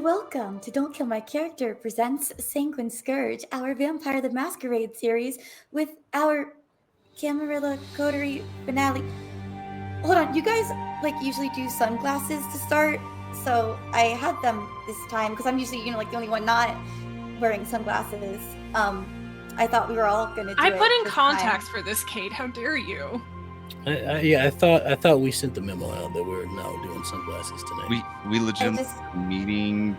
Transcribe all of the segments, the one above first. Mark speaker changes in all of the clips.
Speaker 1: welcome to Don't Kill My Character presents Sanguine Scourge, our Vampire the Masquerade series with our Camarilla Coterie finale. Hold on, you guys usually do sunglasses to start, so I had them this time because I'm usually the only one not wearing sunglasses. I thought we were all gonna do
Speaker 2: I
Speaker 1: it
Speaker 2: put in
Speaker 1: this
Speaker 2: contacts
Speaker 1: time.
Speaker 2: for this, Kate. How dare you?
Speaker 3: I thought we sent the memo out that we're now doing sunglasses tonight.
Speaker 4: We legitimately meeting.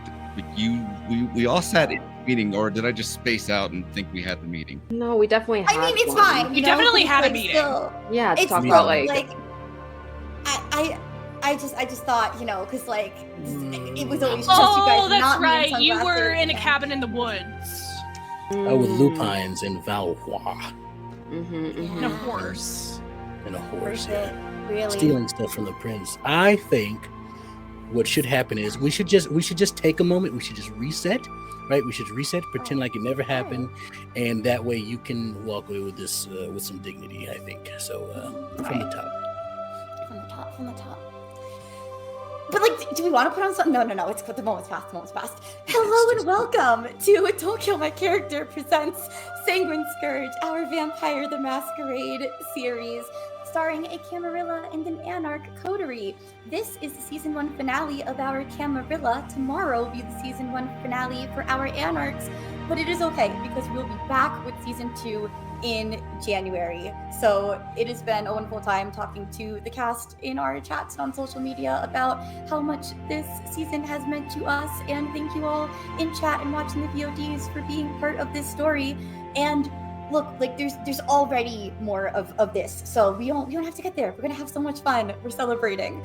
Speaker 4: We all sat in the meeting, or did I just space out and think we had the meeting?
Speaker 5: No, we definitely had.
Speaker 1: I mean, it's
Speaker 5: one.
Speaker 1: fine.
Speaker 2: We definitely had a meeting.
Speaker 5: Yeah, to
Speaker 1: it's
Speaker 5: talk
Speaker 1: still,
Speaker 5: about
Speaker 1: I just thought, because it was always just
Speaker 2: Oh,
Speaker 1: you guys
Speaker 2: that's
Speaker 1: not
Speaker 2: right.
Speaker 1: me in
Speaker 2: You were
Speaker 1: sunglasses.
Speaker 2: in a cabin in the woods.
Speaker 3: With lupines and Valois
Speaker 2: And a horse.
Speaker 3: and a horse.
Speaker 1: Worth it, really.
Speaker 3: Stealing stuff from the prince. I think what should happen is we should just take a moment. We should just reset, right? We should reset, pretend like it never happened, and that way you can walk away with this with some dignity. I think so. From the top.
Speaker 1: From the top. But do we want to put on something? No. It's the moment's past. Hello and welcome to Don't Kill My Character presents Sanguine Scourge, our Vampire the Masquerade series, starring a Camarilla and an Anarch coterie. This is the season 1 finale of our Camarilla. Tomorrow will be the season 1 finale for our Anarchs, but it is okay because we'll be back with season 2 in January. So it has been a wonderful time talking to the cast in our chats and on social media about how much this season has meant to us, and thank you all in chat and watching the VODs for being part of this story. And look, there's already more of this, so we don't have to get there. We're gonna have so much fun. We're celebrating.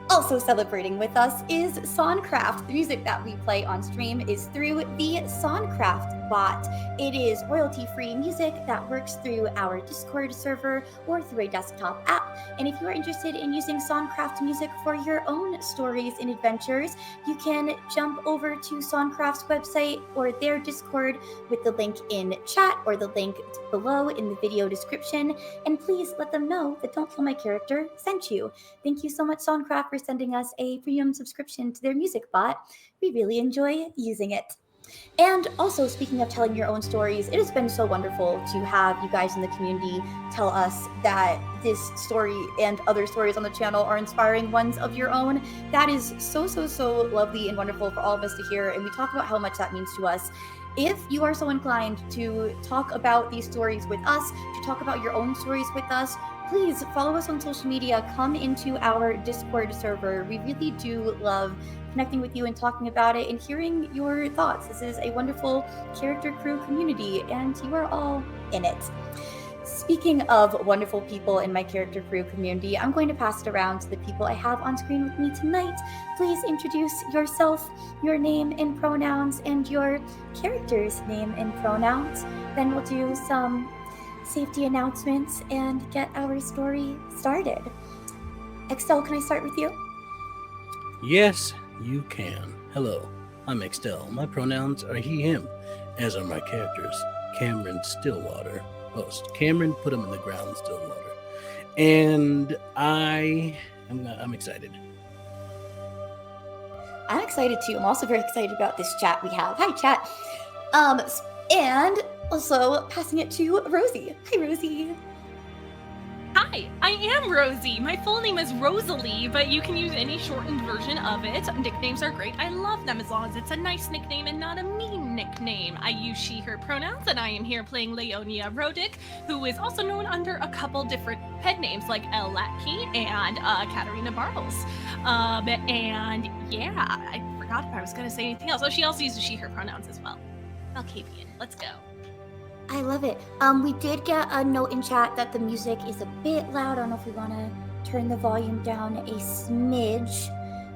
Speaker 1: Also celebrating with us is Songcraft. The music that we play on stream is through the Songcraft bot. It is royalty-free music that works through our Discord server or through a desktop app. And if you are interested in using Songcraft music for your own stories and adventures, you can jump over to Songcraft's website or their Discord with the link in chat or the link below in the video description. And please let them know that Don't Kill My Character sent you. Thank you so much, Songcraft, for sending us a premium subscription to their music bot. We really enjoy using it. And also, speaking of telling your own stories, it has been so wonderful to have you guys in the community tell us that this story and other stories on the channel are inspiring ones of your own. That is so lovely and wonderful for all of us to hear, and we talk about how much that means to us. If you are so inclined to talk about these stories with us, to talk about your own stories with us, please follow us on social media. Come into our Discord server. We really do love connecting with you and talking about it and hearing your thoughts. This is a wonderful character crew community, and you are all in it. Speaking of wonderful people in my character crew community, I'm going to pass it around to the people I have on screen with me tonight. Please introduce yourself, your name and pronouns, and your character's name and pronouns. Then we'll do some safety announcements and get our story started. Extell, can I start with you?
Speaker 3: Yes, you can. Hello, I'm Extell. My pronouns are he, him, as are my characters. Cameron Stillwater. Host. Cameron put him in the ground, Stillwater. And I'm excited.
Speaker 1: I'm excited too. I'm also very excited about this chat we have. Hi, chat. And also passing it to Rosie. Hi, Rosie.
Speaker 2: Hi, I am Rosie. My full name is Rosalie, but you can use any shortened version of it. Nicknames are great. I love them as long as it's a nice nickname and not a mean nickname. I use she, her pronouns, and I am here playing Leonia Rodich, who is also known under a couple different pet names like El Latke and Katerina Bartels. And yeah, I forgot if I was going to say anything else. Oh, she also uses she, her pronouns as well. Malkavian, let's go.
Speaker 1: I love it. We did get a note in chat that the music is a bit loud. I don't know if we want to turn the volume down a smidge.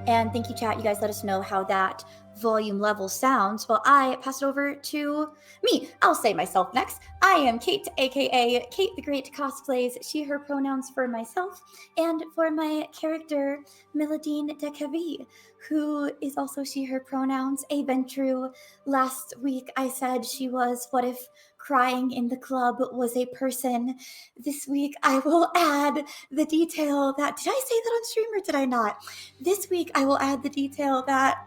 Speaker 1: And thank you, chat. You guys let us know how that volume level sounds. Well, I pass it over to me. I'll say myself next. I am Kate, aka Kate the Great Cosplays, she, her pronouns for myself, and for my character, Mélidine Décarie, who is also she, her pronouns, a Ventrue. Last week I said she was what if crying in the club was a person. This week I will add the detail that, did I say that on stream or did I not? This week I will add the detail that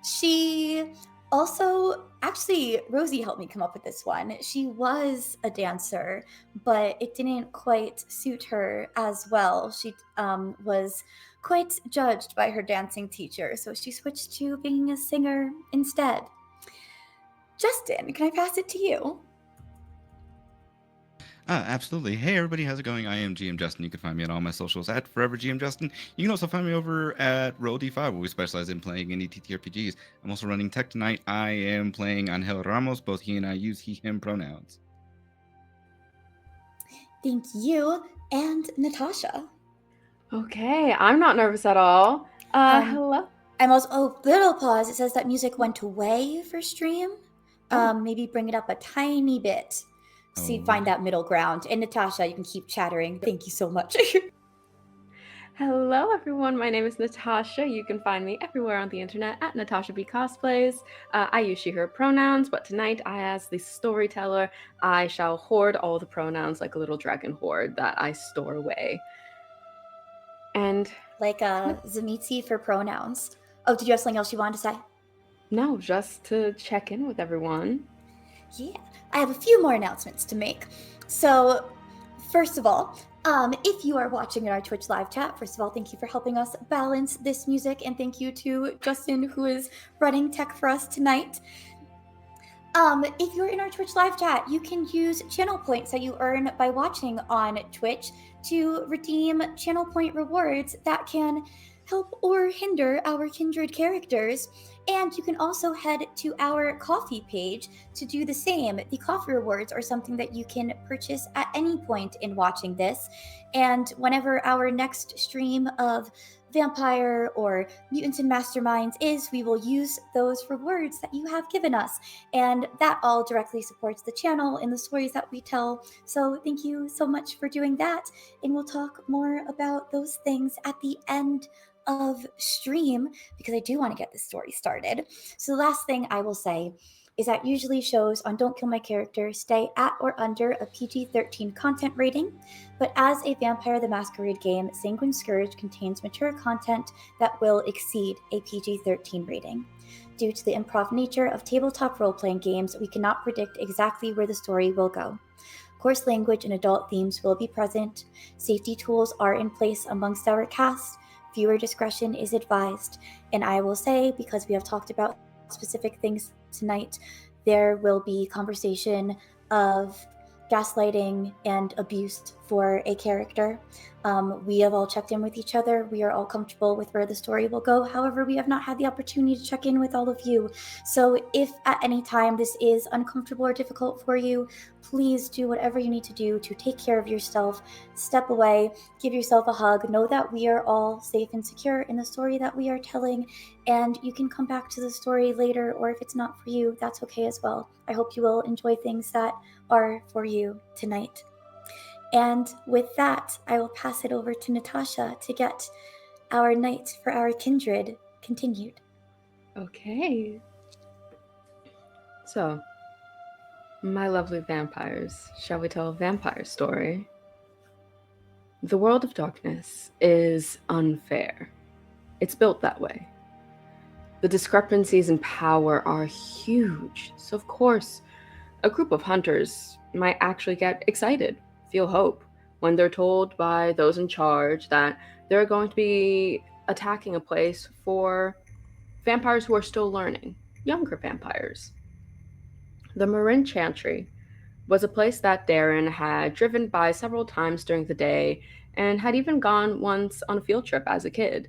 Speaker 1: She also, actually, Rosie helped me come up with this one. She was a dancer, but it didn't quite suit her as well. She was quite judged by her dancing teacher, so she switched to being a singer instead. Justin, can I pass it to you?
Speaker 4: Absolutely. Hey, everybody. How's it going? I am GM Justin. You can find me on all my socials at Forever GM Justin. You can also find me over at Roll D5, where we specialize in playing indie TTRPGs. I'm also running tech tonight. I am playing Ángel Ramos. Both he and I use he, him pronouns.
Speaker 1: Thank you. And Natasha.
Speaker 5: Okay, I'm not nervous at all. Hello.
Speaker 1: I'm also, little pause. It says that music went away for stream. Maybe bring it up a tiny bit. See, find that middle ground. And Natasha, you can keep chattering. Thank you so much.
Speaker 5: Hello, everyone. My name is Natasha. You can find me everywhere on the internet at Natasha B Cosplays. I use she, her pronouns, but tonight, as the storyteller, I shall hoard all the pronouns like a little dragon hoard that I store away. And
Speaker 1: like Tzimisce for pronouns. Oh, did you have something else you wanted to say?
Speaker 5: No, just to check in with everyone.
Speaker 1: Yeah, I have a few more announcements to make. So, first of all, if you are watching in our Twitch live chat, first of all, thank you for helping us balance this music, and thank you to Justin, who is running tech for us tonight. If you're in our Twitch live chat, you can use channel points that you earn by watching on Twitch to redeem channel point rewards that can help or hinder our kindred characters. And you can also head to our coffee page to do the same. The coffee rewards are something that you can purchase at any point in watching this. And whenever our next stream of Vampire or Mutants and Masterminds is, we will use those rewards that you have given us. And that all directly supports the channel and the stories that we tell. So thank you so much for doing that. And we'll talk more about those things at the end of stream, because I do want to get this story started. So the last thing I will say is that usually shows on Don't Kill My Character stay at or under a PG-13 content rating, but as a Vampire the Masquerade game, Sanguine Scourge contains mature content that will exceed a PG-13 rating. Due to the improv nature of tabletop role-playing games, we cannot predict exactly where the story will go. Coarse language and adult themes will be present. Safety tools are in place amongst our cast. Viewer discretion is advised. And I will say, because we have talked about specific things tonight, there will be conversation of gaslighting and abuse for a character. We have all checked in with each other. We are all comfortable with where the story will go. However, we have not had the opportunity to check in with all of you. So if at any time this is uncomfortable or difficult for you, please do whatever you need to do to take care of yourself. Step away, give yourself a hug. Know that we are all safe and secure in the story that we are telling, and you can come back to the story later, or if it's not for you, that's okay as well. I hope you will enjoy things that are for you tonight. And with that, I will pass it over to Natasha to get our night for our kindred continued.
Speaker 5: Okay. So, my lovely vampires, shall we tell a vampire story? The world of darkness is unfair. It's built that way. The discrepancies in power are huge, so of course, a group of hunters might actually get excited, feel hope, when they're told by those in charge that they're going to be attacking a place for vampires who are still learning, younger vampires. The Marin Chantry was a place that Darren had driven by several times during the day and had even gone once on a field trip as a kid.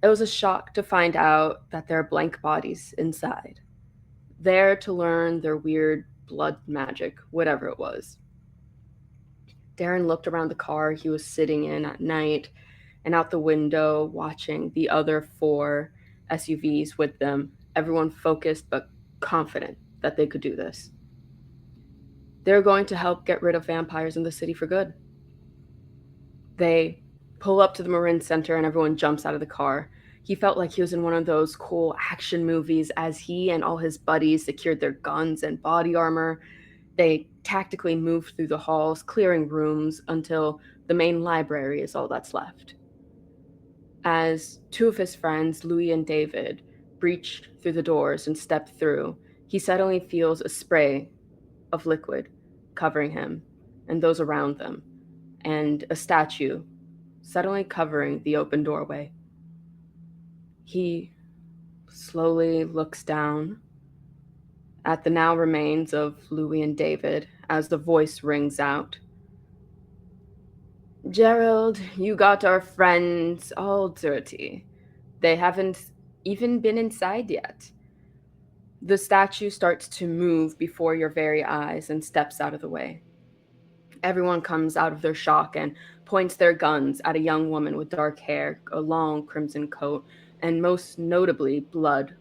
Speaker 5: It was a shock to find out that there are blank bodies inside, there to learn their weird blood magic, whatever it was. Darren looked around the car he was sitting in at night and out the window watching the other 4 SUVs with them, everyone focused but confident that they could do this. They're going to help get rid of vampires in the city for good. They pull up to the Marin Center and everyone jumps out of the car. He felt like he was in one of those cool action movies as he and all his buddies secured their guns and body armor. They tactically moved through the halls, clearing rooms until the main library is all that's left. As 2 of his friends, Louis and David, breach through the doors and step through, he suddenly feels a spray of liquid covering him and those around them, and a statue suddenly covering the open doorway. He slowly looks down at the now remains of Louis and David as the voice rings out. Gerald, you got our friends all dirty. They haven't even been inside yet. The statue starts to move before your very eyes and steps out of the way. Everyone comes out of their shock and points their guns at a young woman with dark hair, a long crimson coat, and most notably blood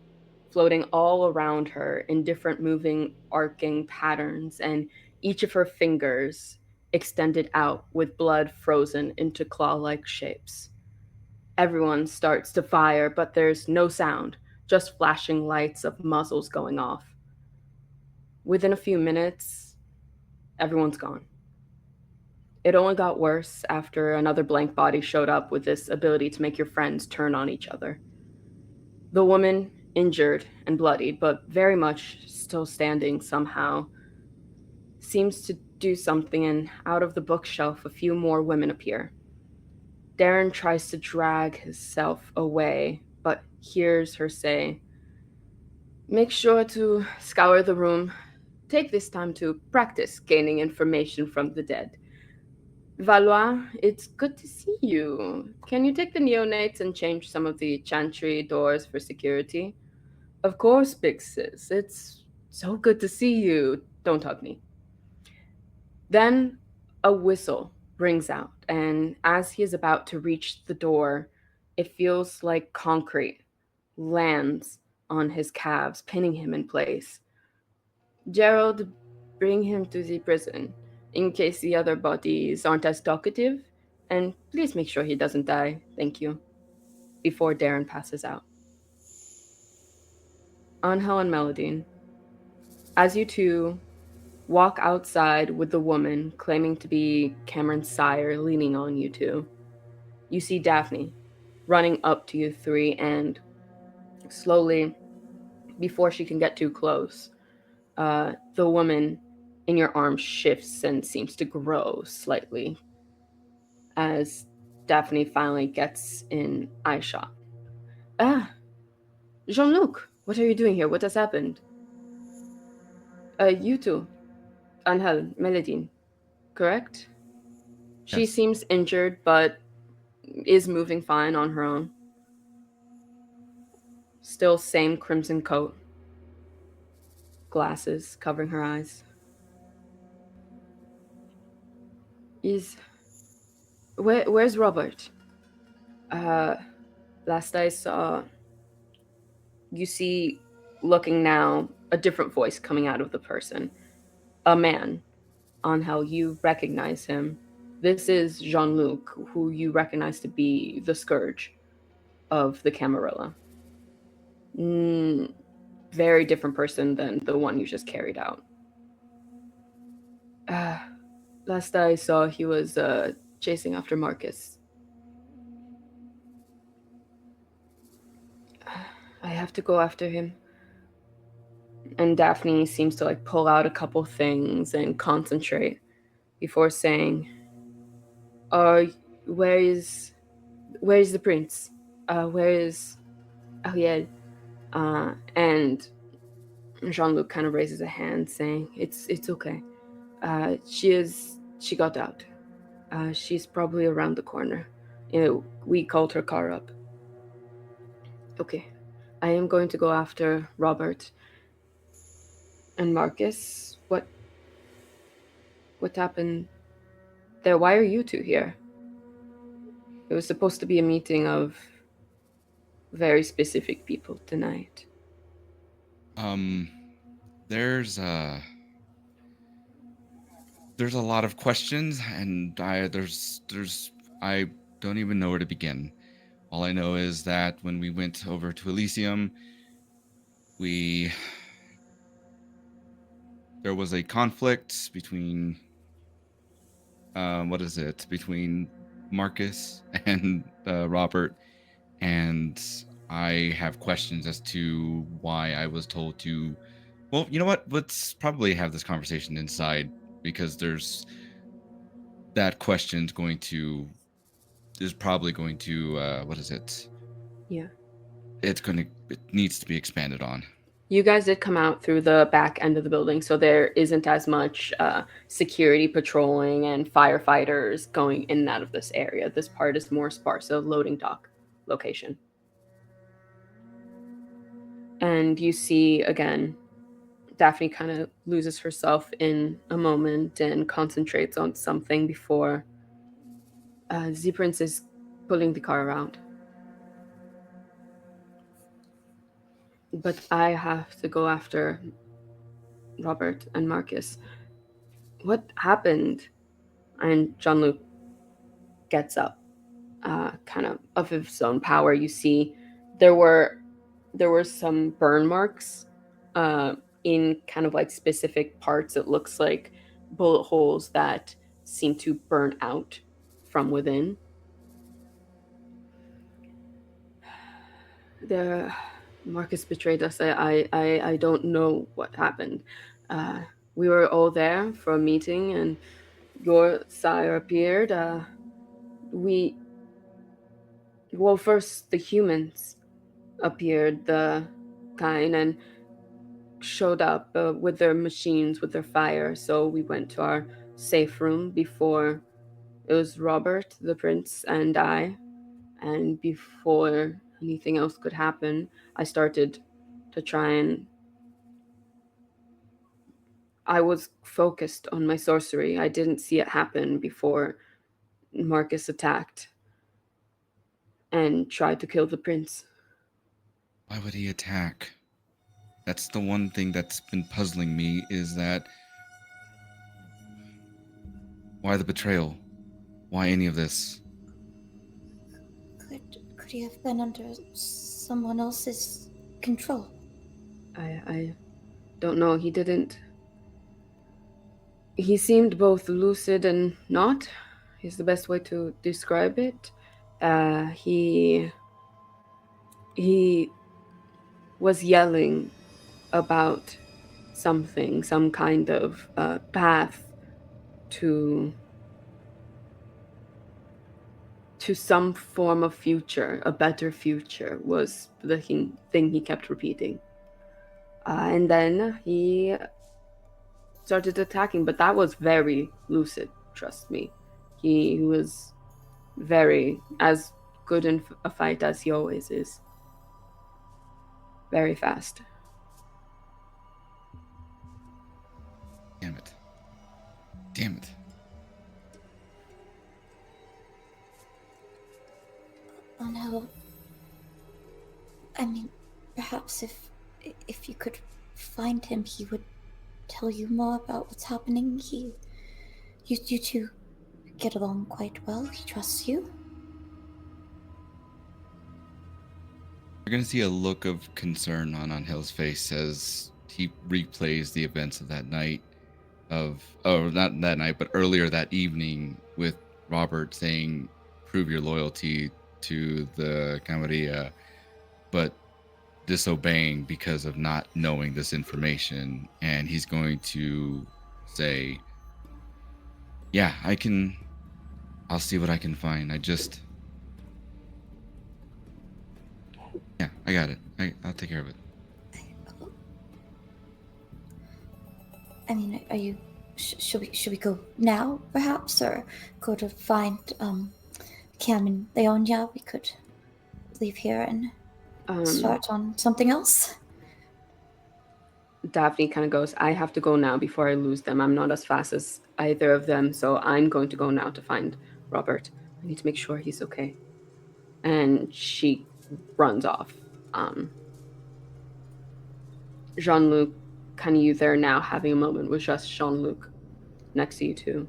Speaker 5: floating all around her in different moving, arcing patterns, and each of her fingers extended out with blood frozen into claw-like shapes. Everyone starts to fire, but there's no sound, just flashing lights of muzzles going off. Within a few minutes, everyone's gone. It only got worse after another blank body showed up with this ability to make your friends turn on each other. The woman, injured and bloodied, but very much still standing somehow, seems to do something, and out of the bookshelf a few more women appear. Darren tries to drag himself away, but hears her say, "Make sure to scour the room. Take this time to practice gaining information from the dead. Valois, it's good to see you. Can you take the neonates and change some of the chantry doors for security?" "Of course, big sis. It's so good to see you. Don't hug me." Then a whistle rings out, and as he is about to reach the door, it feels like concrete lands on his calves, pinning him in place. "Gerald, bring him to the prison, in case the other bodies aren't as talkative, and please make sure he doesn't die. Thank you." Before Darren passes out. Ángel and Mélidine, as you two walk outside with the woman claiming to be Cameron's sire leaning on you two, you see Daphne running up to you three, and slowly, before she can get too close, the woman in your arms shifts and seems to grow slightly as Daphne finally gets in eyeshot. "Ah, Jean-Luc, what are you doing here? What has happened?" You two, Ángel, Mélidine, correct?" She
Speaker 4: Yes.
Speaker 5: seems injured, but is moving fine on her own. Still same crimson coat. Glasses covering her eyes. Where's Robert? Last I saw, you see, looking now, a different voice coming out of the person. A man. Ángel, you recognize him. This is Jean-Luc, who you recognize to be the Scourge of the Camarilla. Very different person than the one you just carried out. Last I saw, he was chasing after Marcus. I have to go after him. And Daphne seems to pull out a couple things and concentrate before saying, where is the prince? Where is Ariel?" And Jean-Luc kind of raises a hand saying, It's okay. She got out. She's probably around the corner. We called her car up. Okay. I am going to go after Robert. And Marcus, what happened there? Why are you two here? It was supposed to be a meeting of very specific people tonight.
Speaker 4: There's a lot of questions, and I don't even know where to begin. All I know is that when we went over to Elysium, there was a conflict between between Marcus and Robert, and I have questions as to why I was told to. Well, you know what? Let's probably have this conversation inside because that question's going to is probably going to what is it?
Speaker 5: Yeah.
Speaker 4: It needs to be expanded on.
Speaker 5: You guys did come out through the back end of the building, so there isn't as much security patrolling and firefighters going in and out of this area. This part is more sparse, a loading dock location. And you see, again, Daphne kind of loses herself in a moment and concentrates on something before the prince is pulling the car around. But I have to go after Robert and Marcus. What happened? And Jean-Luc gets up, kind of his own power. You see, there were some burn marks in kind of like specific parts. It looks like bullet holes that seem to burn out from within. Marcus betrayed us. I don't know what happened. We were all there for a meeting, and your sire appeared. First the humans appeared, the kind, and showed up with their machines, with their fire. So we went to our safe room before. It was Robert, the prince, and I. And before anything else could happen, I started to try and... I was focused on my sorcery. I didn't see it happen before Marcus attacked and tried to kill the prince.
Speaker 4: Why would he attack? That's the one thing that's been puzzling me, is that why the betrayal? Why any of this?
Speaker 1: Could he have been under someone else's control?
Speaker 5: I don't know. He didn't... He seemed both lucid and not, is the best way to describe it. He was yelling about something, some kind of path to some form of future, a better future, was the thing he kept repeating. And then he started attacking, but that was very lucid, trust me. He was very, as good in a fight as he always is. Very fast.
Speaker 4: Damn it. Damn it.
Speaker 1: Oh no. I mean, perhaps if you could find him, he would tell you more about what's happening. You two get along quite well. He trusts you.
Speaker 4: You're going to see a look of concern on Angel's face as he replays the events of that night not that night, but earlier that evening, with Robert saying, prove your loyalty to the Camarilla, but disobeying because of not knowing this information. And he's going to say, yeah, I'll see what I can find. I got it. I'll take care of it.
Speaker 1: I mean, are you... Should we go now, perhaps, or go to find Cam and Leonia? We could leave here and start on something else.
Speaker 5: Daphne kind of goes, I have to go now before I lose them. I'm not as fast as either of them, so I'm going to go now to find Robert. I need to make sure he's okay. And she runs off. Jean-Luc, kind of you there now, having a moment with just Jean-Luc next to you two.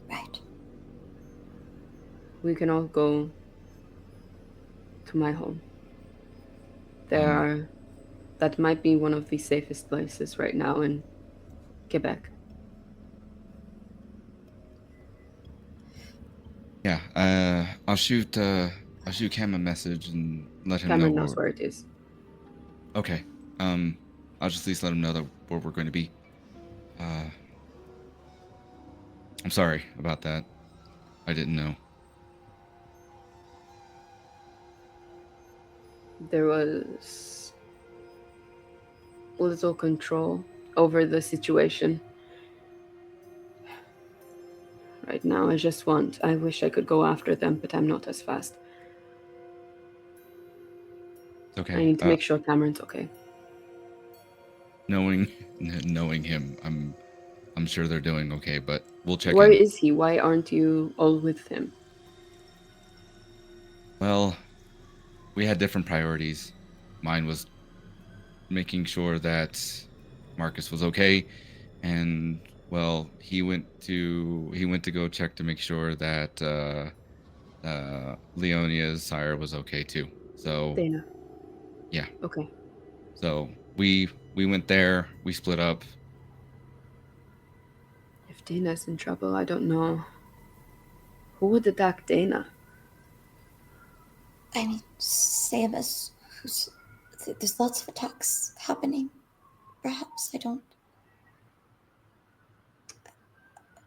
Speaker 1: Right.
Speaker 5: We can all go to my home. That might be one of the safest places right now in Quebec.
Speaker 4: Yeah, I'll shoot Cam a message and let him know.
Speaker 5: Cameron knows where it is.
Speaker 4: Okay. I'll just at least let him know that where we're going to be. I'm sorry about that. I didn't know.
Speaker 5: There was little control over the situation. Right now, I wish I could go after them, but I'm not as fast.
Speaker 4: It's okay.
Speaker 5: I need to make sure Cameron's okay.
Speaker 4: Knowing him, I'm sure they're doing okay, but we'll check
Speaker 5: Where
Speaker 4: in.
Speaker 5: is he? Why aren't you all with him?
Speaker 4: Well, we had different priorities. Mine was making sure that Marcus was okay, and well, he went to go check to make sure that Leonia's sire was okay too. So
Speaker 5: Dana.
Speaker 4: yeah.
Speaker 5: Okay.
Speaker 4: So we went there. We split up.
Speaker 5: If Dana's in trouble, I don't know. Who would attack Dana?
Speaker 1: I mean, same as there's lots of attacks happening. Perhaps I don't.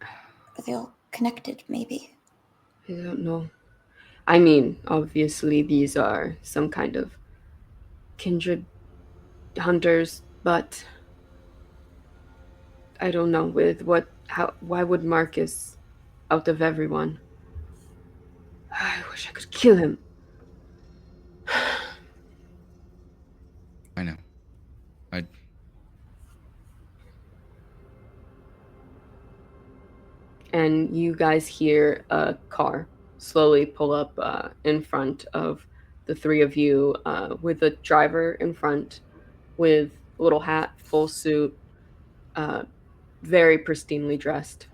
Speaker 1: Are they all connected? Maybe.
Speaker 5: I don't know. I mean, obviously these are some kind of kindred hunters, but I don't know why would Marcus, out of everyone? I wish I could kill him.
Speaker 4: I know.
Speaker 5: And you guys hear a car slowly pull up in front of the three of you, with the driver in front, with little hat, full suit, very pristinely dressed,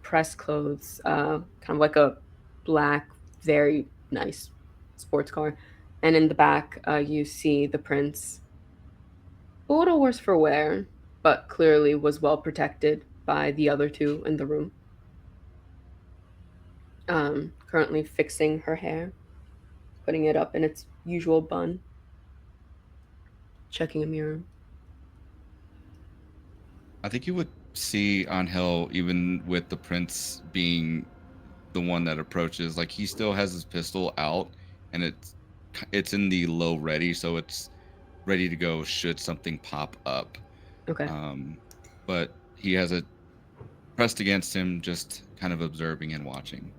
Speaker 5: pressed clothes, kind of like a black, very nice sports car. And in the back, you see the prince, a little worse for wear, but clearly was well protected by the other two in the room. Currently fixing her hair, putting it up in its usual bun, checking a mirror.
Speaker 4: I think you would see Ángel, even with the prince being the one that approaches, like he still has his pistol out, and it's in the low ready, so it's ready to go should something pop up.
Speaker 5: Okay.
Speaker 4: But he has it pressed against him, just kind of observing and watching.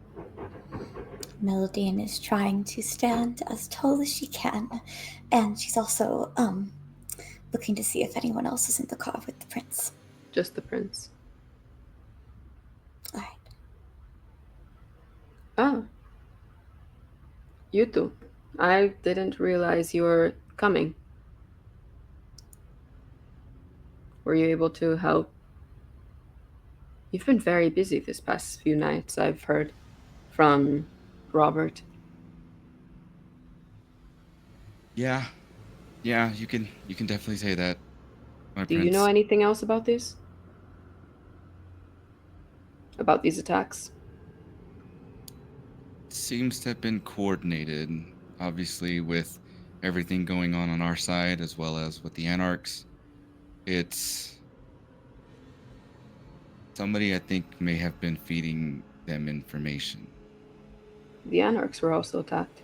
Speaker 1: Mélidine is trying to stand as tall as she can, and she's also looking to see if anyone else is in the car with the prince.
Speaker 5: Just the prince.
Speaker 1: All right.
Speaker 5: Ah. You two. I didn't realize you were coming. Were you able to help? You've been very busy this past few nights, I've heard from Robert.
Speaker 4: Yeah, you can definitely say that.
Speaker 5: Do you know anything else about this? About these attacks?
Speaker 4: Seems to have been coordinated, obviously, with everything going on our side as well as with the Anarchs. It's somebody I think may have been feeding them information.
Speaker 5: The Anarchs were also attacked.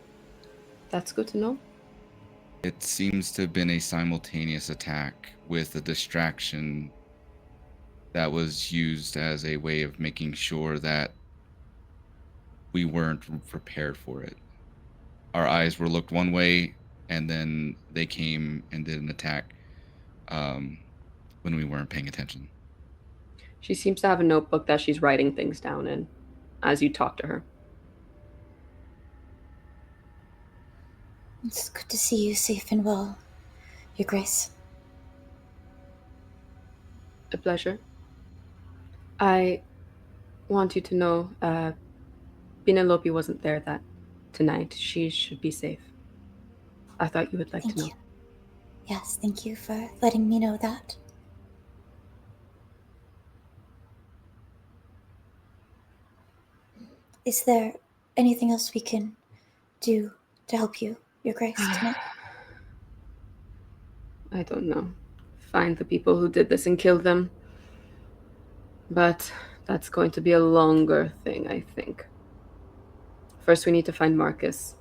Speaker 5: That's good to know.
Speaker 4: It seems to have been a simultaneous attack with a distraction that was used as a way of making sure that we weren't prepared for it. Our eyes were looked one way, and then they came and did an attack when we weren't paying attention.
Speaker 5: She seems to have a notebook that she's writing things down in as you talk to her.
Speaker 1: It's good to see you safe and well, Your Grace.
Speaker 5: A pleasure. I want you to know, Penelope wasn't there tonight. She should be safe. I thought you would like to know.
Speaker 1: Thank you. Yes, thank you for letting me know that. Is there anything else we can do to help you, Your Grace, to know?
Speaker 5: I don't know. Find the people who did this and kill them. But that's going to be a longer thing, I think. First, we need to find Marcus.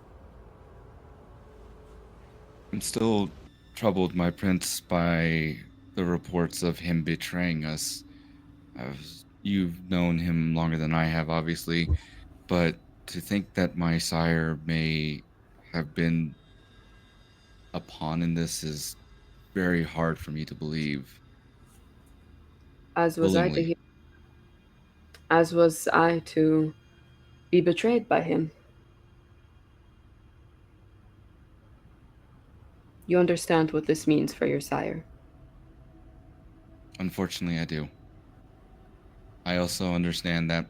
Speaker 4: I'm still troubled, my prince, by the reports of him betraying us. You've known him longer than I have, obviously, but to think that my sire may have been a pawn in this is very hard for me to believe.
Speaker 5: As was I to hear. As was I to be betrayed by him. You understand what this means for your sire?
Speaker 4: Unfortunately, I do. I also understand that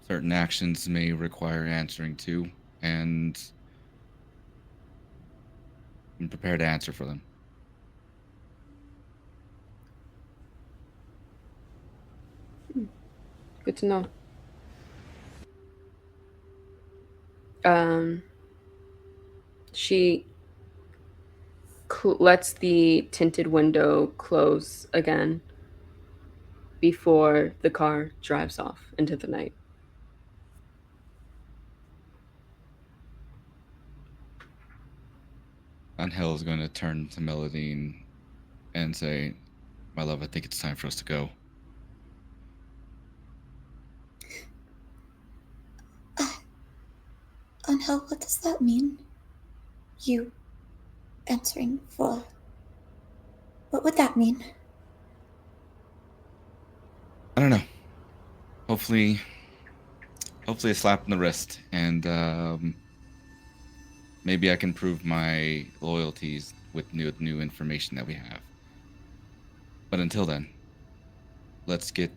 Speaker 4: certain actions may require answering to, and I'm prepared to answer for them.
Speaker 5: Good to know. She lets the tinted window close again before the car drives off into the night.
Speaker 4: Ángel is going to turn to Mélidine and say, "My love, I think it's time for us to go."
Speaker 1: Ángel, what does that mean? You answering for... What would that mean?
Speaker 4: I don't know. Hopefully a slap in the wrist, and maybe I can prove my loyalties with new information that we have. But until then, let's get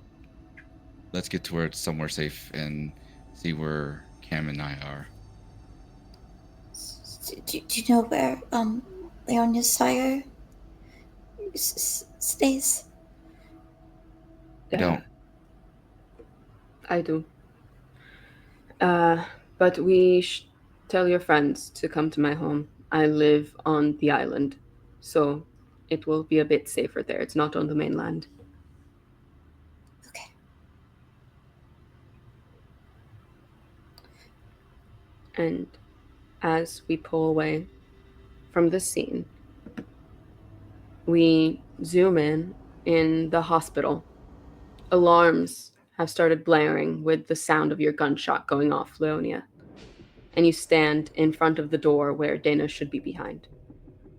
Speaker 4: to where it's somewhere safe and see where Cam and I are.
Speaker 1: Do you know where Leonia's sire stays?
Speaker 4: I don't.
Speaker 5: I do. But we tell your friends to come to my home. I live on the island, so it will be a bit safer there. It's not on the mainland.
Speaker 1: Okay.
Speaker 5: And as we pull away from the scene, we zoom in the hospital. Alarms have started blaring with the sound of your gunshot going off, Leonia. And you stand in front of the door where Dana should be behind.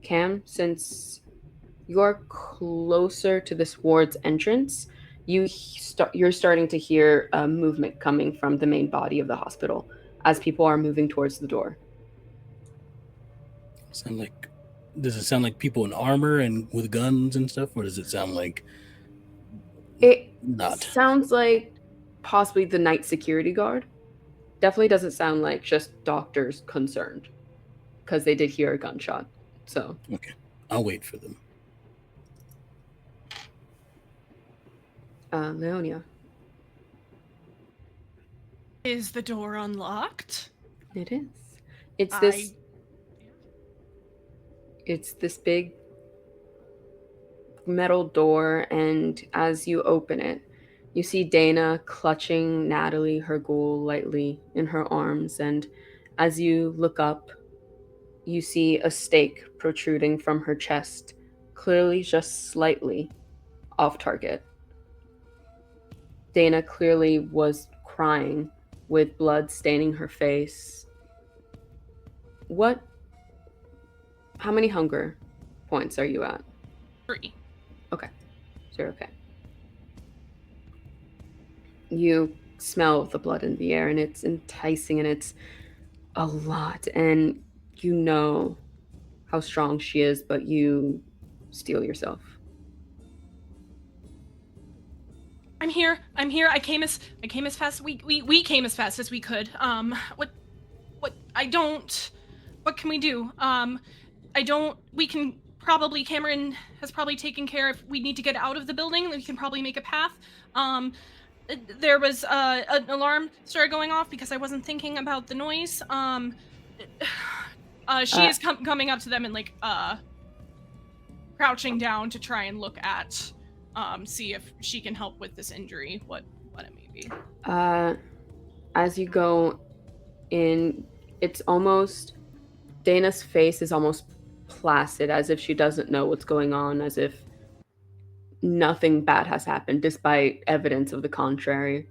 Speaker 5: Cam, since you're closer to this ward's entrance, you're starting to hear movement coming from the main body of the hospital as people are moving towards the door.
Speaker 3: Does it sound like people in armor and with guns and stuff, or does it sound like
Speaker 5: It sounds like possibly the night security guard. Definitely doesn't sound like just doctors concerned, because they did hear a gunshot. So
Speaker 3: okay, I'll wait for them.
Speaker 5: Leonia.
Speaker 2: Is the door unlocked?
Speaker 5: It is. It's this big metal door, and as you open it, you see Dana clutching Natalie, her ghoul, lightly in her arms, and as you look up, you see a stake protruding from her chest, clearly just slightly off target. Dana clearly was crying with blood staining her face. How many hunger points are you at?
Speaker 2: 3.
Speaker 5: Okay. So you're okay. You smell the blood in the air, and it's enticing, and it's a lot, and you know how strong she is, but you steel yourself.
Speaker 2: I'm here. I came as fast. We came as fast as we could. What can we do? We can probably, Cameron has probably taken care of, we need to get out of the building. We can probably make a path. There was an alarm started going off because I wasn't thinking about the noise. She is coming up to them and like crouching down to try and look at, see if she can help with this injury, what it may be.
Speaker 5: As you go in, it's almost, Dana's face is almost placid, as if she doesn't know what's going on, as if nothing bad has happened, despite evidence of the contrary.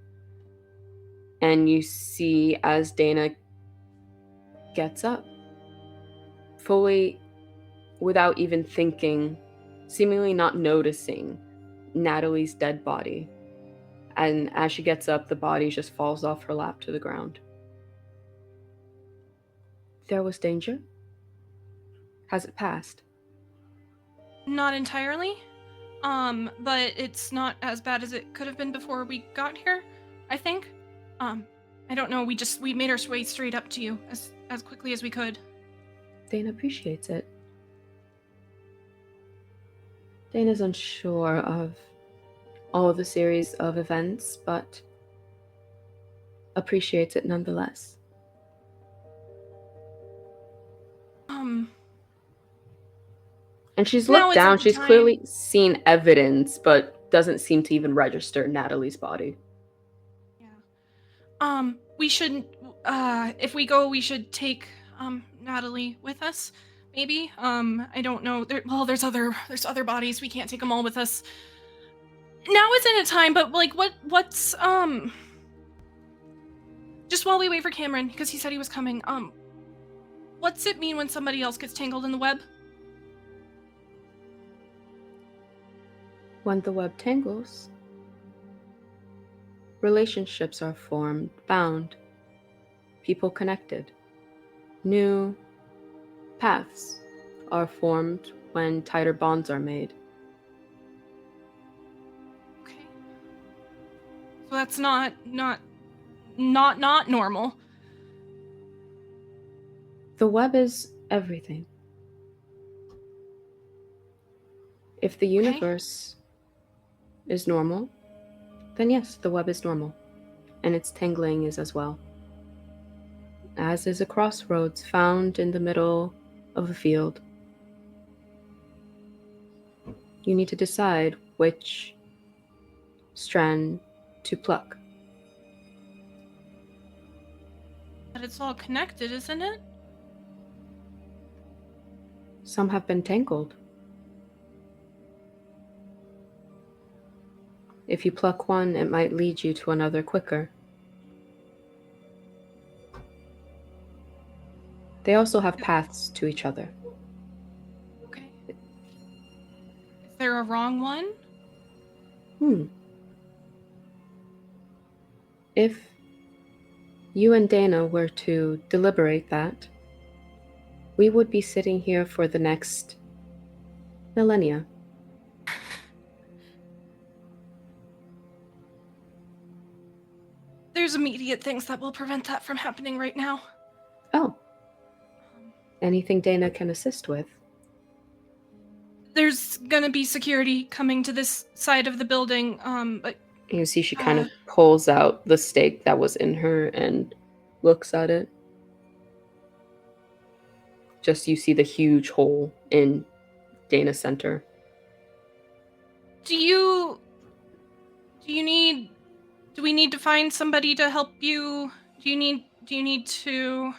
Speaker 5: And you see as Dana gets up, fully, without even thinking, seemingly not noticing Natalie's dead body. And as she gets up, the body just falls off her lap to the ground. There was danger? Has it passed?
Speaker 2: Not entirely, but it's not as bad as it could have been before we got here, I think. I don't know, we made our way straight up to you as quickly as we could.
Speaker 5: Dana appreciates it. Dana's unsure of all the series of events, but appreciates it nonetheless. And she's looked down, she's clearly seen evidence, but doesn't seem to even register Natalie's body.
Speaker 2: Yeah. We should, if we go, we should take, Natalie with us, maybe? I don't know, there's other bodies, we can't take them all with us. Now isn't a time, but, like, what's, just while we wait for Cameron, because he said he was coming, what's it mean when somebody else gets tangled in the web?
Speaker 5: When the web tangles, relationships are formed, bound, people connected. New paths are formed when tighter bonds are made.
Speaker 2: Okay. So that's not normal.
Speaker 5: The web is everything. If the universe is normal, then yes, the web is normal, and its tangling is as well. As is a crossroads found in the middle of a field. You need to decide which strand to pluck.
Speaker 2: But it's all connected, isn't it?
Speaker 5: Some have been tangled. If you pluck one, it might lead you to another quicker. They also have paths to each other.
Speaker 2: Okay. Is there a wrong one?
Speaker 5: If you and Dana were to deliberate that, we would be sitting here for the next millennia.
Speaker 2: There's immediate things that will prevent that from happening right now.
Speaker 5: Oh. Anything Dana can assist with?
Speaker 2: There's gonna be security coming to this side of the building, but...
Speaker 5: You see she kind of pulls out the stake that was in her and looks at it. Just you see the huge hole in Dana's center.
Speaker 2: Do we need to find somebody to help you? Do you need to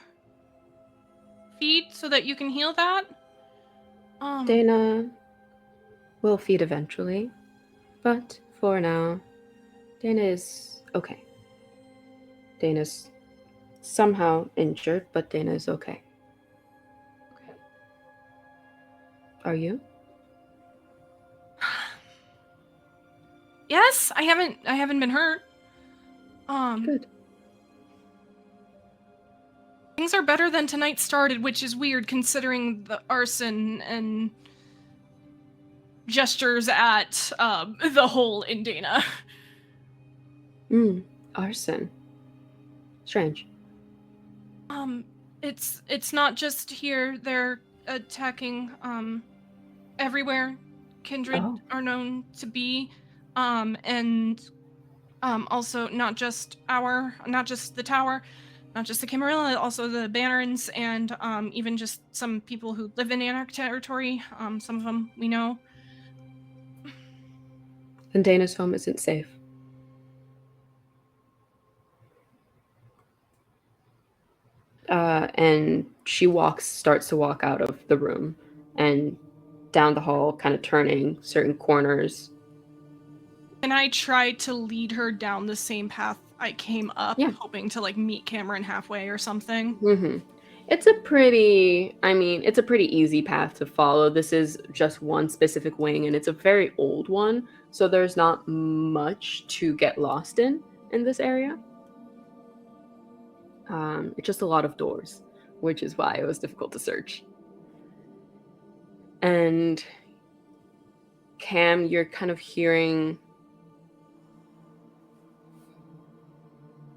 Speaker 2: feed so that you can heal that?
Speaker 5: Dana will feed eventually, but for now, Dana is okay. Dana's somehow injured, but Dana is okay.
Speaker 2: Okay.
Speaker 5: Are you?
Speaker 2: Yes, I haven't been hurt.
Speaker 5: Good.
Speaker 2: Things are better than tonight started, which is weird considering the arson and gestures at the hole in Dana.
Speaker 5: Arson. Strange.
Speaker 2: It's not just here. They're attacking everywhere. Kindred are known to be, and also not just the tower, Not just the Camarilla, also the Bannerons, and even just some people who live in Anarch territory. Some of them we know.
Speaker 5: Then Dana's home isn't safe. And she starts to walk out of the room and down the hall, kind of turning certain corners.
Speaker 2: And I try to lead her down the same path I came up, hoping to like meet Cameron halfway or something.
Speaker 5: Mm-hmm. It's a pretty easy path to follow. This is just one specific wing, and it's a very old one, so there's not much to get lost in this area. It's just a lot of doors, which is why it was difficult to search. And Cam, you're kind of hearing...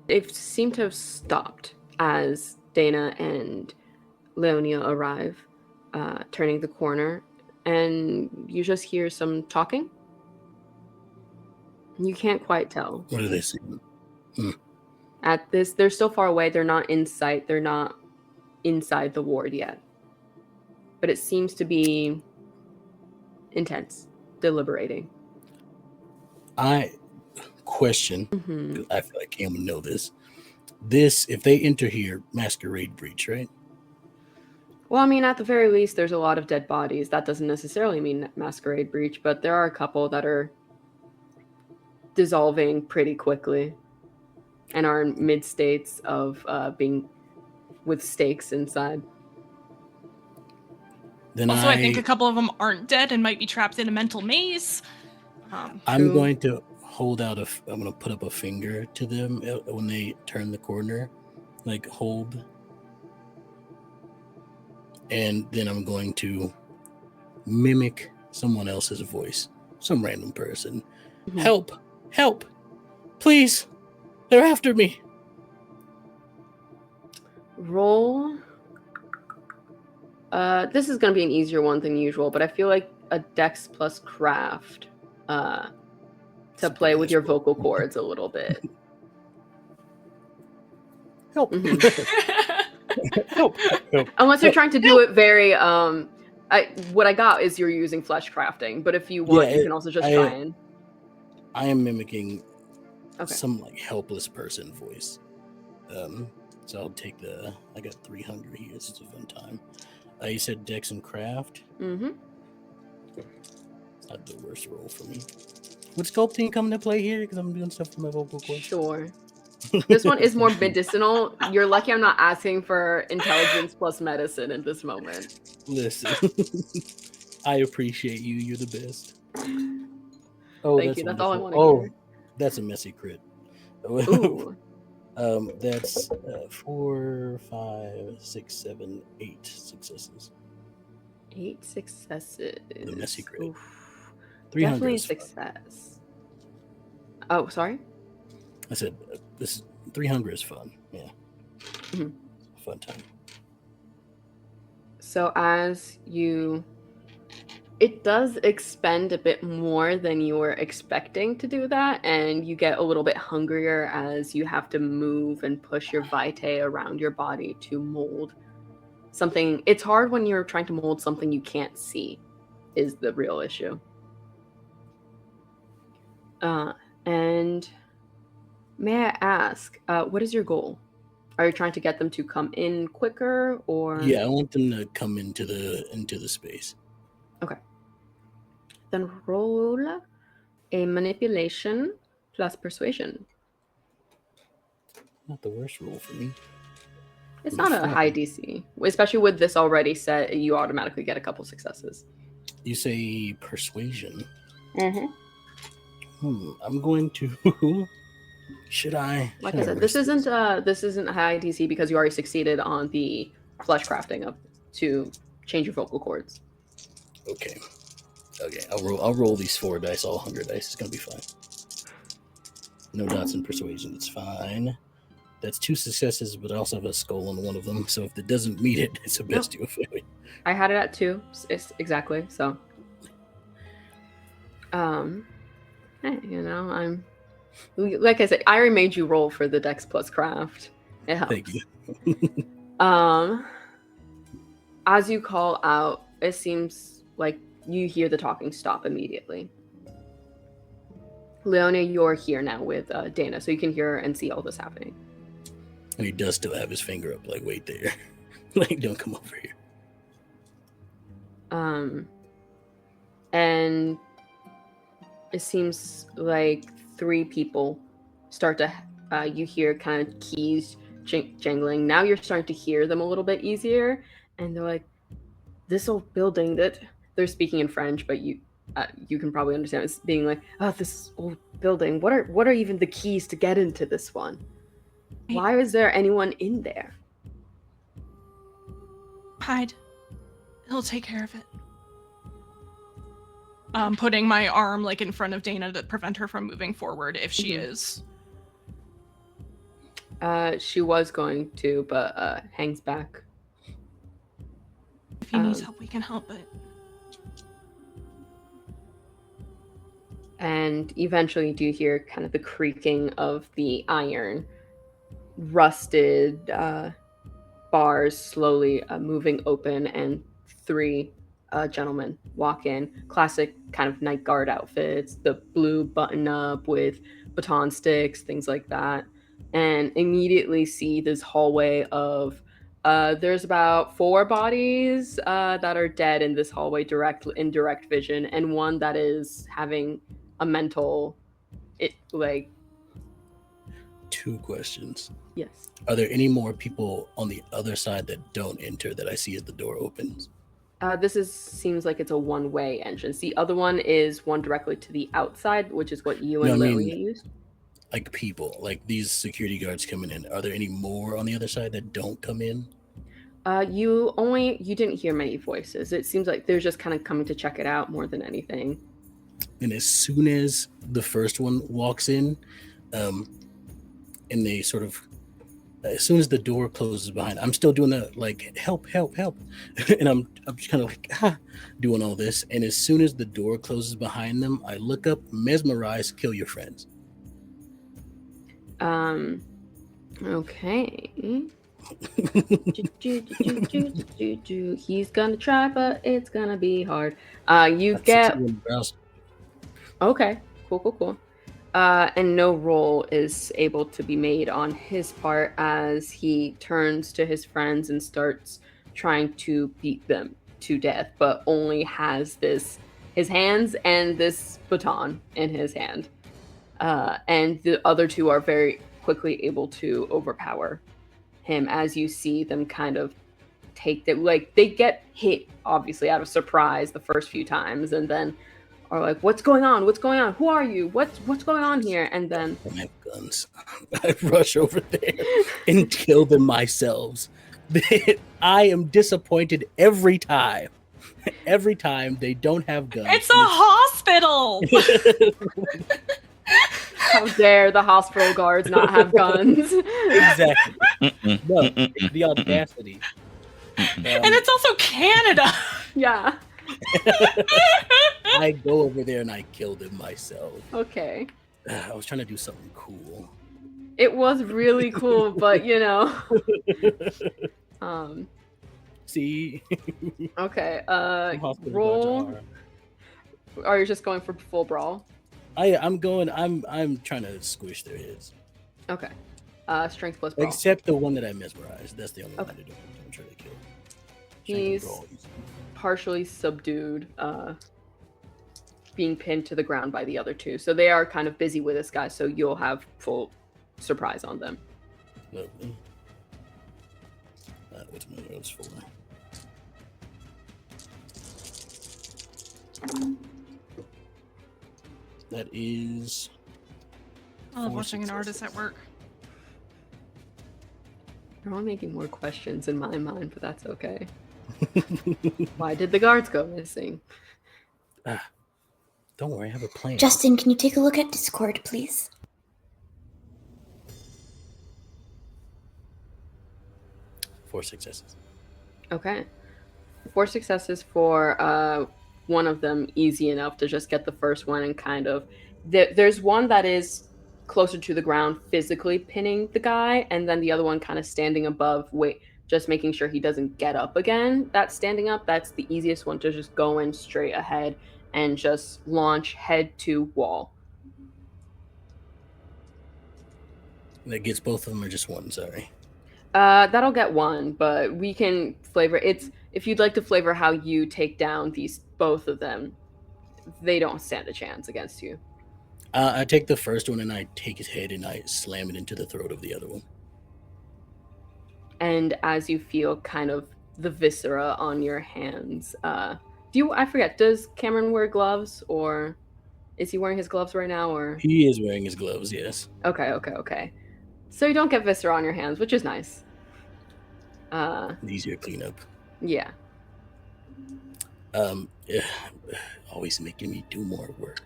Speaker 5: It seemed to have stopped as Dana and Leonia arrive, turning the corner, and you just hear some talking. You can't quite tell.
Speaker 3: What are they saying?
Speaker 5: At this, they're still far away. They're not in sight. They're not inside the ward yet. But it seems to be intense, deliberating.
Speaker 3: Question.
Speaker 5: Mm-hmm.
Speaker 3: I feel like Cam would know this. This, if they enter here, Masquerade breach, right?
Speaker 5: Well, I mean, at the very least, there's a lot of dead bodies. That doesn't necessarily mean Masquerade breach, but there are a couple that are dissolving pretty quickly and are in mid states of being with stakes inside.
Speaker 3: Then
Speaker 2: also, I think a couple of them aren't dead and might be trapped in a mental maze.
Speaker 3: I'm going to hold out I'm going to put up a finger to them when they turn the corner, like hold. And then I'm going to mimic someone else's voice, some random person. Mm-hmm. Help, please. They're after me.
Speaker 5: Roll. This is going to be an easier one than usual, but I feel like a Dex plus Craft to play with your vocal cords a little bit.
Speaker 3: Help.
Speaker 5: Mm-hmm.
Speaker 3: help.
Speaker 5: Unless you're trying to do it very... what I got is you're using flesh crafting, but if you want, you can also just try and...
Speaker 3: I am mimicking some like helpless person voice. So I'll take I got 300 here. This is a fun time. You said Dex and Craft?
Speaker 5: Mm-hmm.
Speaker 3: It's not the worst roll for me. Would sculpting come into play here? Because I'm doing stuff with my vocal cords.
Speaker 5: Sure. This one is more medicinal. You're lucky I'm not asking for intelligence plus medicine in this moment.
Speaker 3: Listen. I appreciate you. You're the best. Oh,
Speaker 5: thank you. That's all I want to hear.
Speaker 3: That's a messy crit.
Speaker 5: Ooh.
Speaker 3: That's 4, 5, 6, 7, 8 successes.
Speaker 5: 8 successes.
Speaker 3: The messy crit.
Speaker 5: Oof.
Speaker 3: 300
Speaker 5: Definitely a success. Oh, sorry?
Speaker 3: I said this 300 is fun. Yeah.
Speaker 5: Mm-hmm.
Speaker 3: Fun time.
Speaker 5: So as it does expend a bit more than you were expecting to do that, and you get a little bit hungrier as you have to move and push your vitae around your body to mold something. It's hard when you're trying to mold something you can't see, is the real issue. And may I ask, what is your goal? Are you trying to get them to come in quicker, or?
Speaker 3: Yeah, I want them to come into the space.
Speaker 5: Okay. Then roll a manipulation plus persuasion.
Speaker 3: Not the worst roll for me.
Speaker 5: It's not a high DC, especially with this already set. You automatically get a couple successes.
Speaker 3: You say persuasion.
Speaker 5: Mm-hmm.
Speaker 3: I'm going to. Should I?
Speaker 5: Like I said, this isn't high DC because you already succeeded on the flesh crafting to change your vocal cords.
Speaker 3: Okay. I'll roll these 4 dice, all 100 dice. It's gonna be fine. No dots in persuasion. It's fine. That's 2 successes, but I also have a skull on one of them. So if it doesn't meet it, it's a best to failure.
Speaker 5: I had it at 2, exactly. So, hey, I'm like I said, I already made you roll for the Dex plus Craft. It helps.
Speaker 3: Thank you.
Speaker 5: As you call out, it seems like you hear the talking stop immediately. Leonia, you're here now with Dana, so you can hear and see all this happening.
Speaker 3: And he does still have his finger up, like, wait there. Like, don't come over here.
Speaker 5: And it seems like 3 people start to, you hear kind of keys jangling. Now you're starting to hear them a little bit easier, and they're like, this old building that they're speaking in French, but you can probably understand it's being like, oh, this old building. What are even the keys to get into this one? Why is there anyone in there?
Speaker 2: Hide. He'll take care of it. Putting my arm like in front of Dana to prevent her from moving forward if she is.
Speaker 5: She was going to, but hangs back.
Speaker 2: If he needs help, we can help it.
Speaker 5: And eventually you do hear kind of the creaking of the iron, rusted bars slowly moving open, and 3 gentlemen walk in. Classic kind of night guard outfits, the blue button up with baton sticks, things like that. And immediately see this hallway of there's about 4 bodies that are dead in this hallway in direct vision, and one that is having a mental
Speaker 3: 2 questions.
Speaker 5: Yes.
Speaker 3: Are there any more people on the other side that don't enter that I see as the door opens?
Speaker 5: This seems like it's a one-way entrance. The other one is one directly to the outside, which is what you and Leonia used.
Speaker 3: Like people, like these security guards coming in. Are there any more on the other side that don't come in?
Speaker 5: You didn't hear many voices. It seems like they're just kind of coming to check it out more than anything.
Speaker 3: And as soon as the first one walks in, and they sort of, as soon as the door closes behind, I'm still doing a like help, and I'm just kind of like doing all this. And as soon as the door closes behind them, I look up, mesmerize, kill your friends.
Speaker 5: Okay. He's gonna try, but it's gonna be hard. Okay, cool. And no roll is able to be made on his part as he turns to his friends and starts trying to beat them to death, but only has his hands and this baton in his hand. And the other 2 are very quickly able to overpower him as you see them kind of take they get hit obviously out of surprise the first few times, and then are like, what's going on? Who are you? What's going on here? And then
Speaker 3: I have guns. I rush over there and kill them myself. I am disappointed every time. Every time they don't have guns.
Speaker 2: It's a hospital!
Speaker 5: How dare the hospital guards not have guns?
Speaker 3: Exactly. No, the audacity.
Speaker 2: And it's also Canada.
Speaker 5: Yeah.
Speaker 3: I go over there and I kill them myself.
Speaker 5: Okay.
Speaker 3: I was trying to do something cool.
Speaker 5: It was really cool, but
Speaker 3: See?
Speaker 5: Okay. Roll. Are you just going for full brawl?
Speaker 3: I'm trying to squish their heads.
Speaker 5: Okay. Strength plus brawl.
Speaker 3: Except the one that I mesmerized. That's the only one I don't try to kill.
Speaker 5: He's partially subdued, being pinned to the ground by the other 2. So they are kind of busy with this guy, so you'll have full surprise on them.
Speaker 3: Lovely. What's my notes for? That is...
Speaker 2: I love watching an artist at work.
Speaker 5: You're only making more questions in my mind, but that's okay. Why did the guards go missing?
Speaker 3: Don't worry, I have a plan.
Speaker 1: Justin, can you take a look at Discord, please?
Speaker 3: 4 successes.
Speaker 5: Okay. 4 successes for one of them, easy enough to just get the first one and kind of... There's one that is closer to the ground, physically pinning the guy, and then the other one kind of standing above, just making sure he doesn't get up again. That standing up, that's the easiest one to just go in straight ahead and just launch head to wall.
Speaker 3: That gets both of them or just one? Sorry.
Speaker 5: That'll get one, but we can flavor it's if you'd like to flavor how you take down both of them, they don't stand a chance against you.
Speaker 3: I take the first one and I take his head and I slam it into the throat of the other one.
Speaker 5: And as you feel kind of the viscera on your hands, I forget, does Cameron wear gloves, or is he wearing his gloves right now, or?
Speaker 3: He is wearing his gloves, yes.
Speaker 5: Okay. So you don't get viscera on your hands, which is nice.
Speaker 3: Easier cleanup.
Speaker 5: Yeah.
Speaker 3: Always making me do more work.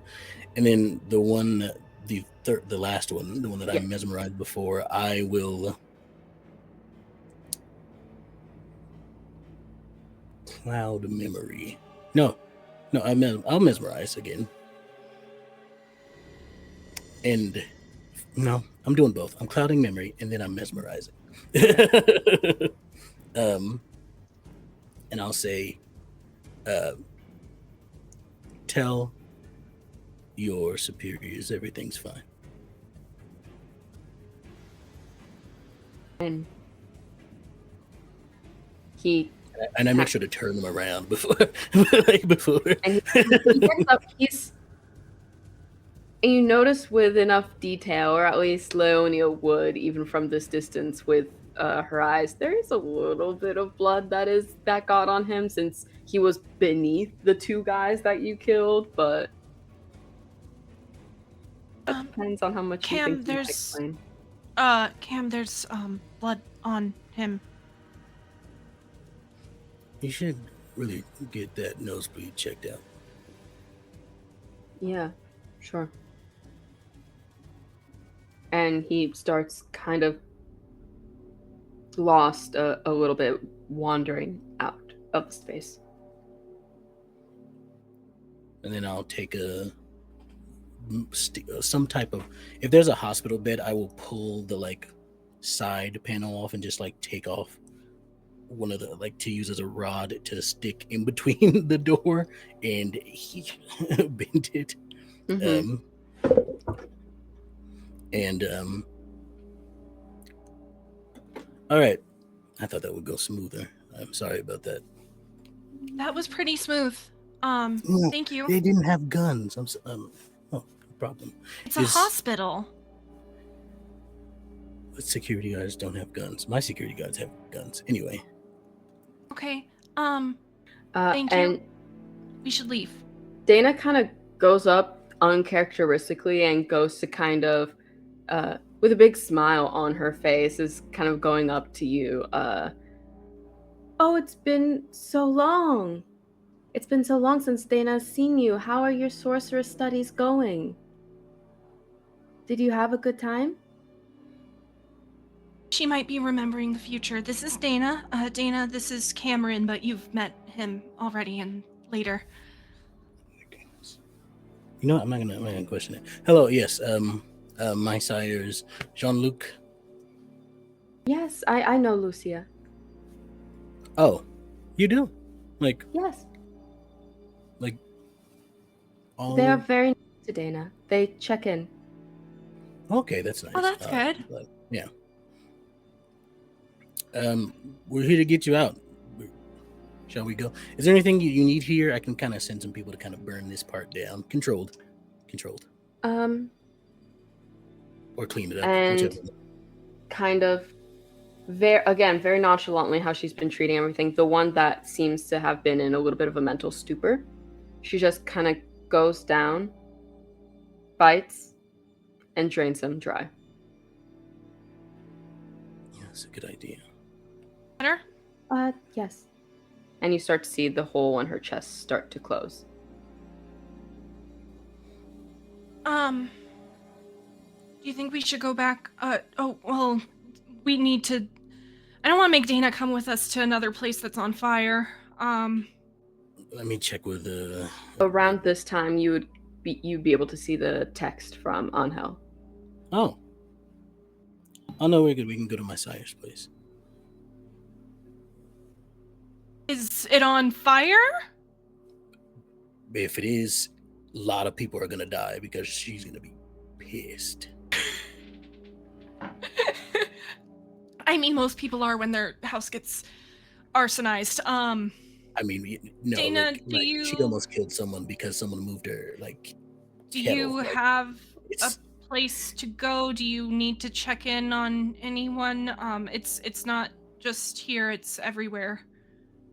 Speaker 3: And then the one, the last one, the one that I mesmerized before, I will cloud memory. No, I'll mesmerize again. And no, I'm doing both. I'm clouding memory and then I'm mesmerizing. And I'll say, tell your superiors everything's fine.
Speaker 5: And
Speaker 3: I make sure to turn them around before.
Speaker 5: And and you notice with enough detail, or at least Leonia would, even from this distance with her eyes, there is a little bit of blood that got on him since he was beneath the two guys that you killed, but it depends on how much
Speaker 2: Cam,
Speaker 5: you think you explain.
Speaker 2: Cam, there's blood on him.
Speaker 3: You should really get that nosebleed checked out.
Speaker 5: Yeah, sure. And he starts kind of lost a little bit, wandering out of the space.
Speaker 3: And then I'll take some type of, if there's a hospital bed, I will pull the side panel off and just take off one of the to use as a rod to stick in between the door, and he bent it.
Speaker 5: Mm-hmm.
Speaker 3: All right, I thought that would go smoother. I'm sorry about that.
Speaker 2: That was pretty smooth. Thank you.
Speaker 3: They didn't have guns. No problem.
Speaker 2: It's a hospital.
Speaker 3: But security guards don't have guns. My security guards have guns. Anyway.
Speaker 2: Okay. Thank you.
Speaker 5: And
Speaker 2: we should leave.
Speaker 5: Dana kind of goes up uncharacteristically and goes to kind of, with a big smile on her face, is kind of going up to you. Oh, it's been so long. It's been so long since Dana's seen you. How are your sorceress studies going? Did you have a good time?
Speaker 2: She might be remembering the future. This is Dana. Dana, this is Cameron, but you've met him already and later.
Speaker 3: You know what? I'm not gonna question it. Hello, yes. My sire is Jean-Luc.
Speaker 5: Yes, I know Lucia.
Speaker 3: Oh, you do?
Speaker 5: Yes.
Speaker 3: All...
Speaker 5: They are very nice to Dana. They check in.
Speaker 3: Okay, that's nice.
Speaker 2: Oh, that's good.
Speaker 3: Yeah. We're here to get you out. Shall we go? Is there anything you need here? I can kind of send some people to kind of burn this part down. Controlled. Or clean it up.
Speaker 5: And
Speaker 3: whichever.
Speaker 5: kind of, very nonchalantly how she's been treating everything. The one that seems to have been in a little bit of a mental stupor, she just kind of goes down, bites, and drains them dry.
Speaker 3: Yeah, that's a good idea.
Speaker 2: Better?
Speaker 5: Yes. And you start to see the hole in her chest start to close.
Speaker 2: Do you think we should go back? We need to... I don't want to make Dana come with us to another place that's on fire.
Speaker 3: Let me check with
Speaker 5: Around this time, you'd be able to see the text from Ángel.
Speaker 3: Oh. Oh no, we're good. We can go to my sire's place.
Speaker 2: Is it on fire?
Speaker 3: If it is, a lot of people are gonna die because she's gonna be pissed.
Speaker 2: I mean, most people are when their house gets arsonized.
Speaker 3: I mean, no,
Speaker 2: Dana,
Speaker 3: she almost killed someone because someone moved her
Speaker 2: do
Speaker 3: kettle.
Speaker 2: you have a
Speaker 3: It's
Speaker 2: place to go? Do you need to check in on anyone? It's not just here, it's everywhere.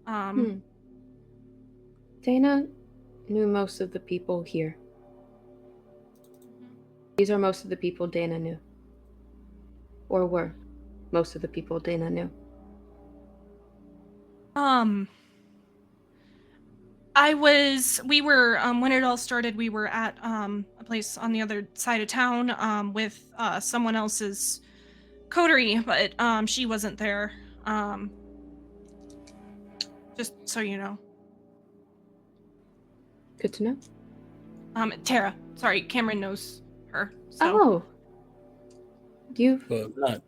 Speaker 5: Dana knew most of the people here. These are most of the people Dana knew. Or were most of the people Dana knew.
Speaker 2: We were when it all started, we were at a place on the other side of town with someone else's coterie, but she wasn't there. Just so you know.
Speaker 5: Good to know.
Speaker 2: Tara. Sorry, Cameron knows her. So.
Speaker 5: Oh.
Speaker 3: Well,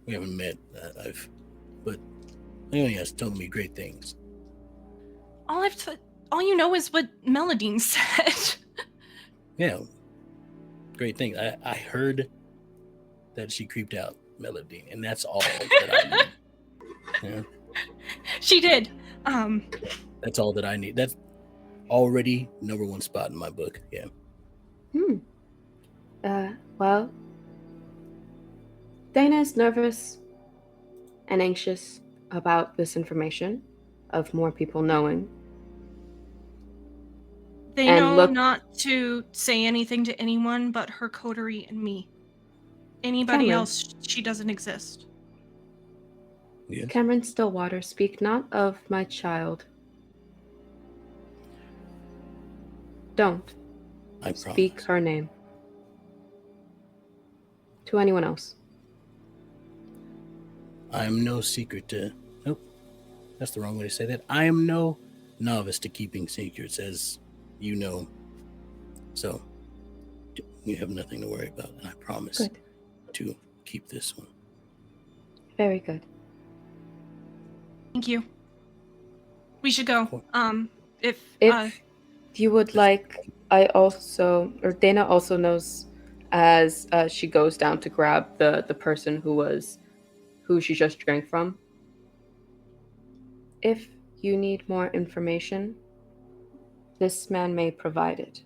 Speaker 3: we haven't met. But Leonia has told me great things.
Speaker 2: All you know is what Mélidine said.
Speaker 3: Yeah, great things. I heard that she creeped out Mélidine, and that's all that I need. Yeah.
Speaker 2: She did.
Speaker 3: That's all that I need. That's already number one spot in my book. Yeah.
Speaker 5: Well, Dana is nervous and anxious about this information of more people knowing.
Speaker 2: They know not to say anything to anyone but her coterie and me. Anybody
Speaker 5: Cameron.
Speaker 2: else, she doesn't exist.
Speaker 3: Yes.
Speaker 5: Cameron Stillwater, speak not of my child. Don't
Speaker 3: I
Speaker 5: speak
Speaker 3: promise.
Speaker 5: her name to anyone else.
Speaker 3: I am no secret to. Nope, that's the wrong way to say that. I am no novice to keeping secrets, as you know. So you have nothing to worry about, and I promise
Speaker 5: Good.
Speaker 3: to keep this one.
Speaker 5: Very good.
Speaker 2: Thank you. We should go.
Speaker 3: Cool.
Speaker 2: If
Speaker 5: you would like, Dana also knows as she goes down to grab the person who she just drank from. If you need more information, this man may provide it.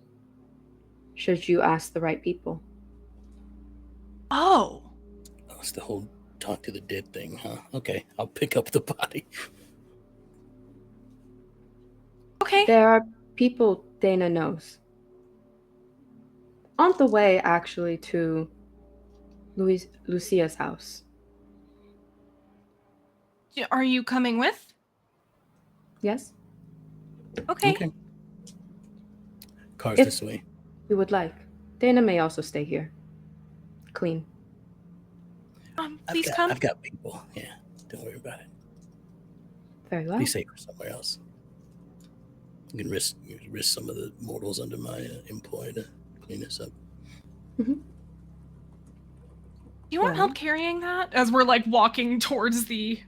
Speaker 5: Should you ask the right people?
Speaker 2: Oh,
Speaker 3: It's the whole talk to the dead thing, huh? Okay, I'll pick up the body.
Speaker 2: okay.
Speaker 5: There are people Dana knows. On the way, actually, to Lucia's house.
Speaker 2: Are you coming with?
Speaker 5: Yes?
Speaker 2: Okay.
Speaker 3: Car's
Speaker 5: If-
Speaker 3: this way.
Speaker 5: You would like. Dana may also stay here. Clean.
Speaker 2: Please come.
Speaker 3: I've got people. Yeah, don't worry about it.
Speaker 5: Very well.
Speaker 3: Be safer somewhere else. You can risk some of the mortals under my employ to clean this up.
Speaker 2: Do you want help carrying that? As we're like walking towards the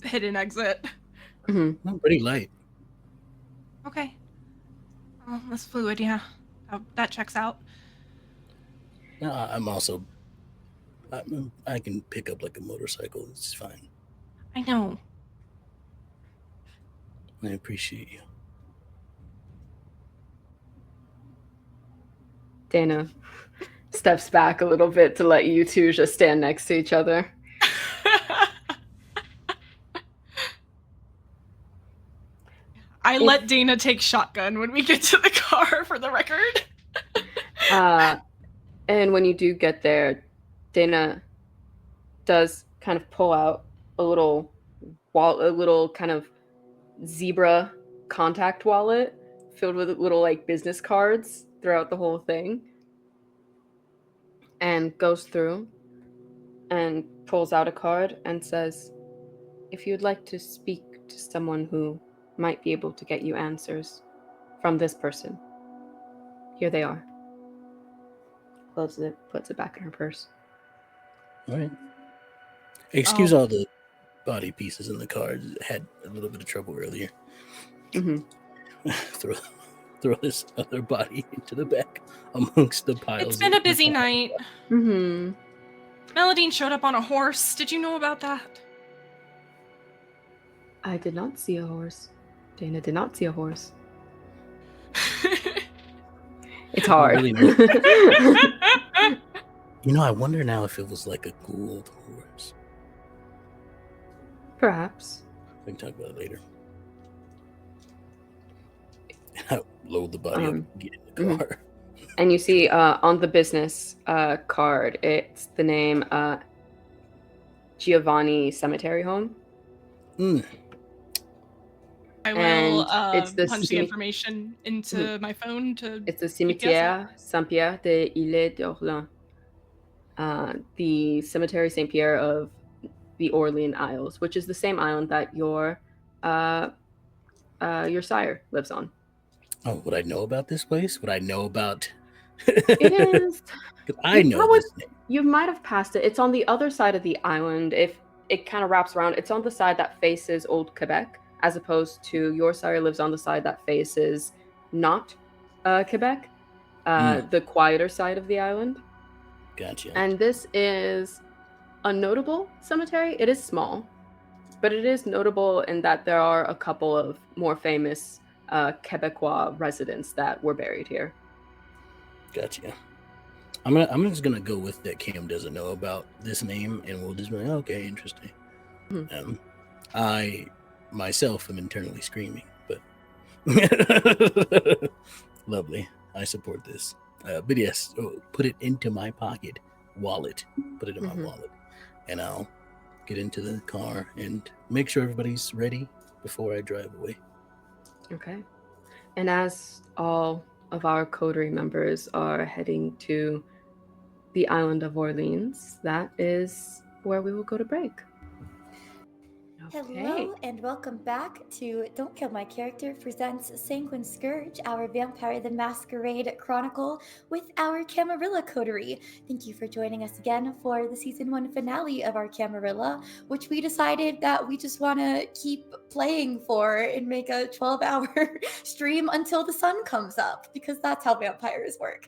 Speaker 2: hidden exit.
Speaker 5: Mm-hmm.
Speaker 3: I'm pretty light.
Speaker 2: Okay. Well, that's fluid, yeah. That checks out.
Speaker 3: No, I can pick up like a motorcycle. It's fine.
Speaker 2: I know.
Speaker 3: I appreciate you.
Speaker 5: Dana steps back a little bit to let you two just stand next to each other.
Speaker 2: I let Dana take shotgun when we get to the car, for the record.
Speaker 5: And when you do get there, Dana does kind of pull out a little kind of zebra contact wallet filled with little like business cards throughout the whole thing, and goes through and pulls out a card and says, if you'd like to speak to someone who might be able to get you answers from this person, here they are. closes it, puts it back in her purse.
Speaker 3: All right. Excuse all the body pieces in the car. It had a little bit of trouble earlier.
Speaker 5: Mm-hmm.
Speaker 3: throw this other body into the back amongst the piles.
Speaker 2: It's been a busy night.
Speaker 5: Mm-hmm.
Speaker 2: Mélidine showed up on a horse. Did you know about that?
Speaker 5: I did not see a horse. Dana did not see a horse. It's hard.
Speaker 3: Really I wonder now if it was like a gold horse.
Speaker 5: Perhaps.
Speaker 3: We can talk about it later. I load the body up and get in the car.
Speaker 5: And you see on the business card, it's the name Giovanni Cemetery Home.
Speaker 2: I will
Speaker 5: it's the
Speaker 2: punch the information into my phone to...
Speaker 5: It's the Cimetière Saint-Pierre de l'Île d'Orléans. The Cemetery Saint-Pierre of the Orleans Isles, which is the same island that your sire lives on.
Speaker 3: Oh, would I know about this place? Would I know about...
Speaker 5: It is...
Speaker 3: I know this name.
Speaker 5: You might have passed it. It's on the other side of the island. If it kind of wraps around, it's on the side that faces Old Quebec, as opposed to your sire lives on the side that faces not Quebec, the quieter side of the island.
Speaker 3: Gotcha.
Speaker 5: And this is a notable cemetery. It is small, but it is notable in that there are a couple of more famous Quebecois residents that were buried here.
Speaker 3: Gotcha. I'm just gonna go with that Cam doesn't know about this name, and we'll just be like, okay, interesting. I myself am internally screaming, but lovely. I support this. But yes, put it into my wallet. Put it in my wallet, and I'll get into the car and make sure everybody's ready before I drive away.
Speaker 5: Okay. And as all of our Coterie members are heading to the island of Orleans, that is where we will go to break. Okay.
Speaker 1: Hello and welcome back to Don't Kill My Character presents Sanguine Scourge, our Vampire the Masquerade chronicle with our Camarilla Coterie. Thank you for joining us again for the season 1 finale of our Camarilla, which we decided that we just want to keep playing for and make a 12-hour stream until the sun comes up, because that's how vampires work.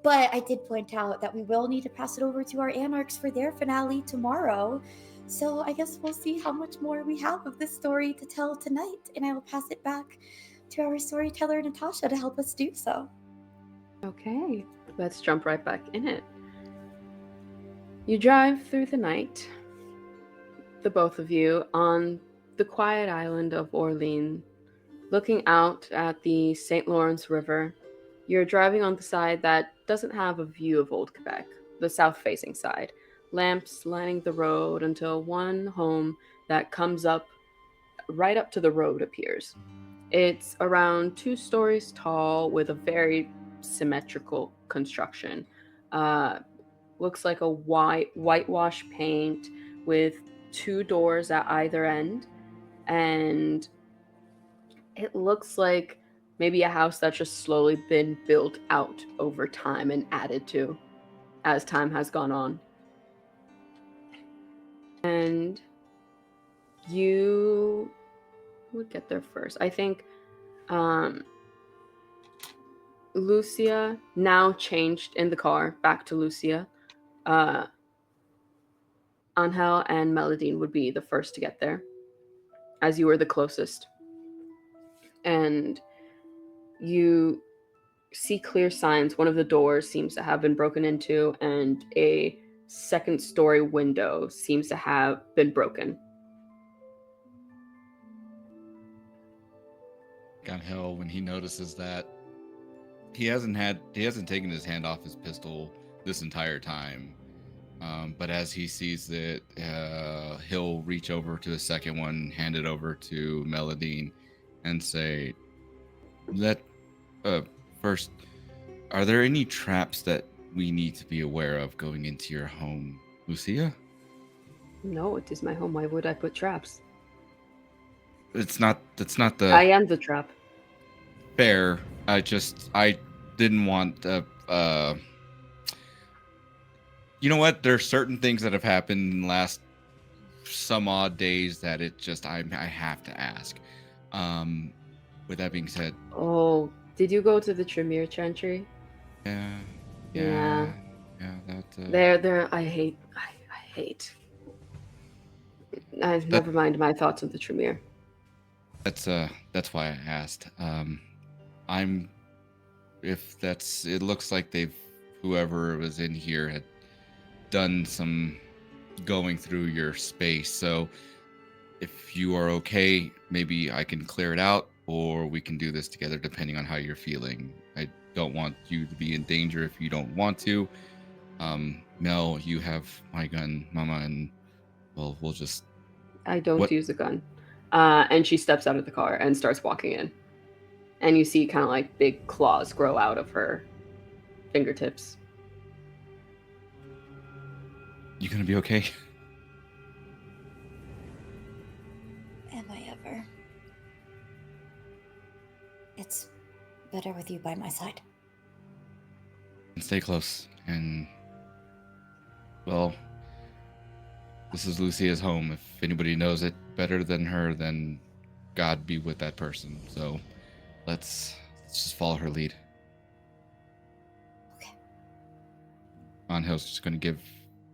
Speaker 1: But I did point out that we will need to pass it over to our Anarchs for their finale tomorrow. So I guess we'll see how much more we have of this story to tell tonight, and I will pass it back to our storyteller, Natasha, to help us do so.
Speaker 5: Okay, let's jump right back in it. You drive through the night, the both of you, on the quiet island of Orleans, looking out at the St. Lawrence River. You're driving on the side that doesn't have a view of Old Quebec, the south-facing side. Lamps lining the road until one home that comes up right up to the road appears. It's around 2 stories tall with a very symmetrical construction. Looks like a whitewash paint with 2 doors at either end. And it looks like maybe a house that's just slowly been built out over time and added to as time has gone on. And you would get there first. I think Lucia, now changed in the car, back to Lucia. Ángel and Mélidine would be the first to get there, as you were the closest. And you see clear signs. One of the doors seems to have been broken into, and a second-story window seems to have been broken.
Speaker 4: Ángel, when he notices that, he hasn't taken his hand off his pistol this entire time. But as he sees it, he'll reach over to the second one, hand it over to Mélidine, and say, first, are there any traps that we need to be aware of going into your home, Lucia?
Speaker 5: No, it is my home. Why would I put traps?
Speaker 4: That's not the...
Speaker 5: I am the trap.
Speaker 4: Fair. I didn't want You know what? There's certain things that have happened in the last some odd days that it just I have to ask. With that being said,
Speaker 5: Oh, did you go to the Tremere Chantry?
Speaker 4: yeah. That.
Speaker 5: There. I hate. Never mind my thoughts of the Tremere.
Speaker 4: That's why I asked. It looks like whoever was in here had done some going through your space. So if you are okay, maybe I can clear it out, or we can do this together depending on how you're feeling. I don't want you to be in danger if you don't want to. Mel, you have my gun, Mama, and we'll just...
Speaker 5: I don't use a gun. And she steps out of the car and starts walking in. And you see kind of like big claws grow out of her fingertips.
Speaker 4: You gonna be okay?
Speaker 1: Am I ever? It's better with you by my side.
Speaker 4: And stay close. And, well, this is Lucia's home. If anybody knows it better than her, then God be with that person. So let's just follow her lead.
Speaker 1: Okay.
Speaker 4: Angel's just going to give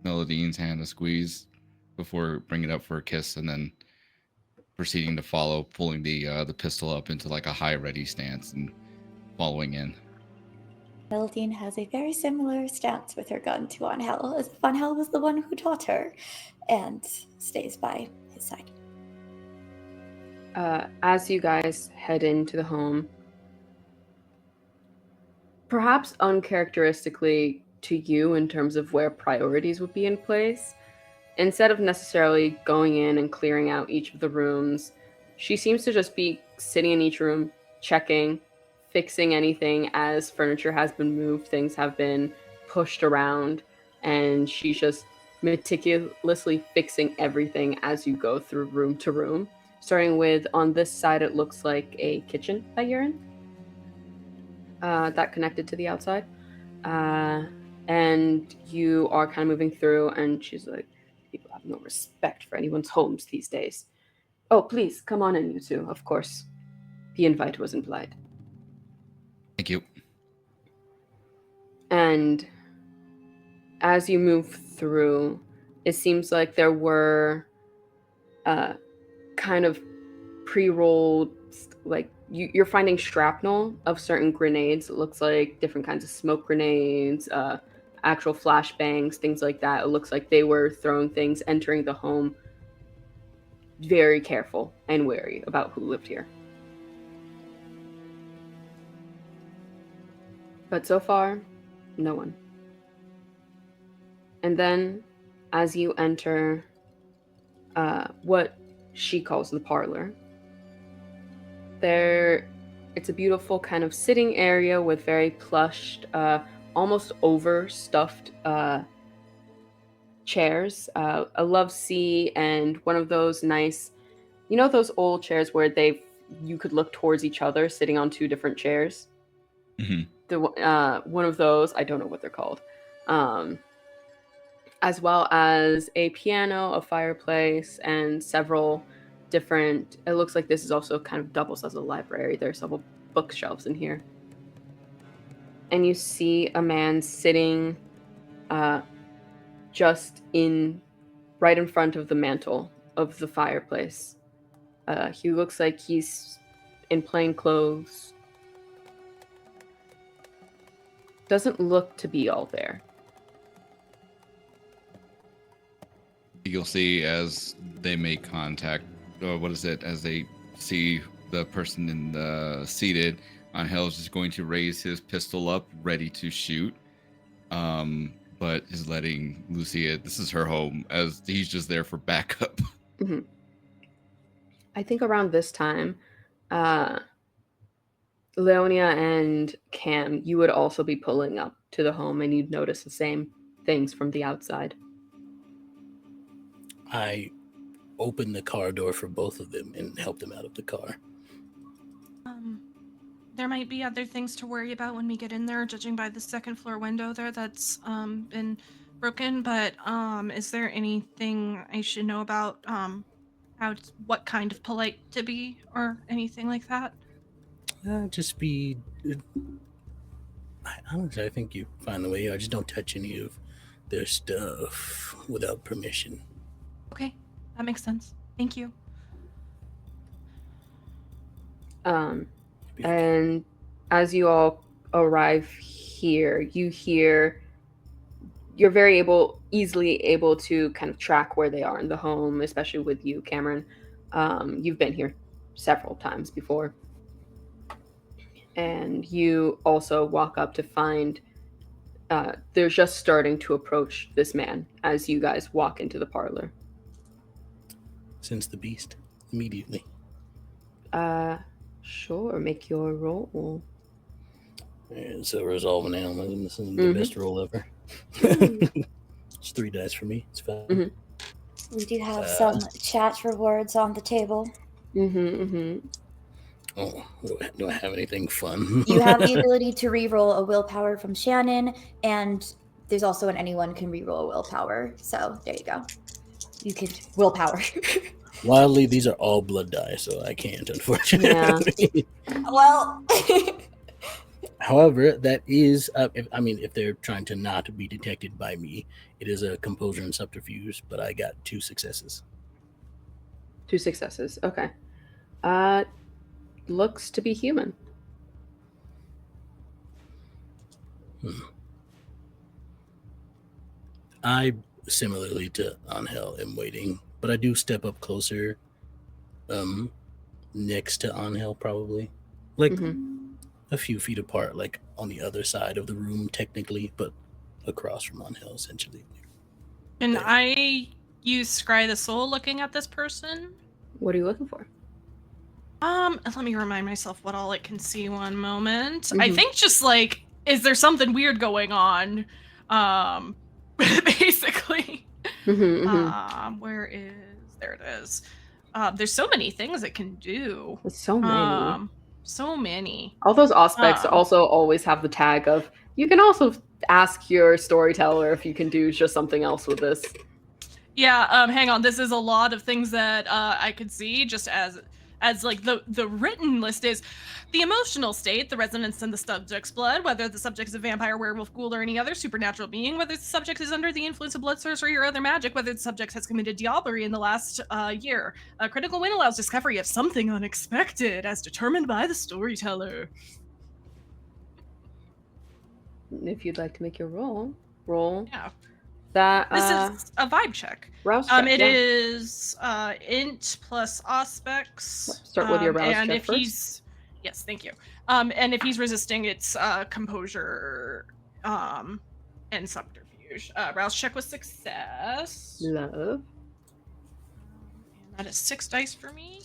Speaker 4: Melidine's hand a squeeze before bringing it up for a kiss, and then proceeding to follow, pulling the pistol up into like a high ready stance and following in.
Speaker 1: Mélidine has a very similar stance with her gun to Ángel, as if Ángel was the one who taught her, and stays by his side.
Speaker 5: As you guys head into the home, perhaps uncharacteristically to you in terms of where priorities would be in place, instead of necessarily going in and clearing out each of the rooms, she seems to just be sitting in each room, checking, fixing anything as furniture has been moved, things have been pushed around, and she's just meticulously fixing everything as you go through room to room. Starting with, on this side, it looks like a kitchen that you're in, that connected to the outside. And you are kind of moving through, and she's like, people have no respect for anyone's homes these days. Oh, please, come on in, you two. Of course. The invite was implied.
Speaker 4: Thank you.
Speaker 5: And as you move through, it seems like there were kind of pre-rolled, like you're finding shrapnel of certain grenades. It looks like different kinds of smoke grenades, actual flashbangs, things like that. It looks like they were throwing things, entering the home, very careful and wary about who lived here. But so far, no one. And then, as you enter what she calls the parlor, it's a beautiful kind of sitting area with very plushed, almost overstuffed chairs, a love seat, and one of those nice, you know, those old chairs where you could look towards each other sitting on two different chairs. Mm-hmm. One of those, I don't know what they're called, as well as a piano, a fireplace, and several different, it looks like this is also kind of doubles as a library. There are several bookshelves in here. And you see a man sitting just right in front of the mantle of the fireplace. He looks like he's in plain clothes. Doesn't look to be all there.
Speaker 4: You'll see as they make contact, or as they see the person in the seated, Angel's just going to raise his pistol up, ready to shoot. But is letting Lucia, this is her home, as he's just there for backup.
Speaker 5: Mm-hmm. I think around this time, Leonia and Cam, you would also be pulling up to the home, and you'd notice the same things from the outside.
Speaker 3: I open the car door for both of them and help them out of the car.
Speaker 2: There might be other things to worry about when we get in there, judging by the second floor window there that's been heartbroken, but is there anything I should know about what kind of polite to be or anything like that?
Speaker 3: Just be. Honestly, I think you find the way. I just don't touch any of their stuff without permission.
Speaker 2: Okay, that makes sense. Thank you.
Speaker 5: And as you all arrive here, you're easily able to kind of track where they are in the home, especially with you, Cameron. You've been here several times before. And you also walk up to find they're just starting to approach this man as you guys walk into the parlor.
Speaker 3: Sense the beast immediately.
Speaker 5: Sure, make your roll.
Speaker 3: And so resolve an animal. This is the best roll ever. It's 3 dice for me. It's fine.
Speaker 5: Mm-hmm.
Speaker 1: We do have some chat rewards on the table.
Speaker 3: Oh, do I have anything fun?
Speaker 1: You have the ability to reroll a willpower from Shannon, and there's also an anyone can reroll a willpower. So there you go. You could willpower.
Speaker 3: Wildly, these are all blood die, so I can't, unfortunately.
Speaker 1: Yeah. Well.
Speaker 3: However, that is, if they're trying to not be detected by me, it is a composure and subterfuge, but I got 2 successes.
Speaker 5: 2 successes, okay. Looks to be human.
Speaker 3: I, similarly to Ángel, am waiting, but I do step up closer, next to Ángel, probably. Like, a few feet apart, like on the other side of the room, technically, but across from Ángel, essentially.
Speaker 2: Can I use Scry the Soul looking at this person?
Speaker 5: What are you looking for?
Speaker 2: Let me remind myself what all it can see. One moment. I think just like, is there something weird going on? Basically. Where is, there it is. There's so many things it can do.
Speaker 5: There's so many.
Speaker 2: So many.
Speaker 5: All those aspects also always have the tag of, you can also ask your storyteller if you can do just something else with this.
Speaker 2: Yeah, hang on. This is a lot of things that I could see just as like the written list is the emotional state, the resonance in the subject's blood, whether the subject is a vampire, werewolf, ghoul, or any other supernatural being, whether the subject is under the influence of blood sorcery or other magic, whether the subject has committed diablerie in the last year. A critical win allows discovery of something unexpected as determined by the storyteller.
Speaker 5: If you'd like to make your roll.
Speaker 2: Yeah.
Speaker 5: That
Speaker 2: this is a vibe check.
Speaker 5: Rouse check,
Speaker 2: It is int plus aspects.
Speaker 5: Start with your rouse
Speaker 2: and
Speaker 5: check
Speaker 2: if
Speaker 5: first.
Speaker 2: he's thank you. And if he's resisting, it's composure and subterfuge. Rouse check with success.
Speaker 5: Love.
Speaker 2: And that is 6 dice for me.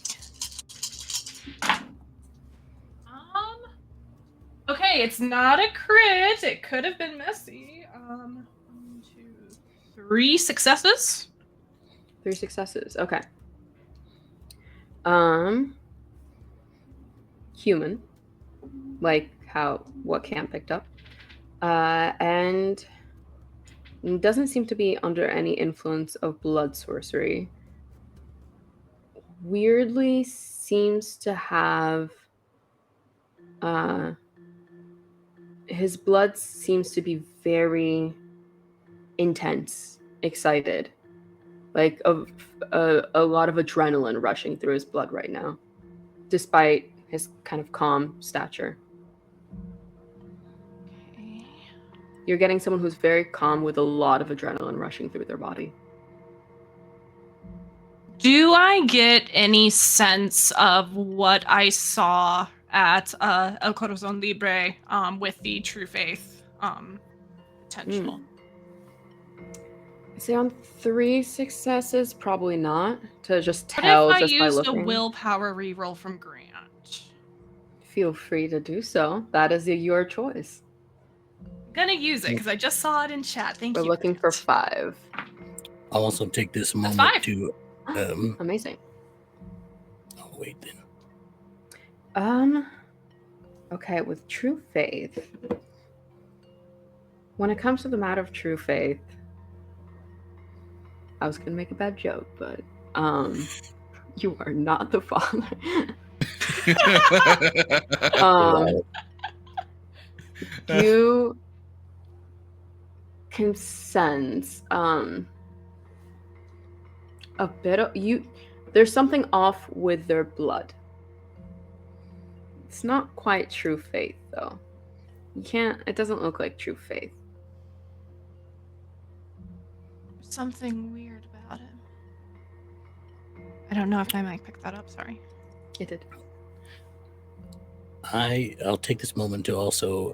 Speaker 2: Okay, it's not a crit. It could have been messy. 1, 2, 3 successes.
Speaker 5: 3 successes. Okay. Human, like what Cam picked up, and doesn't seem to be under any influence of blood sorcery. Weirdly, seems to have his blood seems to be very intense, excited, like a lot of adrenaline rushing through his blood right now, despite his kind of calm stature.
Speaker 2: Okay.
Speaker 5: You're getting someone who's very calm with a lot of adrenaline rushing through their body.
Speaker 2: Do I get any sense of what I saw at El Corazón Libre with the True Faith potential?
Speaker 5: I say on 3 successes, probably not. To just tell
Speaker 2: what if
Speaker 5: just by
Speaker 2: I used
Speaker 5: looking.
Speaker 2: a willpower reroll from Grant?
Speaker 5: Feel free to do so. That is your choice.
Speaker 2: I'm gonna use it because I just saw it in chat. Thank
Speaker 5: We're
Speaker 2: you.
Speaker 5: looking for 5.
Speaker 3: I'll also take this moment
Speaker 2: 5.
Speaker 3: to
Speaker 5: Amazing.
Speaker 3: Oh, wait then.
Speaker 5: Okay, with True Faith. When it comes to the matter of True Faith, I was gonna make a bad joke, but you are not the father. um, you can sense a bit of you. There's something off with their blood. It's not quite true faith, though. You can't. It doesn't look like true faith.
Speaker 2: Something weird about him. I don't know if my mic picked that up. Sorry.
Speaker 5: It did.
Speaker 3: I'll take this moment to also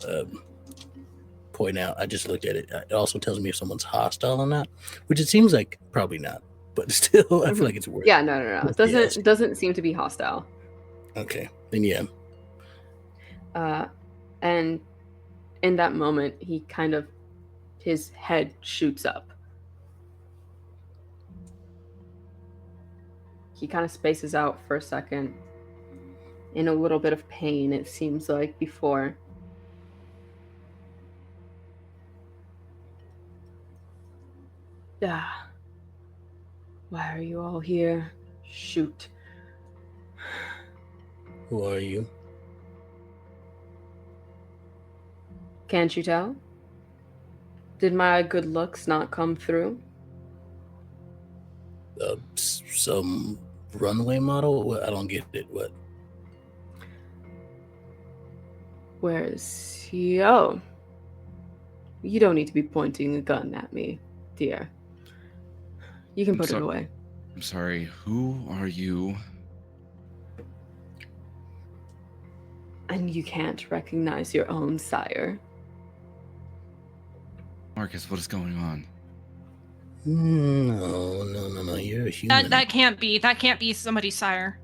Speaker 3: point out. I just looked at it. It also tells me if someone's hostile or not, which it seems like probably not, but still, I feel like it's worth.
Speaker 5: Yeah, no. It doesn't seem to be hostile.
Speaker 3: Okay, then yeah.
Speaker 5: And in that moment, his head shoots up. He kind of spaces out for a second in a little bit of pain, it seems like, before. Why are you all here? Shoot.
Speaker 3: Who are you?
Speaker 5: Can't you tell? Did my good looks not come through?
Speaker 3: Some runway model? What? I don't get it. What?
Speaker 5: Where's he? Oh. You don't need to be pointing a gun at me, dear. You can put it away.
Speaker 4: I'm sorry, who are you?
Speaker 5: And you can't recognize your own sire.
Speaker 4: Marcus, what is going on?
Speaker 3: No. You're a human.
Speaker 2: That can't be somebody's sire.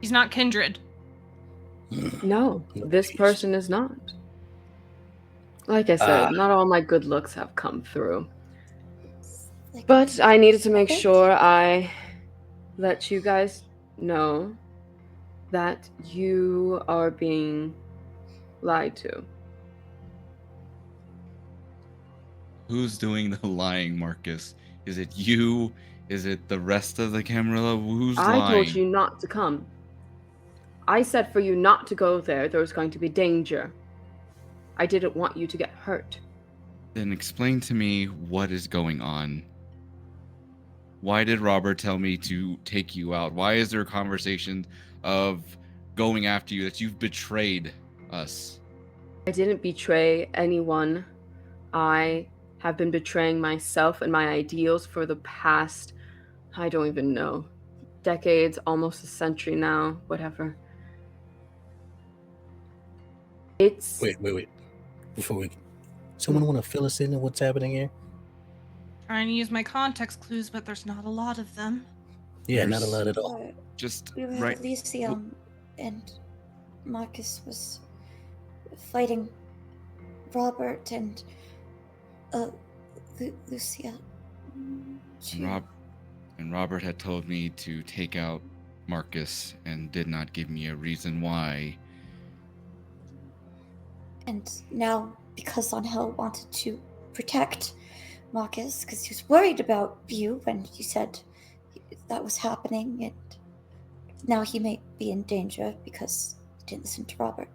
Speaker 2: He's not kindred.
Speaker 5: No, this person is not. Like I said, not all my good looks have come through. But I needed to make sure I let you guys know that you are being lied to.
Speaker 4: Who's doing the lying, Marcus? Is it you? Is it the rest of the Camarilla? Who's lying?
Speaker 5: I told you not to come. I said for you not to go there. There was going to be danger. I didn't want you to get hurt.
Speaker 4: Then explain to me what is going on. Why did Robert tell me to take you out? Why is there a conversation of going after you, that you've betrayed us?
Speaker 5: I didn't betray anyone. I have been betraying myself and my ideals for the past, I don't even know, decades, almost a century now, whatever. It's...
Speaker 3: Wait. Someone want to fill us in on what's happening here?
Speaker 2: Trying to use my context clues, but there's not a lot of them.
Speaker 3: Yeah, not a lot at all.
Speaker 4: Just
Speaker 1: We were
Speaker 4: right.
Speaker 1: at Lyceum, and Marcus was fighting Robert and Lucia.
Speaker 4: And Robert had told me to take out Marcus and did not give me a reason why.
Speaker 1: And now, because Ángel wanted to protect Marcus, because he was worried about you when you said that was happening, and now he may be in danger because he didn't listen to Robert.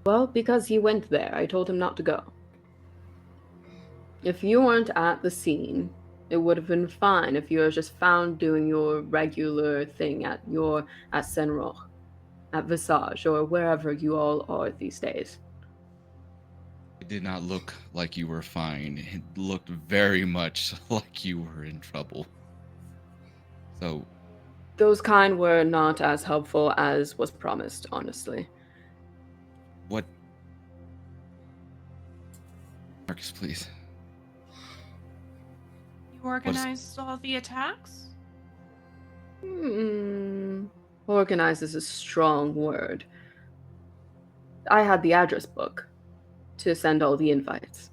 Speaker 5: Well, because he went there. I told him not to go. If you weren't at the scene, it would have been fine if you were just found doing your regular thing at Senroch, at Visage, or wherever you all are these days.
Speaker 4: It did not look like you were fine. It looked very much like you were in trouble. So...
Speaker 5: Those kind were not as helpful as was promised, honestly.
Speaker 4: What? Marcus, please.
Speaker 2: You organized all the attacks?
Speaker 5: Organize is a strong word. I had the address book to send all the invites.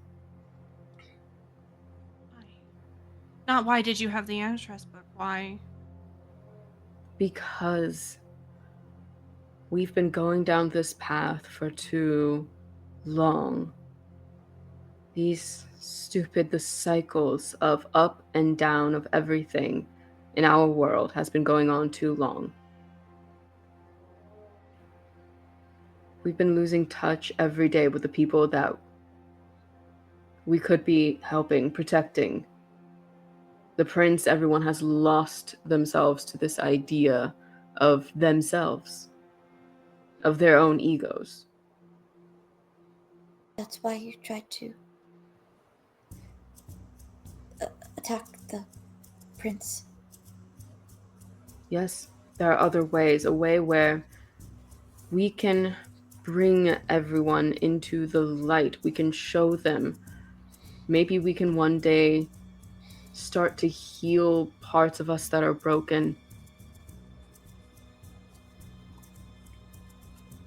Speaker 2: Not why did you have the address book? Why?
Speaker 5: Because we've been going down this path for too long. The cycles of up and down of everything in our world has been going on too long. We've been losing touch every day with the people that we could be helping, protecting. The prince, everyone has lost themselves to this idea of themselves, of their own egos.
Speaker 1: That's why you tried to attack the prince.
Speaker 5: Yes, there are other ways, a way where we can bring everyone into the light. We can show them. Maybe we can one day start to heal parts of us that are broken.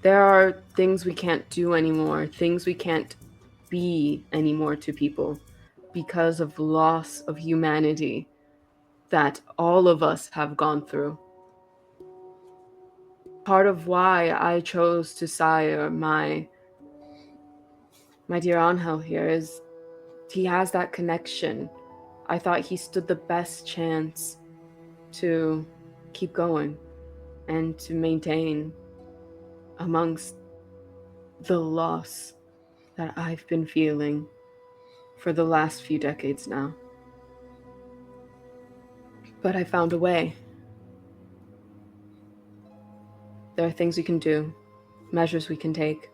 Speaker 5: There are things we can't do anymore, things we can't be anymore to people because of loss of humanity that all of us have gone through. Part of why I chose to sire my dear Ángel here is he has that connection. I thought he stood the best chance to keep going and to maintain amongst the loss that I've been feeling for the last few decades now. But I found a way. There are things we can do, measures we can take.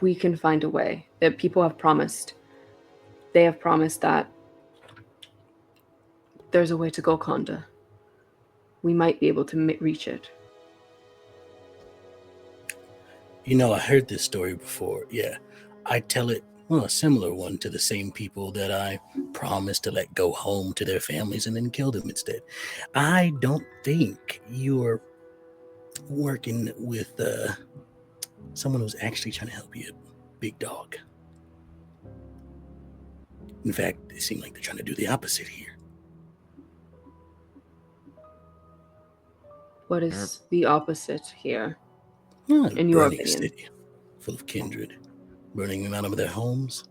Speaker 5: We can find a way. That people have promised. They have promised that there's a way to Golconda. We might be able to reach it.
Speaker 3: You know, I heard this story before. Yeah, I tell it, well, a similar one to the same people that I promised to let go home to their families and then kill them instead. I don't think you're working with someone who's actually trying to help you, big dog. In fact, they seem like they're trying to do the opposite here.
Speaker 5: What is the opposite here?
Speaker 3: In
Speaker 5: your
Speaker 3: burning
Speaker 5: opinion?
Speaker 3: city full of kindred, burning them out of their homes.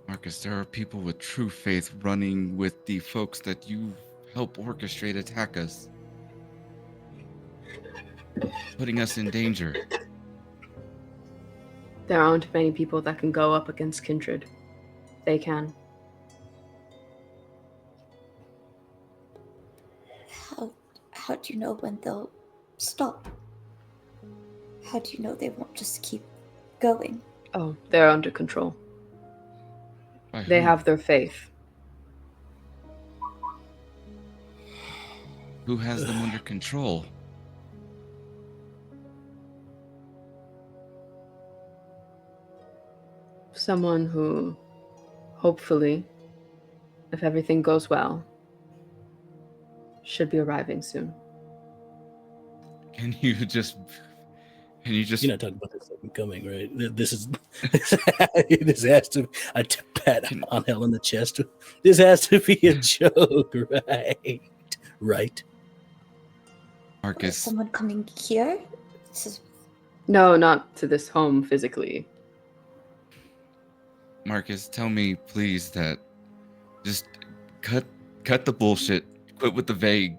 Speaker 4: Marcus, there are people with true faith running with the folks that you help orchestrate attack us, putting us in danger.
Speaker 5: There aren't many people that can go up against kindred. They can.
Speaker 1: How do you know when they'll stop? How do you know they won't just keep going?
Speaker 5: Oh, they're under control.
Speaker 4: By
Speaker 5: They
Speaker 4: who?
Speaker 5: have their faith.
Speaker 4: Who has them under control?
Speaker 5: Someone who, hopefully, if everything goes well, should be arriving soon.
Speaker 4: Can you just
Speaker 3: You're not talking about the second coming, right? This is this has to pat Ángel on the chest. This has to be a joke, right? Right?
Speaker 1: Is
Speaker 4: Marcus,
Speaker 1: someone coming here?
Speaker 5: No, not to this home physically.
Speaker 4: Marcus, tell me please that just cut the bullshit. Quit with the vague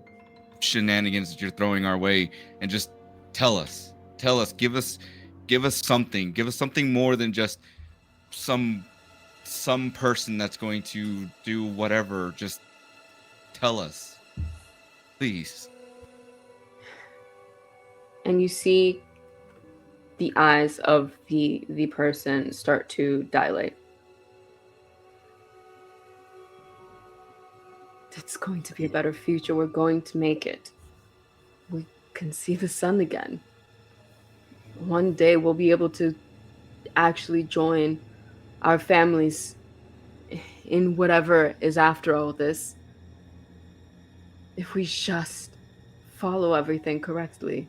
Speaker 4: shenanigans that you're throwing our way, and just tell us. Give us something more than just some person that's going to do whatever. Just tell us, please.
Speaker 5: And you see the eyes of the person start to dilate. It's going to be a better future. We're going to make it. We can see the sun again. One day we'll be able to actually join our families in whatever is after all this. If we just follow everything correctly.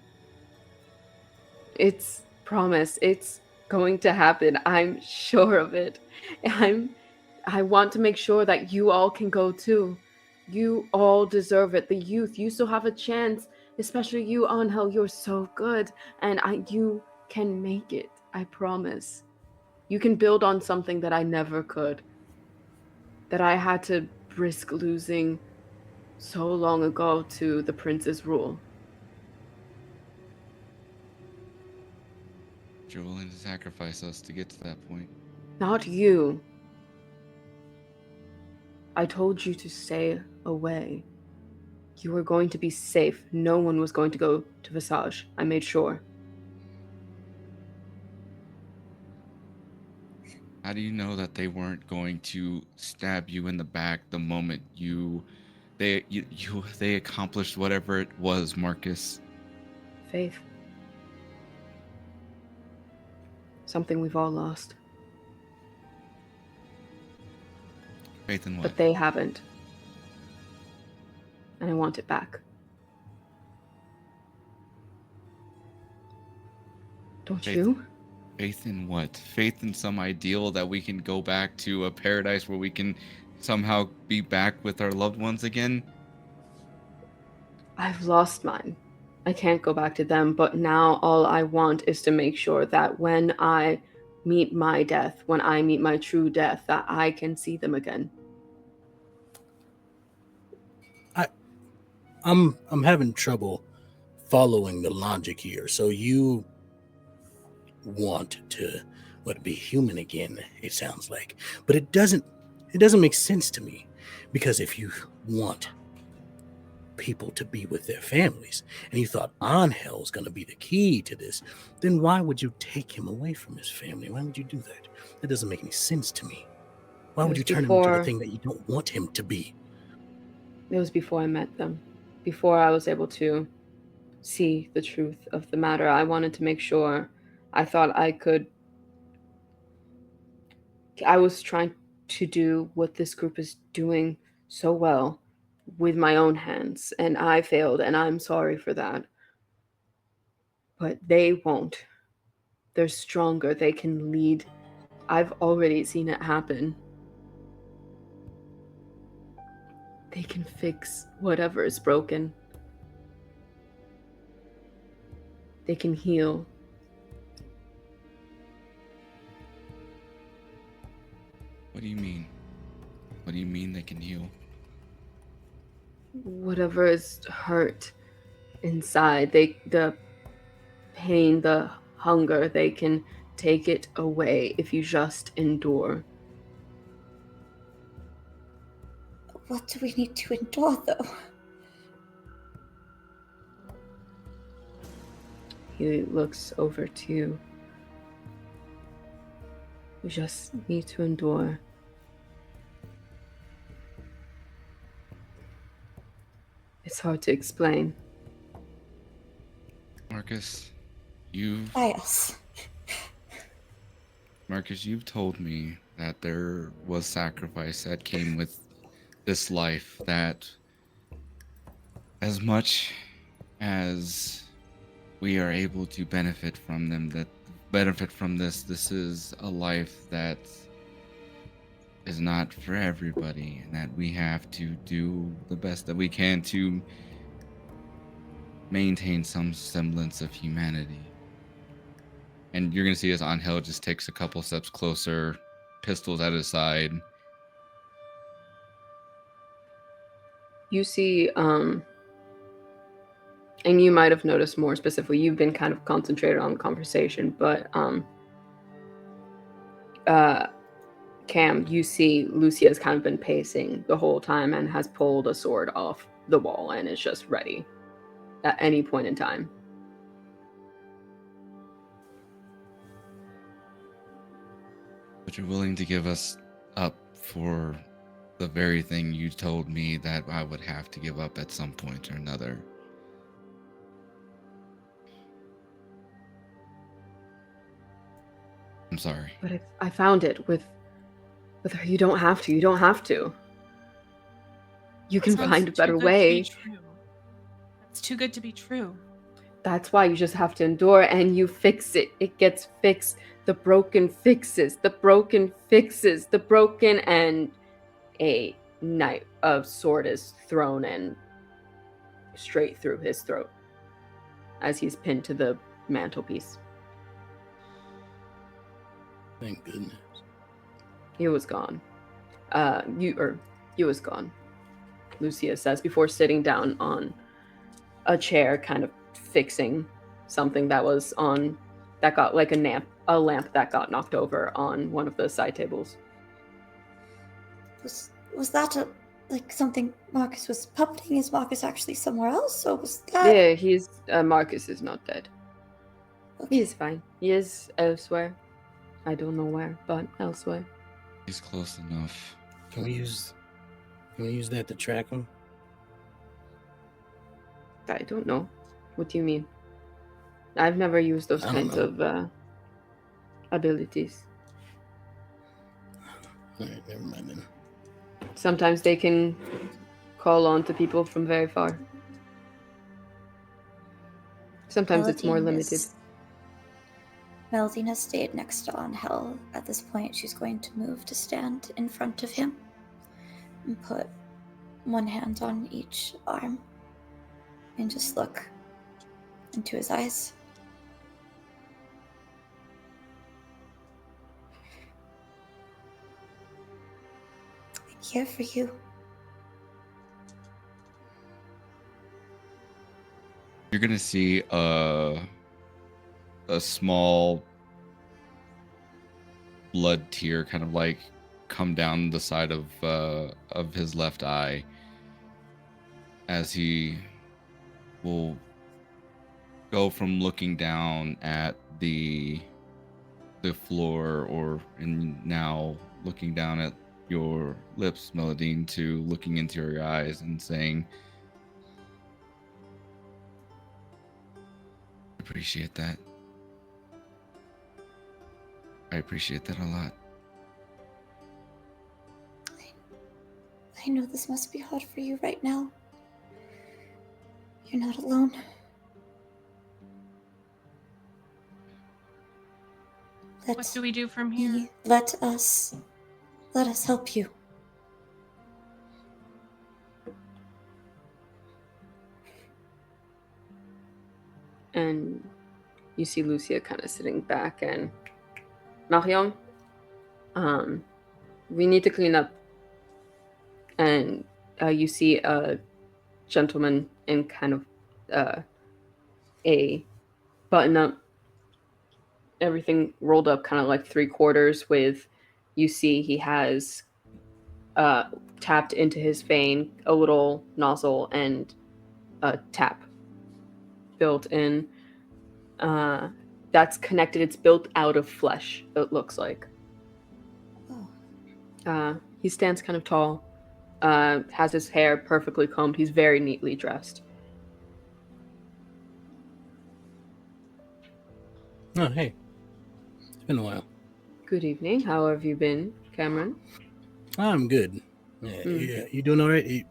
Speaker 5: It's promise. It's going to happen. I'm sure of it. I want to make sure that you all can go too. You all deserve it. The youth, you still have a chance. Especially you, Ángel. You're so good. And you can make it. I promise. You can build on something that I never could. That I had to risk losing so long ago to the prince's rule.
Speaker 4: You're willing to sacrifice us to get to that point.
Speaker 5: Not you. I told you to stay away. You were going to be safe. No one was going to go to Visage. I made sure.
Speaker 4: How do you know that they weren't going to stab you in the back the moment they accomplished whatever it was, Marcus?
Speaker 5: Faith. Something we've all lost.
Speaker 4: Faith in what?
Speaker 5: But they haven't. And I want it back. Don't
Speaker 4: Faith.
Speaker 5: you?
Speaker 4: Faith in what? Faith in some ideal that we can go back to a paradise where we can somehow be back with our loved ones again?
Speaker 5: I've lost mine. I can't go back to them, but now all I want is to make sure that when I meet my death, when I meet my true death, that I can see them again.
Speaker 3: I'm having trouble following the logic here. So you want to be human again, it sounds like. But it doesn't make sense to me, because if you want people to be with their families and you thought Ángel was going to be the key to this, then why would you take him away from his family? Why would you do that? That doesn't make any sense to me. Why would you turn him into the thing that you don't want him to be?
Speaker 5: It was before I met them. Before I was able to see the truth of the matter. I wanted to make sure. I thought I was trying to do what this group is doing so well with my own hands, and I failed, and I'm sorry for that. But they won't. They're stronger. They can lead. I've already seen it happen. They can fix whatever is broken. They can heal.
Speaker 4: What do you mean? What do you mean they can heal?
Speaker 5: Whatever is hurt inside, the pain, the hunger, they can take it away if you just endure.
Speaker 1: What do we need to endure, though?
Speaker 5: He looks over to you. We just need to endure. It's hard to explain.
Speaker 4: Marcus, Marcus, you've told me that there was sacrifice that came with this life, that as much as we are able to benefit from them, that benefit from this is a life that is not for everybody, and that we have to do the best that we can to maintain some semblance of humanity. And you're gonna see as Ángel just takes a couple steps closer, pistols at his side.
Speaker 5: You see, and you might have noticed more specifically, you've been kind of concentrated on the conversation, but Cam, you see Lucia's kind of been pacing the whole time and has pulled a sword off the wall and is just ready at any point in time.
Speaker 4: But you're willing to give us up for the very thing you told me that I would have to give up at some point or another. I'm sorry.
Speaker 5: But I found it with her. You don't have to. You don't have to. You can find a better way.
Speaker 2: It's too good to be true.
Speaker 5: That's why you just have to endure, and you fix it. It gets fixed. The broken fixes. The broken fixes. The broken, and a knife of sword is thrown and straight through his throat as he's pinned to the mantelpiece.
Speaker 3: Thank goodness.
Speaker 5: He was gone. You was gone, Lucia says before sitting down on a chair, kind of fixing something that got like a lamp that got knocked over on one of the side tables.
Speaker 1: Was that like something Marcus was puppeting? Is Marcus actually somewhere else, or was that?
Speaker 5: Yeah, he's Marcus is not dead.
Speaker 1: Okay.
Speaker 5: He is fine. He is elsewhere. I don't know where, but elsewhere.
Speaker 4: He's close enough.
Speaker 3: Can we use that to track him?
Speaker 5: I don't know. What do you mean? I've never used those
Speaker 3: I don't
Speaker 5: kinds
Speaker 3: know.
Speaker 5: of abilities.
Speaker 3: All right, never mind then.
Speaker 5: Sometimes they can call on to people from very far. Sometimes it's more limited.
Speaker 1: Mélidine has stayed next to Ángel. At this point, she's going to move to stand in front of him and put one hand on each arm and just look into his eyes. I'm here for you.
Speaker 4: You're gonna see a small blood tear kind of like come down the side of his left eye as he will go from looking down at the floor and now looking down at your lips, Mélidine, to looking into your eyes and saying, appreciate that. I appreciate that a lot.
Speaker 1: I know this must be hard for you right now. You're not alone.
Speaker 2: What do we do from here?
Speaker 1: Let us help you.
Speaker 5: And you see Lucia kind of sitting back and Marion, we need to clean up. And you see a gentleman in kind of a button-up, everything rolled up kind of like 3/4 with, you see he has tapped into his vein a little nozzle and a tap built in. That's connected. It's built out of flesh, it looks like. He stands kind of tall, has his hair perfectly combed. He's very neatly dressed.
Speaker 3: Oh, hey. It's been a while.
Speaker 5: Good evening. How have you been, Cameron?
Speaker 3: I'm good. Yeah, you doing all right?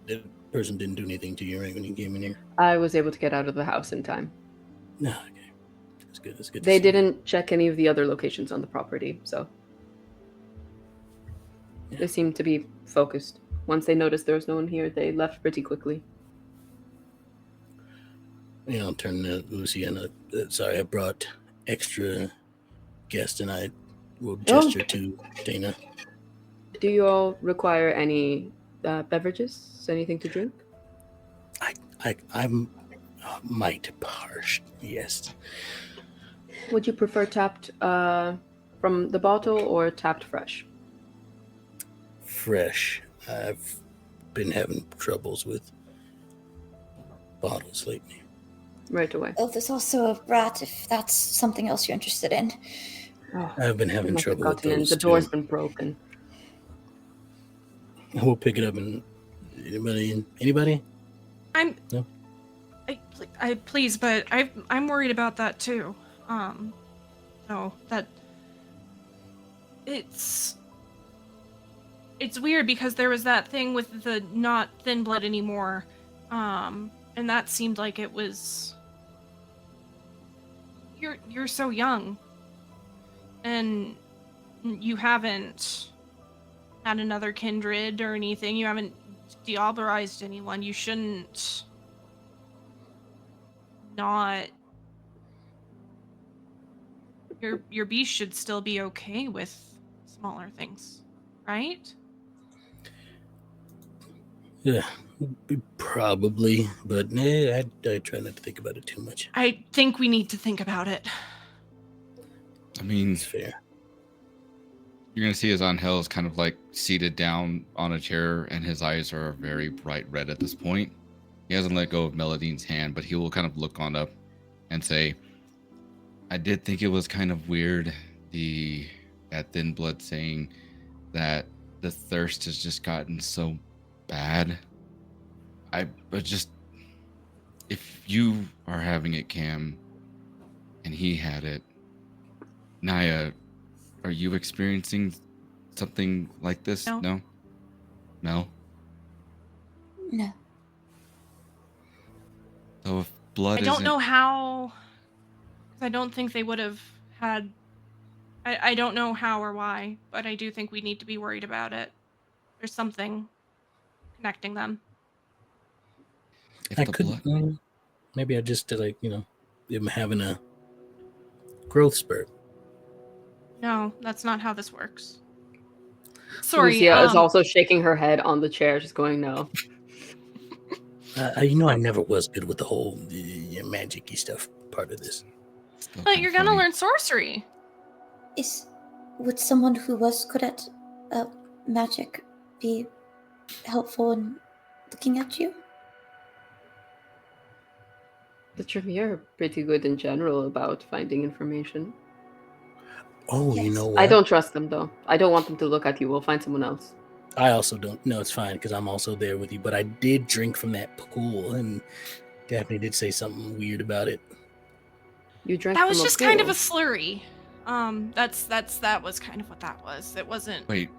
Speaker 3: The person didn't do anything to you, right, when you came in here?
Speaker 5: I was able to get out of the house in time.
Speaker 3: No, okay. That's good. That's good.
Speaker 5: They didn't check any of the other locations on the property, so they seemed to be focused. Once they noticed there was no one here, they left pretty quickly.
Speaker 3: Yeah, I'll turn to Lucy and sorry, I brought extra guests, and I will gesture to Dana.
Speaker 5: Do you all require any beverages? Anything to drink?
Speaker 3: I'm might parched, yes.
Speaker 5: Would you prefer tapped from the bottle or tapped fresh?
Speaker 3: Fresh. I've been having troubles with bottles lately.
Speaker 5: Right away.
Speaker 1: Oh, there's also a rat if that's something else you're interested in.
Speaker 5: Oh,
Speaker 3: I've been having trouble with those.
Speaker 5: The door's been broken.
Speaker 3: We'll pick it up. And anybody?
Speaker 2: No? I please, but I'm worried about that too. So that it's weird because there was that thing with the not thin blood anymore, and that seemed like it was. You're so young, and you haven't had another kindred or anything. You haven't diablerized anyone. You shouldn't not your beast should still be okay with smaller things, right?
Speaker 3: Yeah, probably, but I try not to think about it too much.
Speaker 2: I think we need to think about it.
Speaker 4: I mean,
Speaker 3: It's fair.
Speaker 4: you're gonna see as Ángel is kind of like seated down on a chair, and his eyes are very bright red at this point. He hasn't let go of Melidine's hand, but he will kind of look on up and say, "I did think it was kind of weird, that Thin Blood saying that the thirst has just gotten so bad. But just if you are having it, Cam, and he had it, Naya, are you experiencing something like this?
Speaker 2: No.
Speaker 4: No?
Speaker 1: No.
Speaker 4: So if blood
Speaker 2: I don't
Speaker 4: isn't...
Speaker 2: know how. I don't think they would have had. I don't know how or why, but I do think we need to be worried about it. There's something connecting them.
Speaker 4: If
Speaker 3: I
Speaker 4: the
Speaker 3: could
Speaker 4: blood...
Speaker 3: maybe I just him having a growth spurt.
Speaker 2: No, that's not how this works. Sorry.
Speaker 5: Lucia is also shaking her head on the chair, just going no.
Speaker 3: I never was good with the whole magic-y stuff part of this.
Speaker 4: Still
Speaker 2: But
Speaker 4: kinda
Speaker 2: you're gonna
Speaker 4: funny.
Speaker 2: learn sorcery.
Speaker 1: Would someone who was good at magic be helpful in looking at you?
Speaker 5: The Tremere are pretty good in general about finding information.
Speaker 3: Oh,
Speaker 1: Yes.
Speaker 3: you know what?
Speaker 5: I don't trust them, though. I don't want them to look at you. We'll find someone else.
Speaker 3: I also don't. No, it's fine because I'm also there with you. But I did drink from that pool, and Daphne did say something weird about it.
Speaker 5: You drank
Speaker 2: That was
Speaker 5: from
Speaker 2: just
Speaker 5: a
Speaker 2: kind of a
Speaker 5: pool.
Speaker 2: slurry. That was kind of what that was. It wasn't.
Speaker 4: Wait.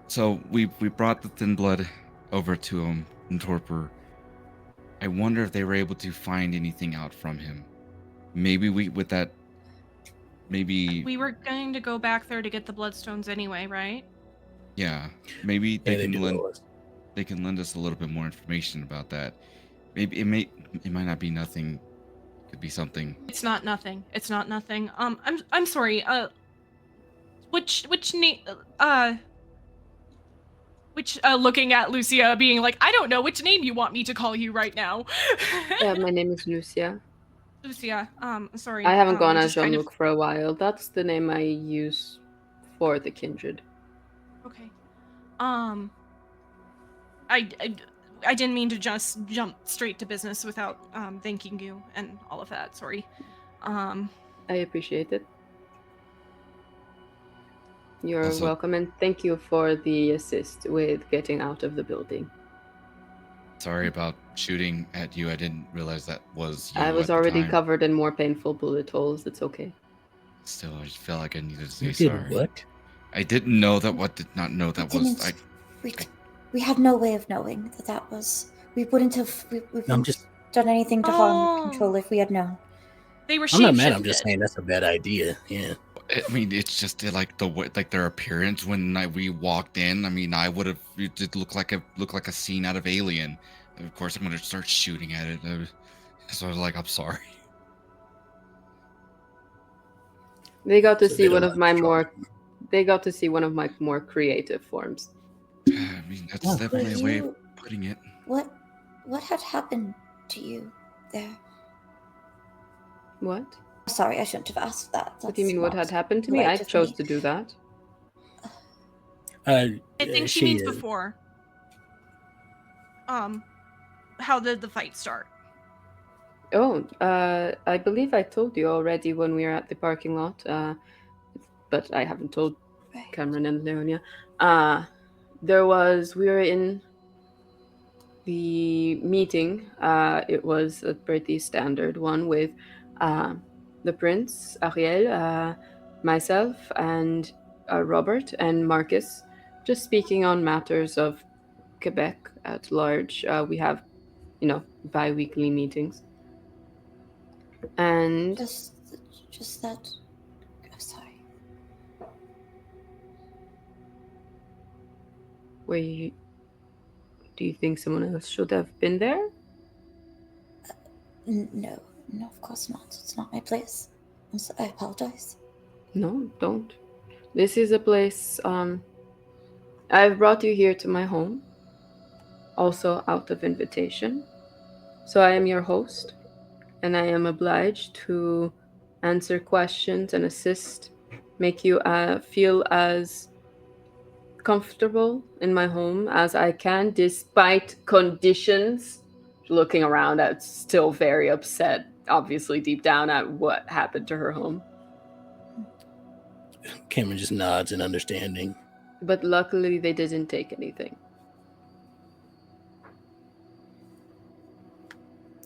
Speaker 4: So we brought the Thin Blood over to him in torpor. I wonder if they were able to find anything out from him. Maybe we were
Speaker 2: going to go back there to get the bloodstones anyway, right?
Speaker 4: Yeah, maybe they
Speaker 3: Yeah,
Speaker 4: can
Speaker 3: do
Speaker 4: lend
Speaker 3: always.
Speaker 4: they can lend us a little bit more information about that. Maybe it might not be nothing. Could be something.
Speaker 2: It's not nothing. It's not nothing. I'm sorry. Which name? Looking at Lucia, being like, I don't know which name you want me to call you right now.
Speaker 5: Yeah, my name is Lucia.
Speaker 2: Lucia. Sorry.
Speaker 5: I haven't gone
Speaker 2: I'm
Speaker 5: as
Speaker 2: just kind
Speaker 5: Jean-Luc for a while. That's the name I use for the kindred.
Speaker 2: Okay. I didn't mean to just jump straight to business without thanking you and all of that. Sorry.
Speaker 5: I appreciate it. You're
Speaker 4: Also-
Speaker 5: welcome, and thank you for the assist with getting out of the building.
Speaker 4: Sorry about shooting at you. I didn't realize that was you.
Speaker 5: I was
Speaker 4: at the
Speaker 5: already
Speaker 4: time.
Speaker 5: covered in more painful bullet holes. It's okay.
Speaker 4: Still, I just felt like I needed to say
Speaker 3: You did
Speaker 4: sorry.
Speaker 3: what?
Speaker 4: I didn't know that. What did not know that was.
Speaker 1: We had no way of knowing that was. We wouldn't have. We
Speaker 3: No, I'm
Speaker 1: wouldn't
Speaker 3: just.
Speaker 1: done anything to harm
Speaker 2: Oh.
Speaker 1: the control if we had known.
Speaker 2: They were
Speaker 3: I'm not mad. I'm
Speaker 2: shapeshifted.
Speaker 3: just saying that's a bad idea. Yeah.
Speaker 4: I mean, it's just like the way, like their appearance when we walked in. I mean, I would have. It did look like a scene out of Alien. Of course, I'm gonna start shooting at it. So I was like, I'm sorry.
Speaker 5: They got to
Speaker 3: It's a
Speaker 5: see
Speaker 3: bit
Speaker 5: one
Speaker 3: of
Speaker 5: of
Speaker 3: a
Speaker 5: my
Speaker 3: trauma.
Speaker 5: more. They got to see one of my more creative forms.
Speaker 4: I mean, that's
Speaker 3: Oh.
Speaker 4: definitely a
Speaker 1: Were
Speaker 4: way
Speaker 1: you-
Speaker 4: of putting it.
Speaker 1: What had happened to you there?
Speaker 5: What?
Speaker 1: Sorry, I shouldn't have asked that.
Speaker 5: What do you mean? What
Speaker 1: That's
Speaker 5: had happened to
Speaker 1: not
Speaker 5: me? I
Speaker 1: right of
Speaker 5: chose
Speaker 1: me.
Speaker 5: to do that.
Speaker 2: I think she means
Speaker 3: is.
Speaker 2: before. How did the fight start?
Speaker 5: Oh, I believe I told you already when we were at the parking lot, but I haven't told
Speaker 1: Right.
Speaker 5: Cameron and Leonia. We were in the meeting. It was a pretty standard one with the prince, Ariel, myself, and Robert and Marcus, just speaking on matters of Quebec at large. We have, bi-weekly meetings. And
Speaker 1: Just that. I'm sorry.
Speaker 5: do you think someone else should have been there?
Speaker 1: No, of course not. It's not my place. I apologize.
Speaker 5: No, don't. This is a place, I've brought you here to my home, also out of invitation. So I am your host, and I am obliged to answer questions and assist, make you feel as comfortable in my home as I can, despite conditions. Looking around at, still very upset, obviously deep down at what happened to her home.
Speaker 3: Cameron just nods in understanding.
Speaker 5: But luckily they didn't take anything.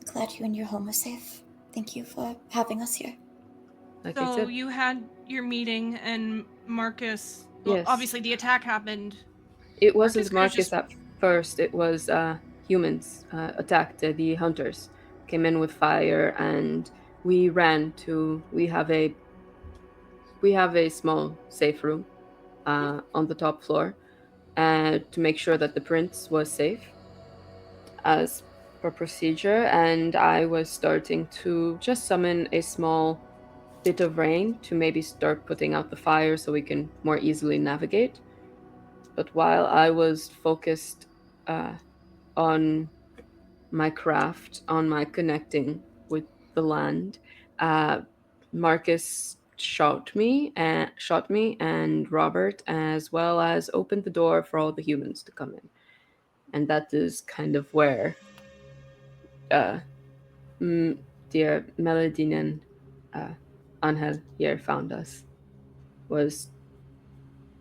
Speaker 1: Glad you and your home are safe. Thank you for having us here.
Speaker 5: Like I
Speaker 2: So
Speaker 5: said,
Speaker 2: you had your meeting and Marcus, well,
Speaker 5: Yes.
Speaker 2: obviously the attack happened.
Speaker 5: it wasn't
Speaker 2: Marcus
Speaker 5: Marcus
Speaker 2: could've
Speaker 5: at first. It was humans attacked the hunters. Came in with fire, and we ran to. We have a small safe room on the top floor, to make sure that the prince was safe, as per procedure. And I was starting to just summon a small bit of rain to maybe start putting out the fire so we can more easily navigate. But while I was focused on my craft, on my connecting with the land, Marcus shot me and Robert, as well as opened the door for all the humans to come in. And that is kind of where dear Mélidine and Ángel here found us. Was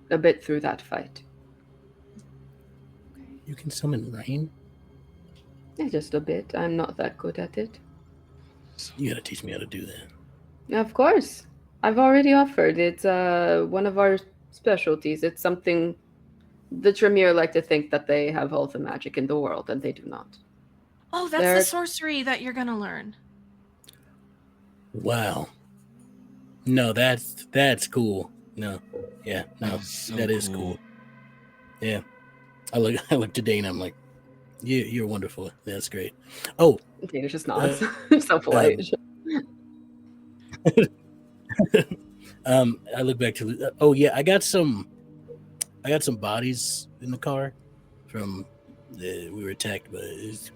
Speaker 5: a bit through that fight.
Speaker 3: You can summon rain?
Speaker 5: Yeah, just a bit. I'm not that good at it.
Speaker 3: You gotta teach me how to do that.
Speaker 5: Of course. I've already offered. It's one of our specialties. It's something the Tremere like to think that they have all the magic in the world, and they do not.
Speaker 2: Oh, that's the sorcery that you're gonna learn.
Speaker 3: Wow. No, that's cool. No. Yeah, no.
Speaker 4: So
Speaker 3: that is cool. Yeah. I look to Dana, I'm like, you're wonderful. That's great. Oh,
Speaker 5: Dana just nods. So polite.
Speaker 3: I look back to oh yeah, I got some bodies in the car from we were attacked, but it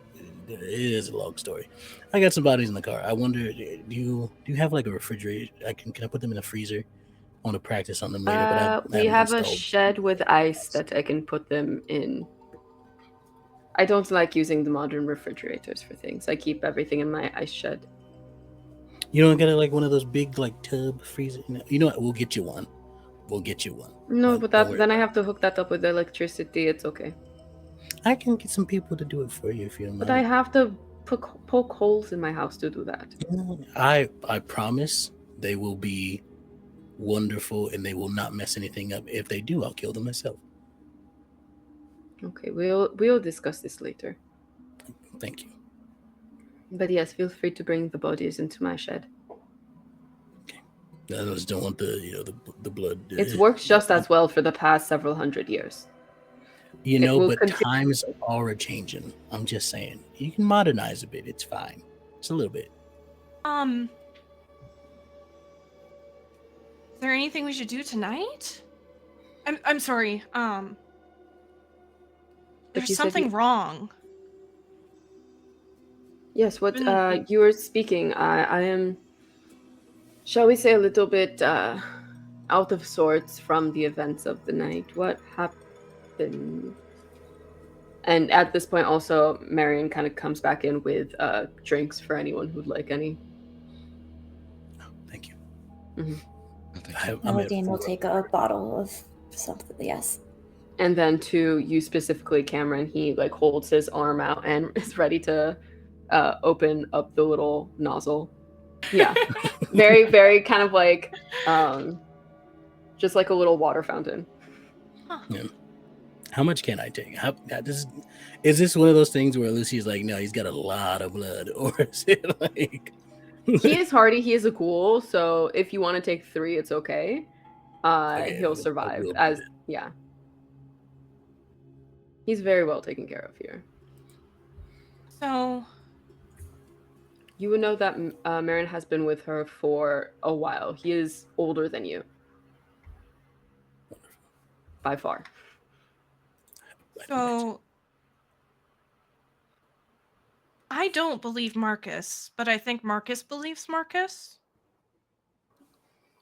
Speaker 3: is a long story. I got some bodies in the car. I wonder, do you have like a refrigerator? Can I put them in a freezer? I want to practice on them later, but
Speaker 5: we have a shed with ice that I can put them in. I don't like using the modern refrigerators for things. I keep everything in my ice shed.
Speaker 3: You don't get like one of those big like tub freezer? You know what? We'll get you one.
Speaker 5: No, but then I have to hook that up with electricity. It's okay.
Speaker 3: I can get some people to do it for you if you don't mind.
Speaker 5: But I have to poke holes in my house to do that.
Speaker 3: I promise they will be wonderful and they will not mess anything up. If they do, I'll kill them myself.
Speaker 5: Okay, we'll discuss this later.
Speaker 3: Thank you.
Speaker 5: But yes, feel free to bring the bodies into my shed.
Speaker 3: Okay. I just don't want the blood.
Speaker 5: It's worked just as well for the past several hundred years.
Speaker 3: But times are a-changing. I'm just saying. You can modernize a bit. It's fine. Just a little bit.
Speaker 2: Is there anything we should do tonight? I'm sorry. There's something wrong.
Speaker 5: Yes, what you were speaking, I am, shall we say, a little bit out of sorts from the events of the night. What happened? And at this point, also, Marion kind of comes back in with drinks for anyone who'd like any.
Speaker 3: Oh, thank you.
Speaker 5: Mm-hmm.
Speaker 1: Mélidine will take a bottle of something, yes.
Speaker 5: And then to you specifically, Cameron, he like holds his arm out and is ready to open up the little nozzle. Yeah. Very, very kind of like just like a little water fountain.
Speaker 2: Huh.
Speaker 3: Yeah. How much can I take? Is this one of those things where Lucy's like, no, he's got a lot of blood? Or is it like...
Speaker 5: He is hardy, he is a ghoul, so if you want to take 3, it's okay. He'll survive. Yeah. He's very well taken care of here.
Speaker 2: So,
Speaker 5: You would know that Marin has been with her for a while. He is older than you. By far.
Speaker 2: So, I don't believe Marcus, but I think Marcus believes Marcus.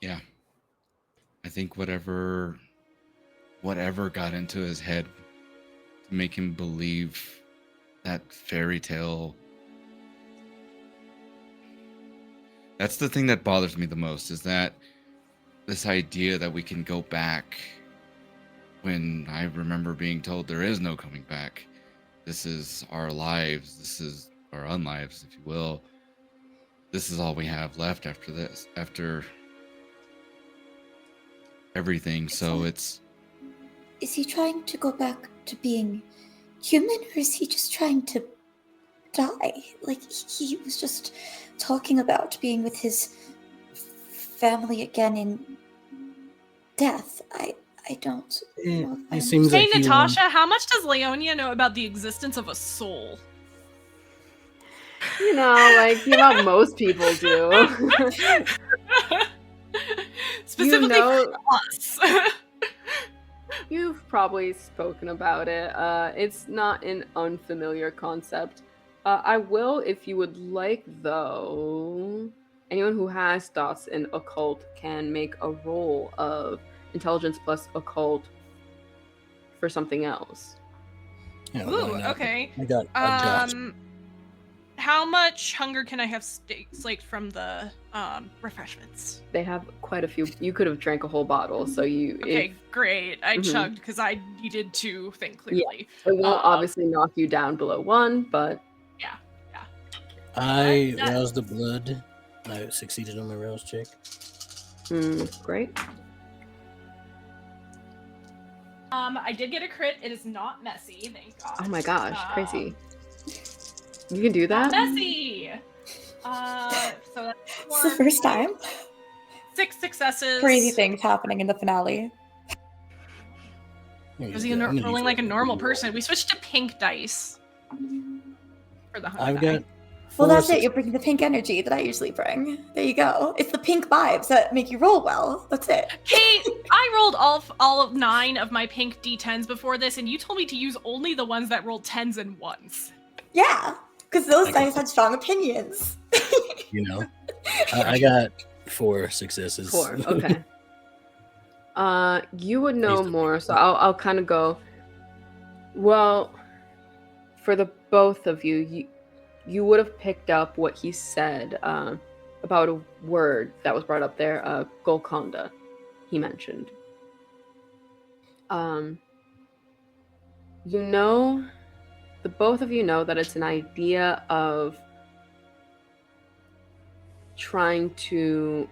Speaker 4: Yeah. I think whatever got into his head to make him believe that fairy tale. That's the thing that bothers me the most, is that this idea that we can go back when I remember being told there is no coming back. This is our lives. This is our unlives, if you will. This is all we have left after this, after everything. So it's...
Speaker 1: Is he trying to go back to being human, or is he just trying to die? Like, he was just talking about being with his family again in death. I don't know.
Speaker 3: It seems
Speaker 2: Hey,
Speaker 3: like he
Speaker 2: Natasha, how much does Leonia know about the existence of a soul?
Speaker 5: You know, like about most people do.
Speaker 2: Specifically
Speaker 5: know-
Speaker 2: for us.
Speaker 5: You've probably spoken about it. It's not an unfamiliar concept. I will, if you would like, though. Anyone who has thoughts in occult can make a roll of intelligence plus occult for something else.
Speaker 3: Yeah,
Speaker 2: Ooh,
Speaker 3: why not?
Speaker 2: okay.
Speaker 3: I got Josh.
Speaker 2: How much hunger can I have slaked from the refreshments?
Speaker 5: They have quite a few. You could have drank a whole bottle, so you.
Speaker 2: Okay, great. I
Speaker 5: Mhm.
Speaker 2: chugged because I needed to think clearly.
Speaker 5: It won't obviously knock you down below 1, but
Speaker 2: Yeah.
Speaker 3: I
Speaker 2: that-
Speaker 3: roused the blood. I succeeded on my rouse check.
Speaker 5: great.
Speaker 2: I did get a crit. It is not messy, thank God.
Speaker 5: Oh my gosh, crazy. You can do that?
Speaker 2: Messy. So that's
Speaker 1: It's the first time.
Speaker 2: 6 successes.
Speaker 1: Crazy things happening in the finale.
Speaker 2: Was he rolling like a normal person? We switched to pink dice for the hunger
Speaker 3: I've
Speaker 2: die.
Speaker 3: got.
Speaker 1: Well, that's
Speaker 3: four
Speaker 1: it. You're bringing the pink energy that I usually bring. There you go. It's the pink vibes that make you roll well. That's it.
Speaker 2: Kate, I rolled all of 9 of my pink d10s before this, and you told me to use only the ones that rolled 10s and 1s.
Speaker 1: Yeah, because those
Speaker 3: I
Speaker 1: dice
Speaker 3: got-
Speaker 1: had strong opinions.
Speaker 3: You know, I got 4 successes.
Speaker 5: 4, okay. You would know
Speaker 3: Raise the
Speaker 5: more,
Speaker 3: pink
Speaker 5: so
Speaker 3: one.
Speaker 5: I'll kind of go. Well, for the both of you, you would have picked up what he said about a word that was brought up there, Golconda, he mentioned. You know, the both of you know that it's an idea of trying to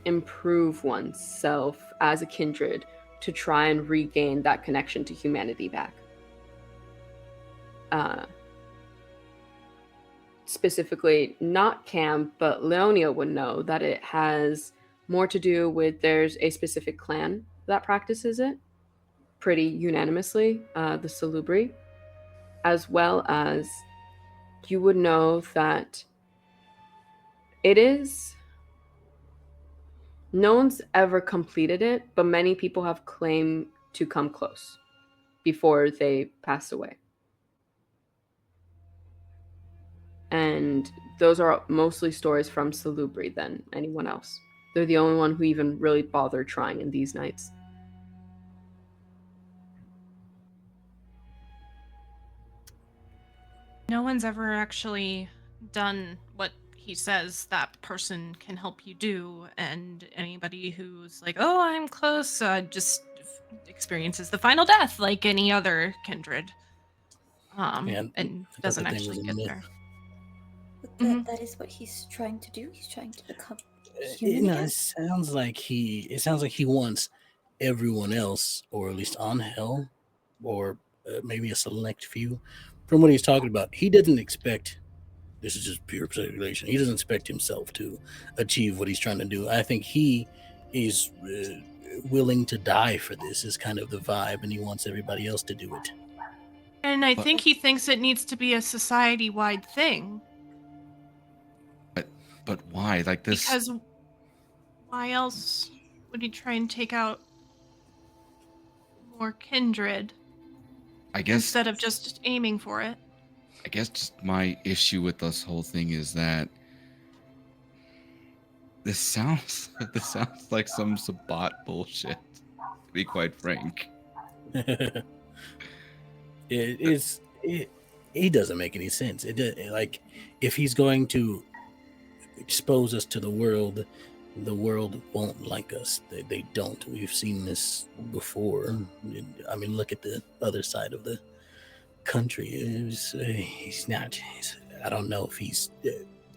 Speaker 5: improve oneself as a kindred to try and regain that connection to humanity back. Specifically, not Cam, but Leonia would know that it has more to do with there's a specific clan that practices it pretty unanimously, the Salubri, as well as you would know that it is... No one's ever completed it, but many people have claimed to come close before they passed away. And those are mostly stories from Salubri than anyone else. They're the only one who even really bothered trying in these nights.
Speaker 2: No one's ever actually done what he says that person can help you do, and anybody who's like, oh, I'm close, just experiences the final death like any other kindred.
Speaker 3: Yeah,
Speaker 2: And
Speaker 3: I thought
Speaker 2: doesn't
Speaker 3: that thing
Speaker 2: actually
Speaker 3: was a
Speaker 2: get
Speaker 3: myth.
Speaker 2: there.
Speaker 1: But
Speaker 2: Mhm.
Speaker 1: that is what he's trying to do. He's trying to become
Speaker 3: You
Speaker 1: human
Speaker 3: know,
Speaker 1: again.
Speaker 3: it sounds like he wants everyone else, or at least on hell, or maybe a select few. From what he's talking about, he doesn't expect. This is just pure speculation. He doesn't expect himself to achieve what he's trying to do. I think he is willing to die for this. Is kind of the vibe, and he wants everybody else to do it.
Speaker 2: And I
Speaker 4: But-
Speaker 2: think he thinks it needs to be a society-wide thing.
Speaker 4: But why? Like this?
Speaker 2: Because why else would he try and take out more kindred
Speaker 4: I guess.
Speaker 2: instead of just aiming for it?
Speaker 4: I guess just my issue with this whole thing is that this sounds like some Sabbat bullshit. To be quite frank.
Speaker 3: It doesn't make any sense. Like, if he's going to expose us to the world won't like us. They don't. We've seen this before. I mean, look at the other side of the country. I don't know if he's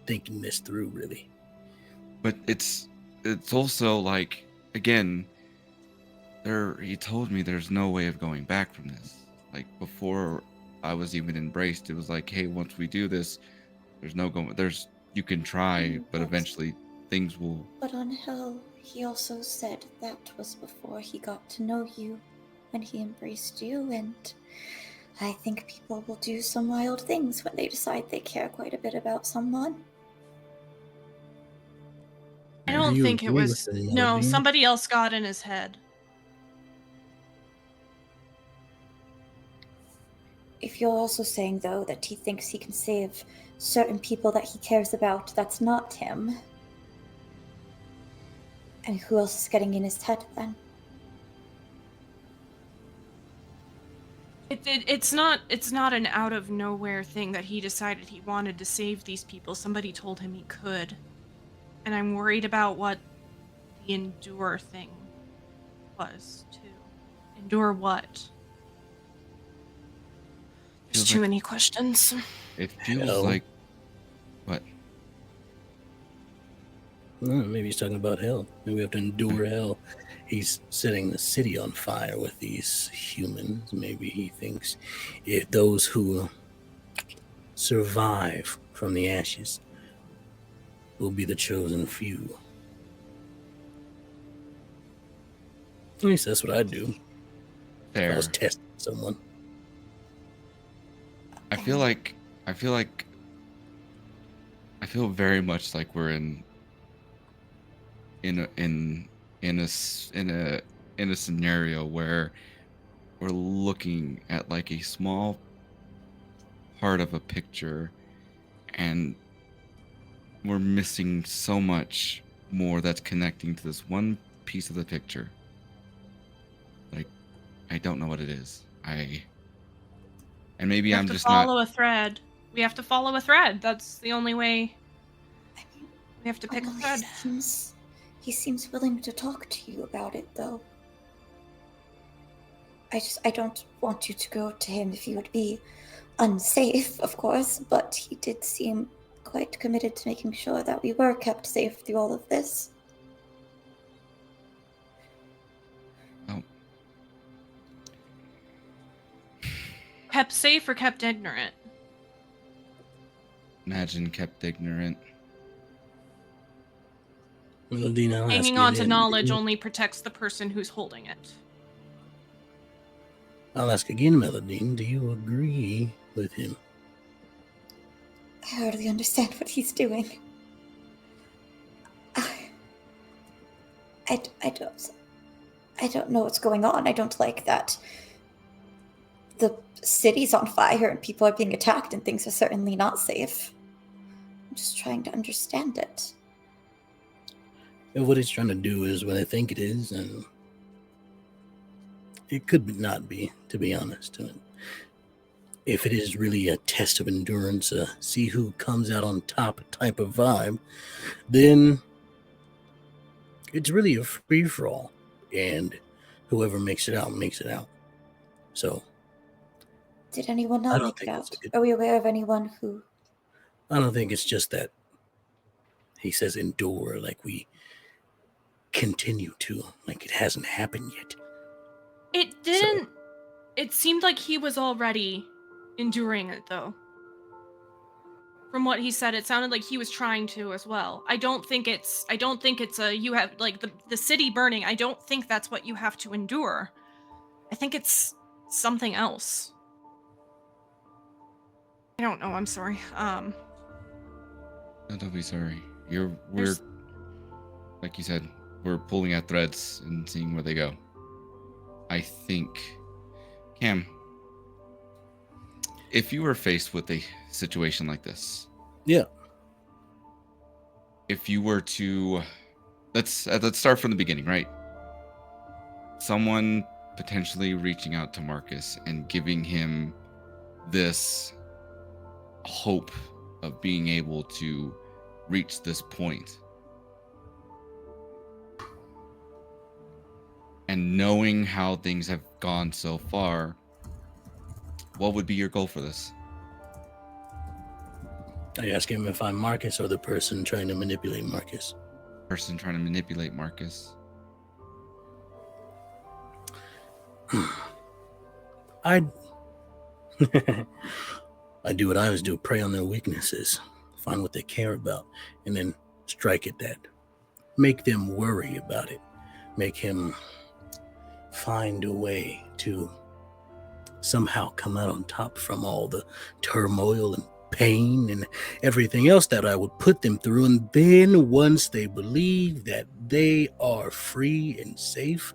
Speaker 3: thinking this through, really.
Speaker 4: But it's also like, again, he told me there's no way of going back from this. Like, before I was even embraced, it was like, hey, once we do this, you can try, but eventually things will.
Speaker 1: But Ángel, he also said that was before he got to know you, when he embraced you, and I think people will do some wild things when they decide they care quite a bit about someone.
Speaker 2: I don't think it was. No,
Speaker 3: Mélidine?
Speaker 2: somebody else got in his head.
Speaker 1: If you're also saying, though, that he thinks he can save certain people that he cares about, that's not him. And who else is getting in his head, then?
Speaker 2: It's not an out of nowhere thing that he decided he wanted to save these people. Somebody told him he could. And I'm worried about what the endure thing was, too. Endure what? There's too many questions.
Speaker 4: It feels
Speaker 3: Hell.
Speaker 4: like. What?
Speaker 3: Maybe he's talking about hell. Maybe we have to endure hell. He's setting the city on fire with these humans. Maybe he thinks if those who survive from the ashes will be the chosen few. At least that's what I'd do if I
Speaker 4: There.
Speaker 3: was testing someone.
Speaker 4: I feel very much like we're in a scenario where we're looking at like a small part of a picture and we're missing so much more that's connecting to this one piece of the picture. Like, I don't know what it is. And maybe I'm just not.
Speaker 2: Follow a thread. We have to follow a thread. That's the only way. We have to pick a thread.
Speaker 1: He seems willing to talk to you about it, though. I don't want you to go to him if you would be unsafe, of course, but he did seem quite committed to making sure that we were kept safe through all of this.
Speaker 4: Oh.
Speaker 2: Kept safe or kept ignorant?
Speaker 4: Imagine kept ignorant.
Speaker 3: Mélidine, I'll ask
Speaker 2: Hanging
Speaker 3: you
Speaker 2: on to
Speaker 3: again.
Speaker 2: knowledge only protects the person who's holding it.
Speaker 3: I'll ask again, Mélidine. Do you agree with him?
Speaker 1: I hardly understand what he's doing. I don't know what's going on. I don't like that the city's on fire and people are being attacked and things are certainly not safe. I'm just trying to understand it.
Speaker 3: And what he's trying to do is what I think it is, and it could not be, to be honest. If it is really a test of endurance, see who comes out on top type of vibe, then it's really a free-for-all, and whoever makes it out, makes it out. So,
Speaker 1: Did anyone
Speaker 3: I
Speaker 1: not
Speaker 3: don't
Speaker 1: make it
Speaker 3: think
Speaker 1: out?
Speaker 3: it's-
Speaker 1: Are we aware of anyone who...
Speaker 3: I don't think it's just that he says endure, like we continue to, like it hasn't happened yet.
Speaker 2: It didn't. It seemed like he was already enduring it, though. From what he said, it sounded like he was trying to as well. I don't think it's a you have like the city burning. I don't think that's what you have to endure. I think it's something else. I don't know. I'm sorry.
Speaker 4: No, don't be sorry. We're
Speaker 2: There's-
Speaker 4: like you said, we're pulling at threads and seeing where they go. I think, Cam, if you were faced with a situation like this,
Speaker 3: Yeah.
Speaker 4: if you were to, let's start from the beginning, right? Someone potentially reaching out to Marcus and giving him this hope of being able to reach this point. And knowing how things have gone so far, what would be your goal for this?
Speaker 3: Are you asking him if I'm Marcus or the person trying to manipulate Marcus?
Speaker 4: Person trying to manipulate Marcus.
Speaker 3: I do what I always do, prey on their weaknesses, find what they care about, and then strike at that. Make them worry about it. Make him find a way to somehow come out on top from all the turmoil and pain and everything else that I would put them through. And then once they believe that they are free and safe,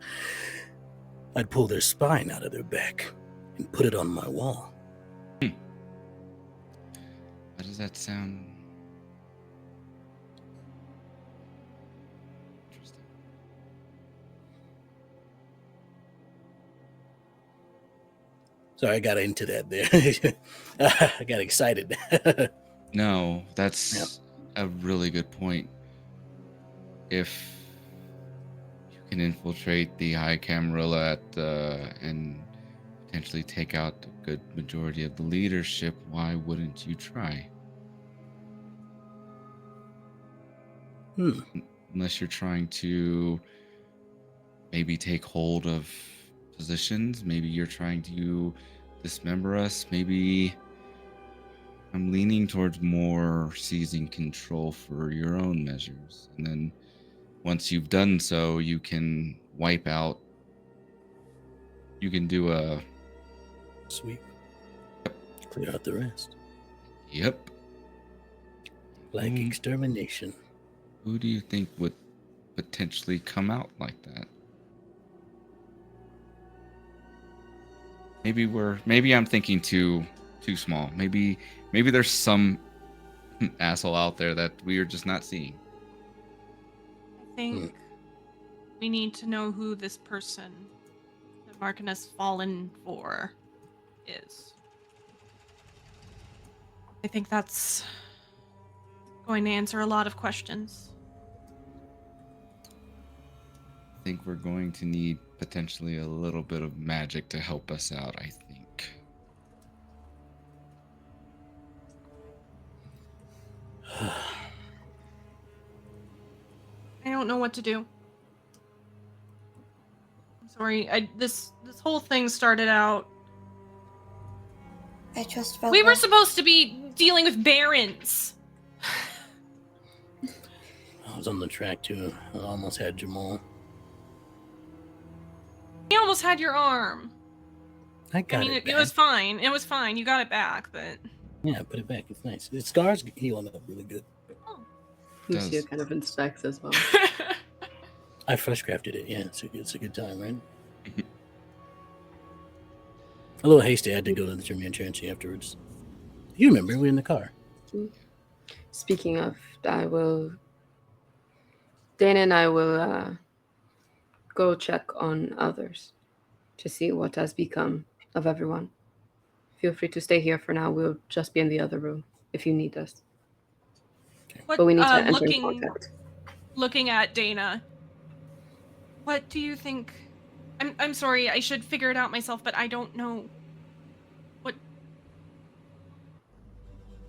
Speaker 3: I'd pull their spine out of their back and put it on my wall.
Speaker 4: How does that sound? Interesting.
Speaker 3: Sorry, I got into that there. I got excited.
Speaker 4: No, that's a really good point. If you can infiltrate the High Camarilla and potentially take out a good majority of the leadership, why wouldn't you try? Unless you're trying to maybe take hold of positions, maybe you're trying to dismember us, maybe I'm leaning towards more seizing control for your own measures. And then once you've done so, you can wipe out, you can do a
Speaker 3: Sweep. Clear out the rest.
Speaker 4: Yep.
Speaker 3: Like extermination.
Speaker 4: Who do you think would potentially come out like that? Maybe I'm thinking too small. Maybe there's some asshole out there that we are just not seeing.
Speaker 2: I think we need to know who this person that Markin has fallen for is. I think that's going to answer a lot of questions.
Speaker 4: I think we're going to need potentially a little bit of magic to help us out, I think.
Speaker 2: I don't know what to do. I'm sorry. This whole thing started out.
Speaker 1: I just felt
Speaker 2: We were
Speaker 1: like-
Speaker 2: supposed to be dealing with barons.
Speaker 3: I was on the track too. I almost had Jamal.
Speaker 2: You almost had your arm.
Speaker 3: I got
Speaker 2: I mean,
Speaker 3: it
Speaker 2: it was
Speaker 3: back.
Speaker 2: fine. It was fine. You got it back, but
Speaker 3: Yeah, put it back. It's nice. The scars healing up really good.
Speaker 5: Lucia kind of inspects as well.
Speaker 3: I fresh crafted it. Yeah, it's a good time, right? A little hasty. I had to go to the German insurance afterwards. You remember? We were in the car.
Speaker 5: Speaking of, Dana and I will go check on others to see what has become of everyone. Feel free to stay here for now. We'll just be in the other room if you need us. But we need to enter in contact.
Speaker 2: Looking at Dana, what do you think? I'm sorry. I should figure it out myself, but I don't know. What?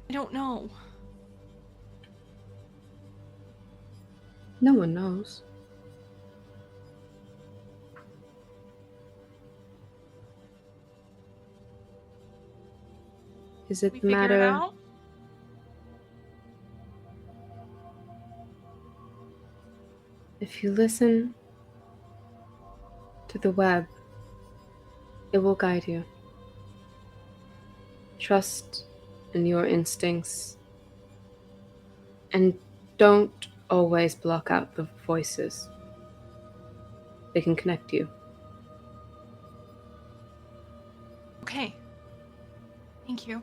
Speaker 2: I don't know.
Speaker 5: No one knows. Is it
Speaker 2: We
Speaker 5: the
Speaker 2: figure it
Speaker 5: matter?
Speaker 2: out?
Speaker 5: If you listen to the web, it will guide you. Trust in your instincts and Don't always block out the voices. They can connect you.
Speaker 2: Okay. Thank you.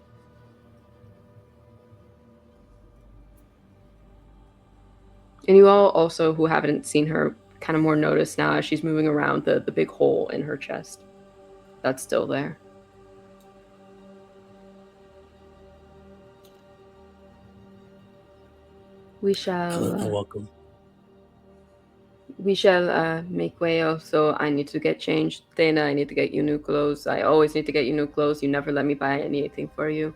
Speaker 5: And you all also, who haven't seen her, kind of more notice now as she's moving around the big hole in her chest. That's still there. We
Speaker 3: Hello,
Speaker 5: shall
Speaker 3: welcome.
Speaker 5: make way. Also, I need to get changed. Dana, I need to get you new clothes. I always need to get you new clothes. You never let me buy anything for you.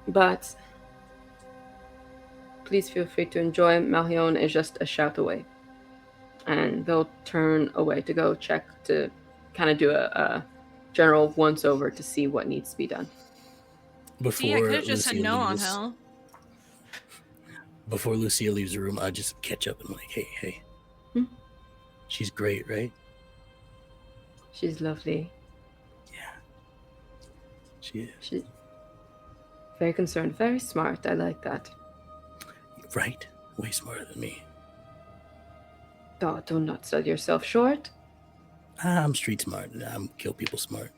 Speaker 5: But please feel free to enjoy. Malkavian is just a shout away. And they'll turn away to go check to kind of do a general once-over to see what needs to be done.
Speaker 2: See, I could have just said
Speaker 3: Lucia
Speaker 2: no,
Speaker 3: leaves-
Speaker 2: Ángel.
Speaker 3: Before Lucia leaves the room, I just catch up and I'm like, hey. She's great, right?
Speaker 5: She's lovely.
Speaker 3: Yeah. She is.
Speaker 5: She's very concerned, very smart. I like that.
Speaker 3: Right? Way smarter than me.
Speaker 5: Oh, do not sell yourself short.
Speaker 3: I'm street smart. I'm kill people smart.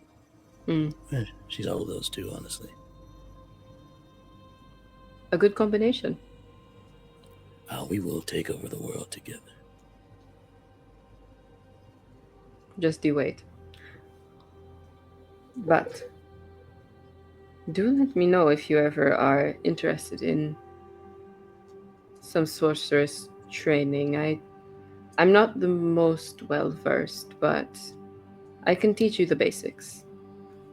Speaker 3: She's all of those too, honestly.
Speaker 5: A good combination.
Speaker 3: We will take over the world together.
Speaker 5: Just you wait. But do let me know if you ever are interested in some sorceress training. I'm not the most well versed, but I can teach you the basics.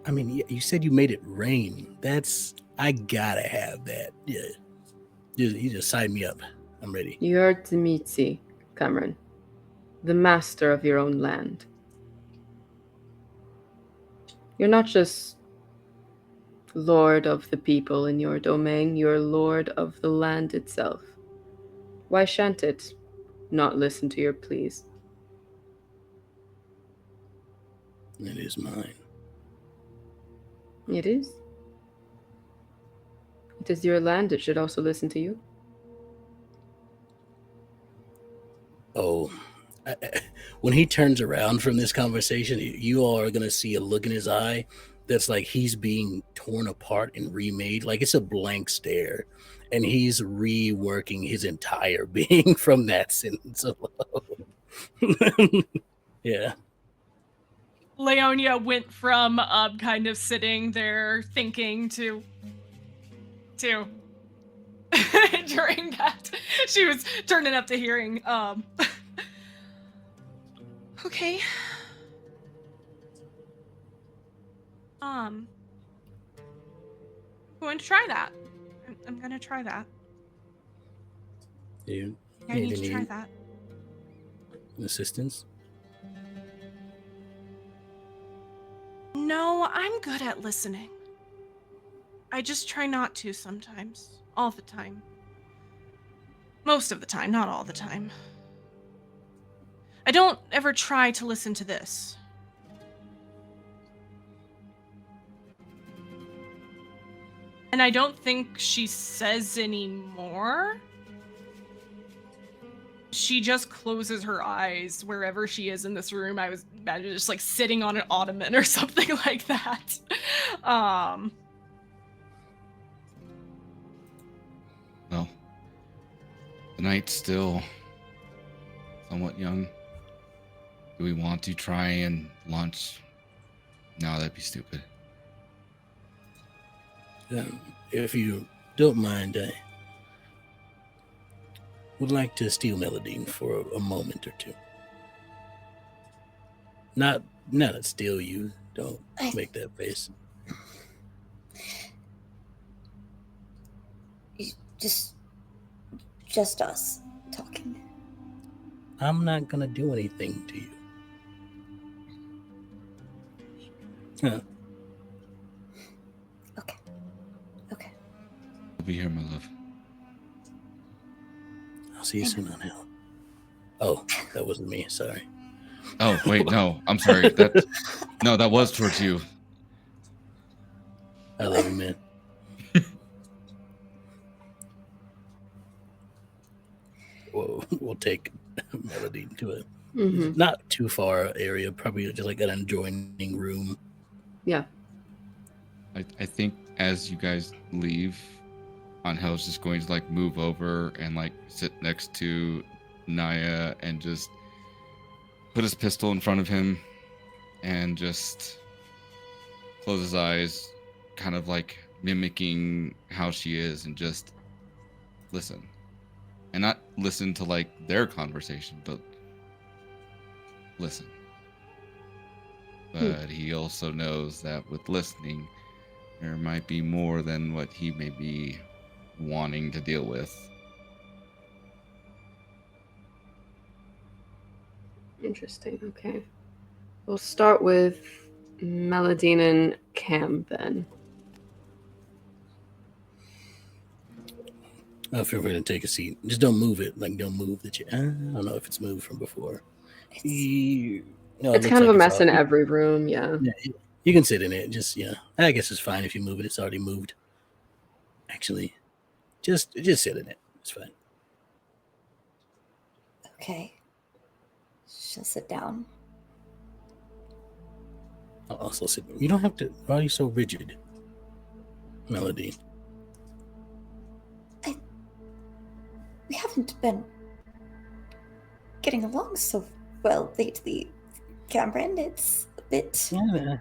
Speaker 3: I mean, you said you made it rain. I gotta have that. Yeah. You just sign me up. I'm ready.
Speaker 5: You are Tzimisce, Cameron, the master of your own land. You're not just lord of the people in your domain, you're lord of the land itself. Why shan't it not listen to your pleas?
Speaker 3: It is mine.
Speaker 5: It is. It is your land, it should also listen to you.
Speaker 3: Oh, when he turns around from this conversation, you all are going to see a look in his eye that's like he's being torn apart and remade. Like it's a blank stare. And he's reworking his entire being from that sentence alone. Yeah.
Speaker 2: Leonia went from kind of sitting there thinking to during that she was turning up to hearing okay. I'm going to try that. I'm going to try that.
Speaker 3: You
Speaker 2: I need to try that.
Speaker 3: assistance?
Speaker 2: No, I'm good at listening. I just try not to sometimes. All the time. Most of the time, not all the time. I don't ever try to listen to this. And I don't think she says any more. She just closes her eyes wherever she is in this room. I was imagining just like sitting on an ottoman or something like that.
Speaker 4: Well, the night's still somewhat young. Do we want to try and launch? No, that'd be stupid.
Speaker 3: If you don't mind, I would like to steal Mélidine for a moment or two. Not to steal you. Don't make that face.
Speaker 1: Just us talking.
Speaker 3: I'm not gonna do anything to you. Huh.
Speaker 1: Okay.
Speaker 4: I'll be here, my love.
Speaker 3: I'll see you soon, Ángel. Oh, that wasn't me. Sorry.
Speaker 4: Oh, wait, no. I'm sorry. No, that was towards you.
Speaker 3: I love you, man. we'll take Mélidine to a
Speaker 5: Mm-hmm.
Speaker 3: not too far area, probably just like an adjoining room.
Speaker 5: Yeah.
Speaker 4: I think as you guys leave, Angel's just going to like move over and like sit next to Naya and just put his pistol in front of him and just close his eyes, kind of like mimicking how she is, and just listen. And not listen to like their conversation, but listen. But he also knows that with listening, there might be more than what he may be wanting to deal with.
Speaker 5: Interesting. Okay. We'll start with Mélidine and Cam then.
Speaker 3: Feel free to take a seat. Just don't move it. Like, don't move the chair. I don't know if it's moved from before. No,
Speaker 5: It's kind of a mess in every room, yeah.
Speaker 3: You can sit in it. Just, I guess it's fine if you move it. It's already moved. Actually, just sit in it. It's fine.
Speaker 1: Okay. She'll sit down.
Speaker 3: I'll also sit. You don't have to. Why are you so rigid, Mélidine?
Speaker 1: We haven't been getting along so well lately, Cameron. It's a bit...
Speaker 3: Yeah,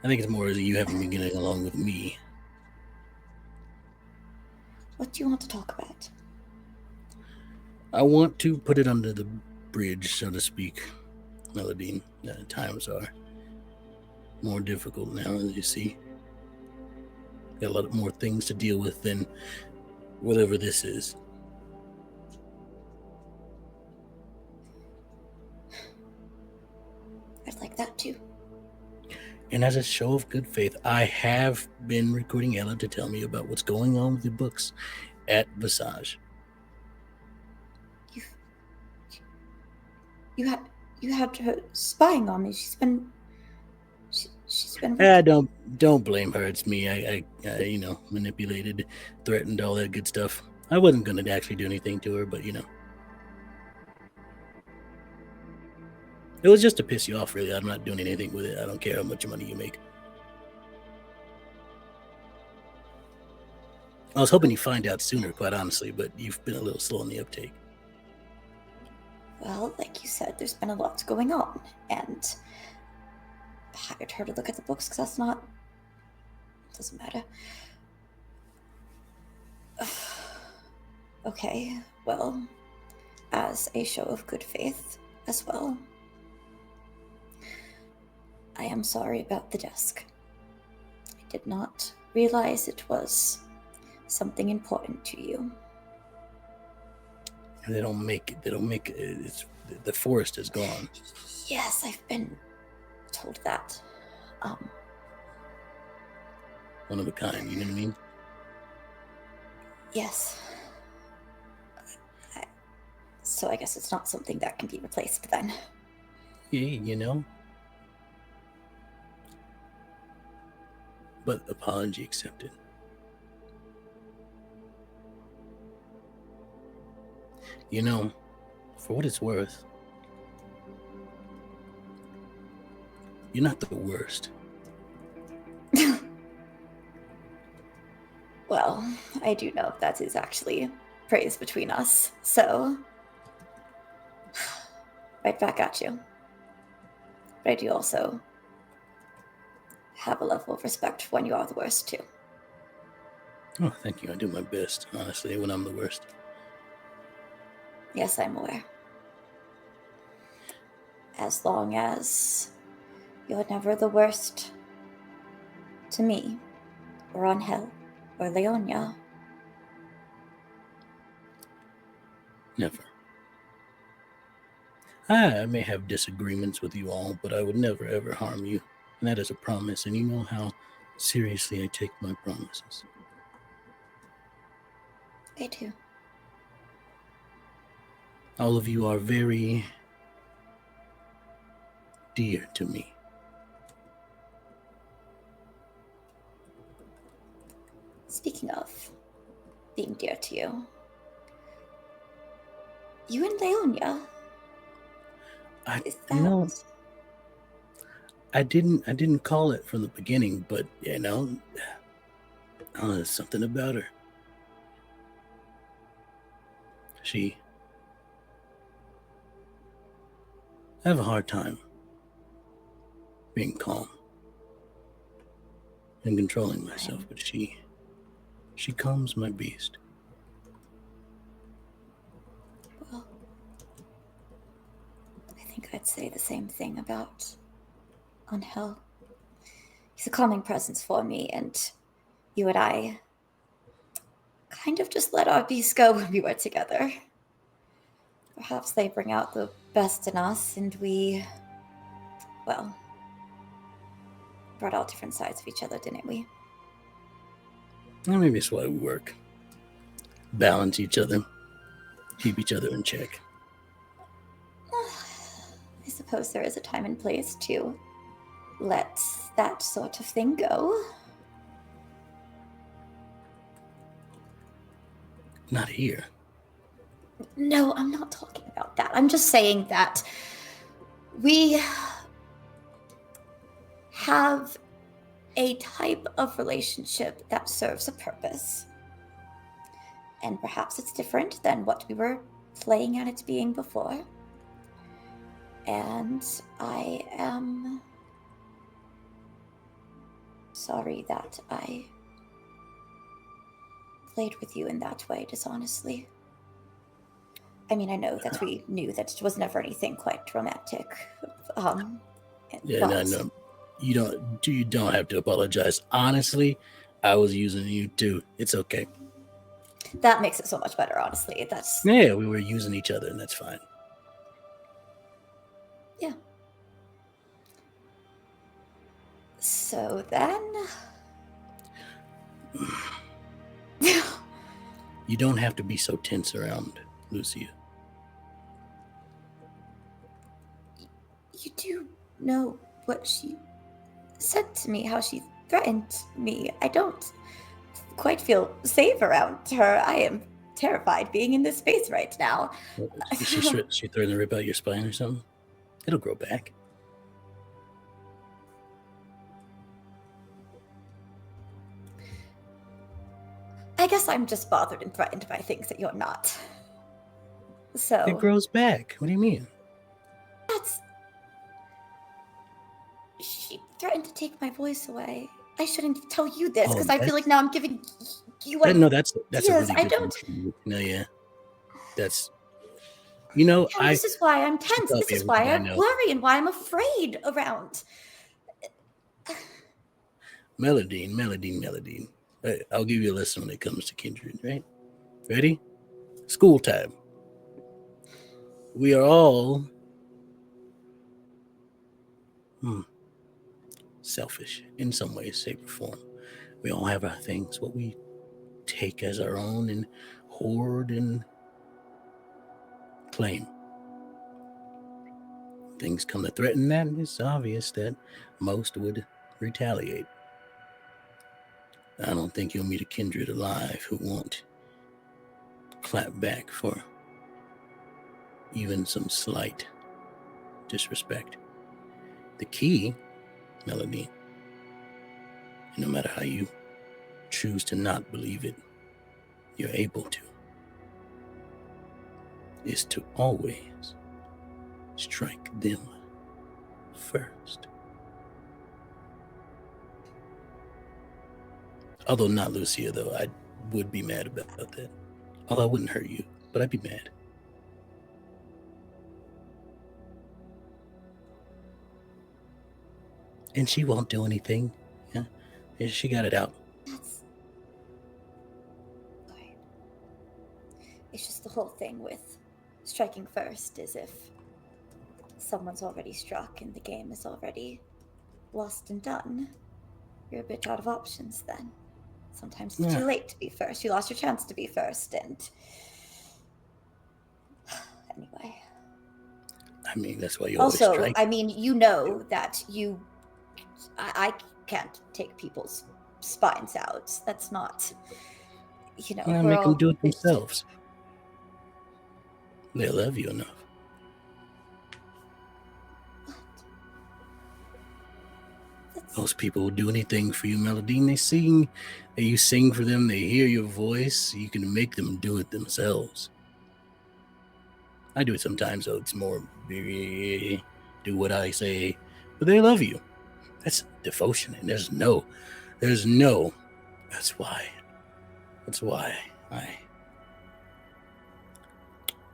Speaker 3: I think it's more that you haven't been getting along with me.
Speaker 1: What do you want to talk about?
Speaker 3: I want to put it under the bridge, so to speak, Mélidine. Times are more difficult now, as you see. Got a lot more things to deal with than whatever this is.
Speaker 1: I'd like that too.
Speaker 3: And as a show of good faith, I have been recruiting Ella to tell me about what's going on with the books at Visage.
Speaker 1: You had her spying on me. She's been.
Speaker 3: Don't blame her. It's me. I manipulated, threatened, all that good stuff. I wasn't going to actually do anything to her, but it was just to piss you off, really. I'm not doing anything with it. I don't care how much money you make. I was hoping you'd find out sooner, quite honestly, but you've been a little slow on the uptake.
Speaker 1: Well, like you said, there's been a lot going on, and I hired her to look at the books because that's not... It doesn't matter. Okay, well, as a show of good faith as well, I am sorry about the desk. I did not realize it was something important to you.
Speaker 3: And they don't make it. The forest is gone.
Speaker 1: Yes, I've been told that.
Speaker 3: One of a kind, you know what I mean?
Speaker 1: Yes. So I guess it's not something that can be replaced then.
Speaker 3: Yeah, But apology accepted. For what it's worth, you're not the worst.
Speaker 1: Well, I do know that is actually praise between us, so... right back at you. But I do also have a level of respect when you are the worst, too.
Speaker 3: Oh, thank you. I do my best, honestly, when I'm the worst.
Speaker 1: Yes, I'm aware. As long as you're never the worst to me, or Ángel, or Leonia.
Speaker 3: Never. I may have disagreements with you all, but I would never, ever harm you. And that is a promise, and you know how seriously I take my promises.
Speaker 1: I do.
Speaker 3: All of you are very dear to me.
Speaker 1: Speaking of being dear to you, You and Leonia.
Speaker 3: No, I didn't call it from the beginning, but there's something about her. I have a hard time being calm and controlling myself, but she calms my beast.
Speaker 1: Well, I think I'd say the same thing about Ángel. He's a calming presence for me, and you and I kind of just let our beasts go when we were together. Perhaps they bring out the best in us, and we, well, brought out different sides of each other, didn't we?
Speaker 3: Well, maybe that's why we work. Balance each other. Keep each other in check.
Speaker 1: I suppose there is a time and place to let that sort of thing go.
Speaker 3: Not here.
Speaker 1: No, I'm not talking about that. I'm just saying that we have a type of relationship that serves a purpose. And perhaps it's different than what we were playing at it being before. And I am sorry that I played with you in that way, dishonestly. I mean, I know that we knew that it was never anything quite romantic.
Speaker 3: No. You don't have to apologize. Honestly, I was using you too. It's okay.
Speaker 1: That makes it so much better, honestly.
Speaker 3: Yeah, we were using each other, and that's fine.
Speaker 1: Yeah. So then...
Speaker 3: You don't have to be so tense around Lucia.
Speaker 1: You do know what she said to me, how she threatened me. I don't quite feel safe around her. I am terrified being in this space right now.
Speaker 3: Is she threatening to rip out your spine or something? It'll grow back.
Speaker 1: I guess I'm just bothered and threatened by things that you're not. So
Speaker 3: it grows back. What do you mean?
Speaker 1: She threatened to take my voice away. I shouldn't tell you this because I feel like now I'm giving you ideas.
Speaker 3: No, that's a really good one. No, yeah. That's
Speaker 1: this is why I'm tense. This is why I worry and why I'm afraid around.
Speaker 3: Mélidine. I'll give you a lesson when it comes to kindred, right? Ready? School time. We are all selfish in some way, shape, or form. We all have our things, what we take as our own and hoard and claim. Things come to threaten that, and it's obvious that most would retaliate. I don't think you'll meet a kindred alive who won't clap back for even some slight disrespect. The key, Mélidine, and no matter how you choose to not believe it, you're able to, is to always strike them first. Although not Lucia, though, I would be mad about that. Although I wouldn't hurt you, but I'd be mad. And she won't do anything. Yeah, she got it out.
Speaker 1: That's right. It's just the whole thing with striking first is if someone's already struck and the game is already lost and done. You're a bit out of options then. Sometimes it's too late to be first. You lost your chance to be first, and anyway.
Speaker 3: I mean, that's why you always
Speaker 1: also,
Speaker 3: strike.
Speaker 1: I mean, you know that I can't take people's spines out. That's not,
Speaker 3: Make them do it themselves. They love you enough. Most people will do anything for you, Mélidine. They sing, you sing for them, they hear your voice. You can make them do it themselves. I do it sometimes, so it's more do what I say, but they love you. That's devotion, and there's no. That's why I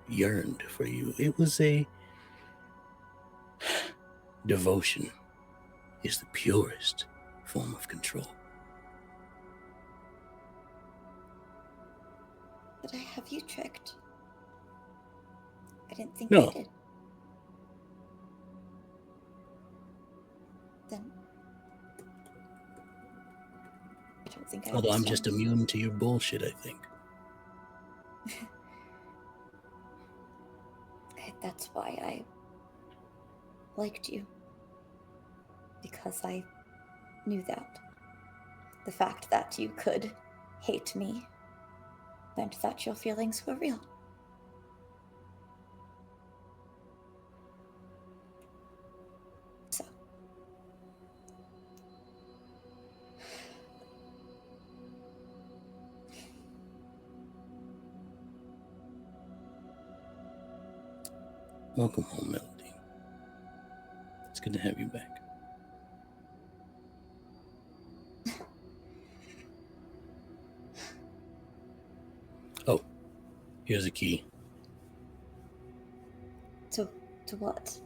Speaker 3: yearned for you. It was a devotion. Is the purest form of control.
Speaker 1: But I have you tricked. I didn't think
Speaker 3: No.
Speaker 1: I did. Then I don't think I
Speaker 3: Although I'm
Speaker 1: understand.
Speaker 3: just immune to your bullshit, I think.
Speaker 1: That's why I liked you. Because I knew that. The fact that you could hate me meant that your feelings were real. So.
Speaker 3: Welcome home, Mélidine. It's good to have you back. Oh, here's a key.
Speaker 1: To what?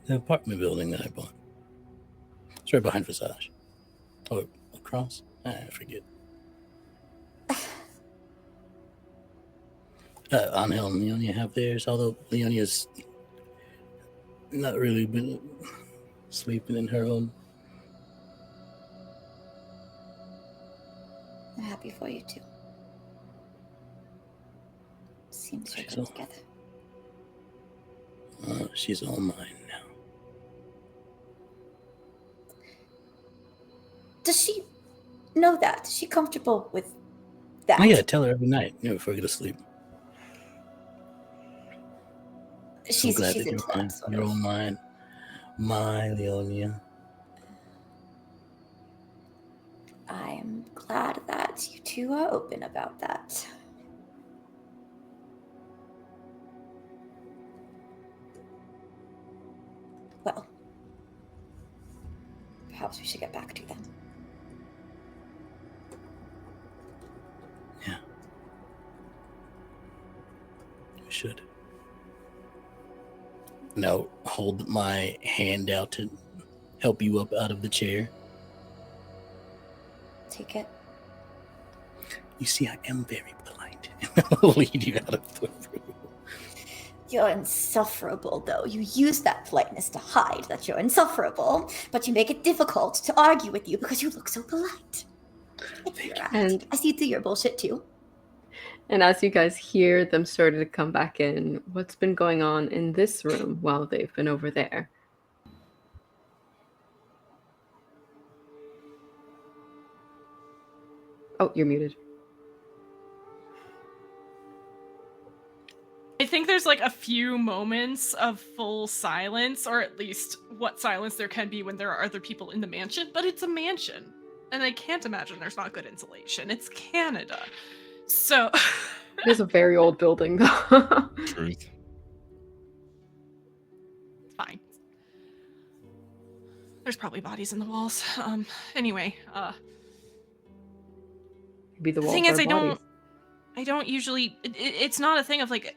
Speaker 3: The apartment building that I bought. It's right behind Visage. Or across? I forget. Ángel and Leonia have theirs, although Leonia's not really been sleeping in her own.
Speaker 1: I'm happy for you too. Seems you're
Speaker 3: She's
Speaker 1: good
Speaker 3: all-
Speaker 1: together.
Speaker 3: She's all mine now.
Speaker 1: Does she know that? Is she comfortable with that?
Speaker 3: Oh yeah, tell her every night, before I go to sleep.
Speaker 1: She's
Speaker 3: glad
Speaker 1: she's
Speaker 3: that
Speaker 1: into
Speaker 3: you're mine.
Speaker 1: that sort
Speaker 3: You're
Speaker 1: of.
Speaker 3: all mine. My Leonia.
Speaker 1: I'm glad that you two are open about that. Well, perhaps we should get back to them.
Speaker 3: Yeah. We should. Now hold my hand out to help you up out of the chair.
Speaker 1: Take it.
Speaker 3: You see, I am very polite. And I'll lead you out of the room.
Speaker 1: You're insufferable, though. You use that politeness to hide that you're insufferable, but you make it difficult to argue with you because you look so polite.
Speaker 5: And
Speaker 1: I see through your bullshit, too.
Speaker 5: And as you guys hear them starting to come back in, what's been going on in this room while they've been over there? Oh, you're muted.
Speaker 2: I think there's like a few moments of full silence, or at least what silence there can be when there are other people in the mansion, but it's a mansion. And I can't imagine there's not good insulation. It's Canada. So
Speaker 5: It is a very old building, though.
Speaker 4: Truth.
Speaker 2: it's fine. There's probably bodies in the walls. Anyway,
Speaker 5: Be the
Speaker 2: the
Speaker 5: walls
Speaker 2: thing is,
Speaker 5: are
Speaker 2: I
Speaker 5: bodies.
Speaker 2: don't usually, it's not a thing of like,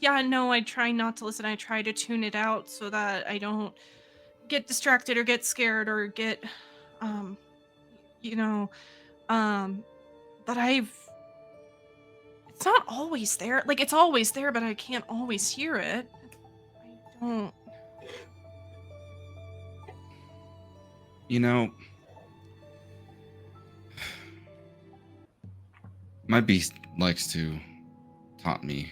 Speaker 2: yeah, no, I try not to listen. I try to tune it out so that I don't get distracted or get scared or get, you know, but it's not always there. Like, it's always there, but I can't always hear it. I don't.
Speaker 4: You know, my beast likes to taunt me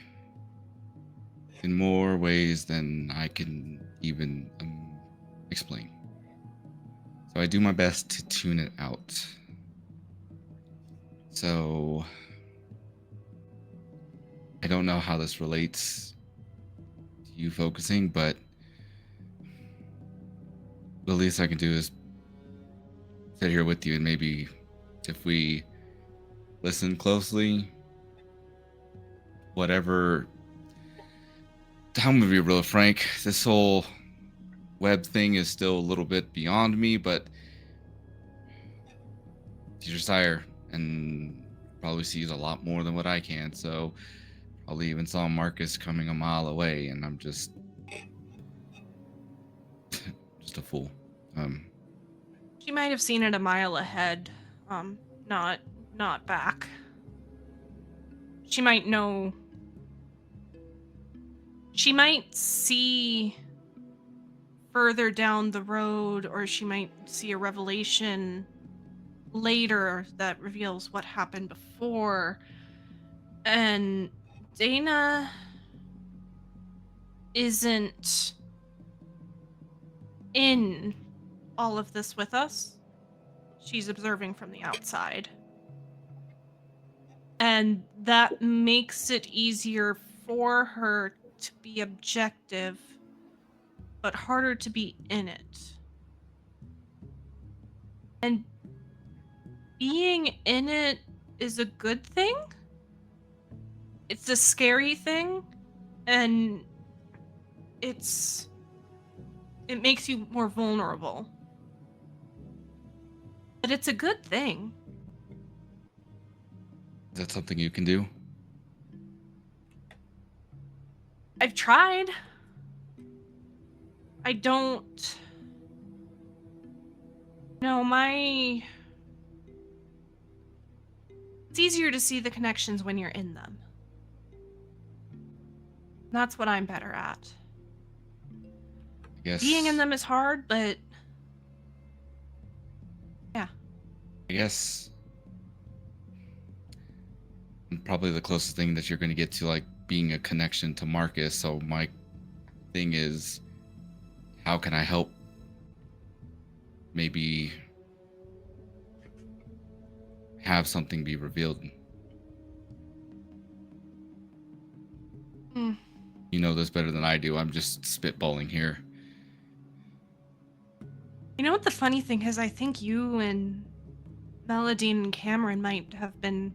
Speaker 4: in more ways than I can even explain. So I do my best to tune it out. So I don't know how this relates you focusing, but the least I can do is sit here with you, and maybe if we listen closely, whatever. I'm gonna be real frank. This whole web thing is still a little bit beyond me, but Teacher Sire and probably sees a lot more than what I can, so probably even saw Marcus coming a mile away, and I'm just a fool.
Speaker 2: She might have seen it a mile ahead, not back. She might know. She might see further down the road, or she might see a revelation later that reveals what happened before. And Dana isn't in all of this with us. She's observing from the outside. And that makes it easier for her to be objective, but harder to be in it. And being in it is a good thing. It's a scary thing, and it makes you more vulnerable. But it's a good thing.
Speaker 4: Is that something you can do?
Speaker 2: I've tried. I don't... No, it's easier to see the connections when you're in them. That's what I'm better at.
Speaker 4: I guess
Speaker 2: Being in them is hard, but... yeah.
Speaker 4: I guess probably the closest thing that you're going to get to like being a connection to Marcus. So my thing is, how can I help maybe have something be revealed? You know this better than I do. I'm just spitballing here.
Speaker 2: You know what the funny thing is? I think you and Mélidine and Cameron might have been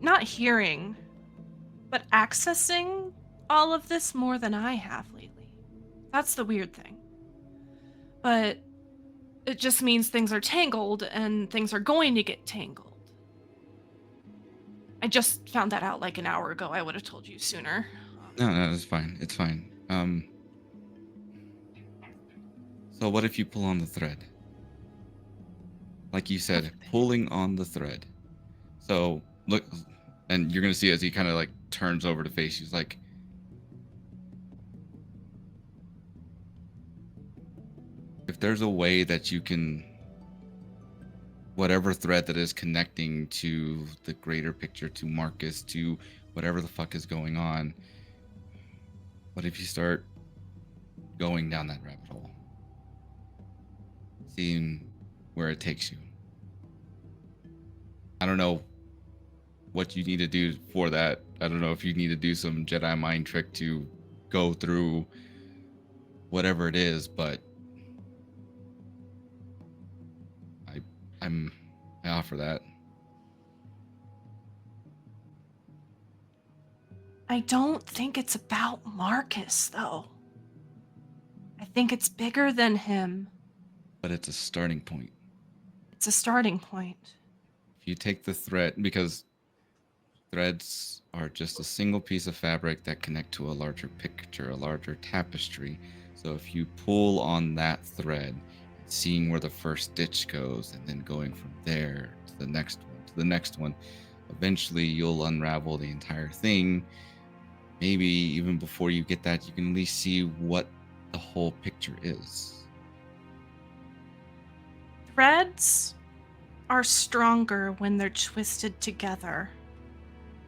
Speaker 2: not hearing, but accessing all of this more than I have lately. That's the weird thing. But it just means things are tangled, and things are going to get tangled. I just found that out like an hour ago. I would have told you sooner.
Speaker 4: No, it's fine. It's fine. So what if you pull on the thread? Like you said, pulling on the thread. So look, and you're gonna see as he kind of like turns over to face, he's like, if there's a way that you can, whatever thread that is connecting to the greater picture, to Marcus, to whatever the fuck is going on, what if you start going down that rabbit hole, seeing where it takes you? I don't know what you need to do for that. I don't know if you need to do some Jedi mind trick to go through whatever it is, but I offer that.
Speaker 2: I don't think it's about Marcus, though. I think it's bigger than him.
Speaker 4: But it's a starting point.
Speaker 2: It's a starting point.
Speaker 4: If you take the thread, because threads are just a single piece of fabric that connect to a larger picture, a larger tapestry. So if you pull on that thread, seeing where the first stitch goes, and then going from there to the next one, to the next one, eventually you'll unravel the entire thing. Maybe even before you get that, you can at least see what the whole picture is.
Speaker 2: Threads are stronger when they're twisted together.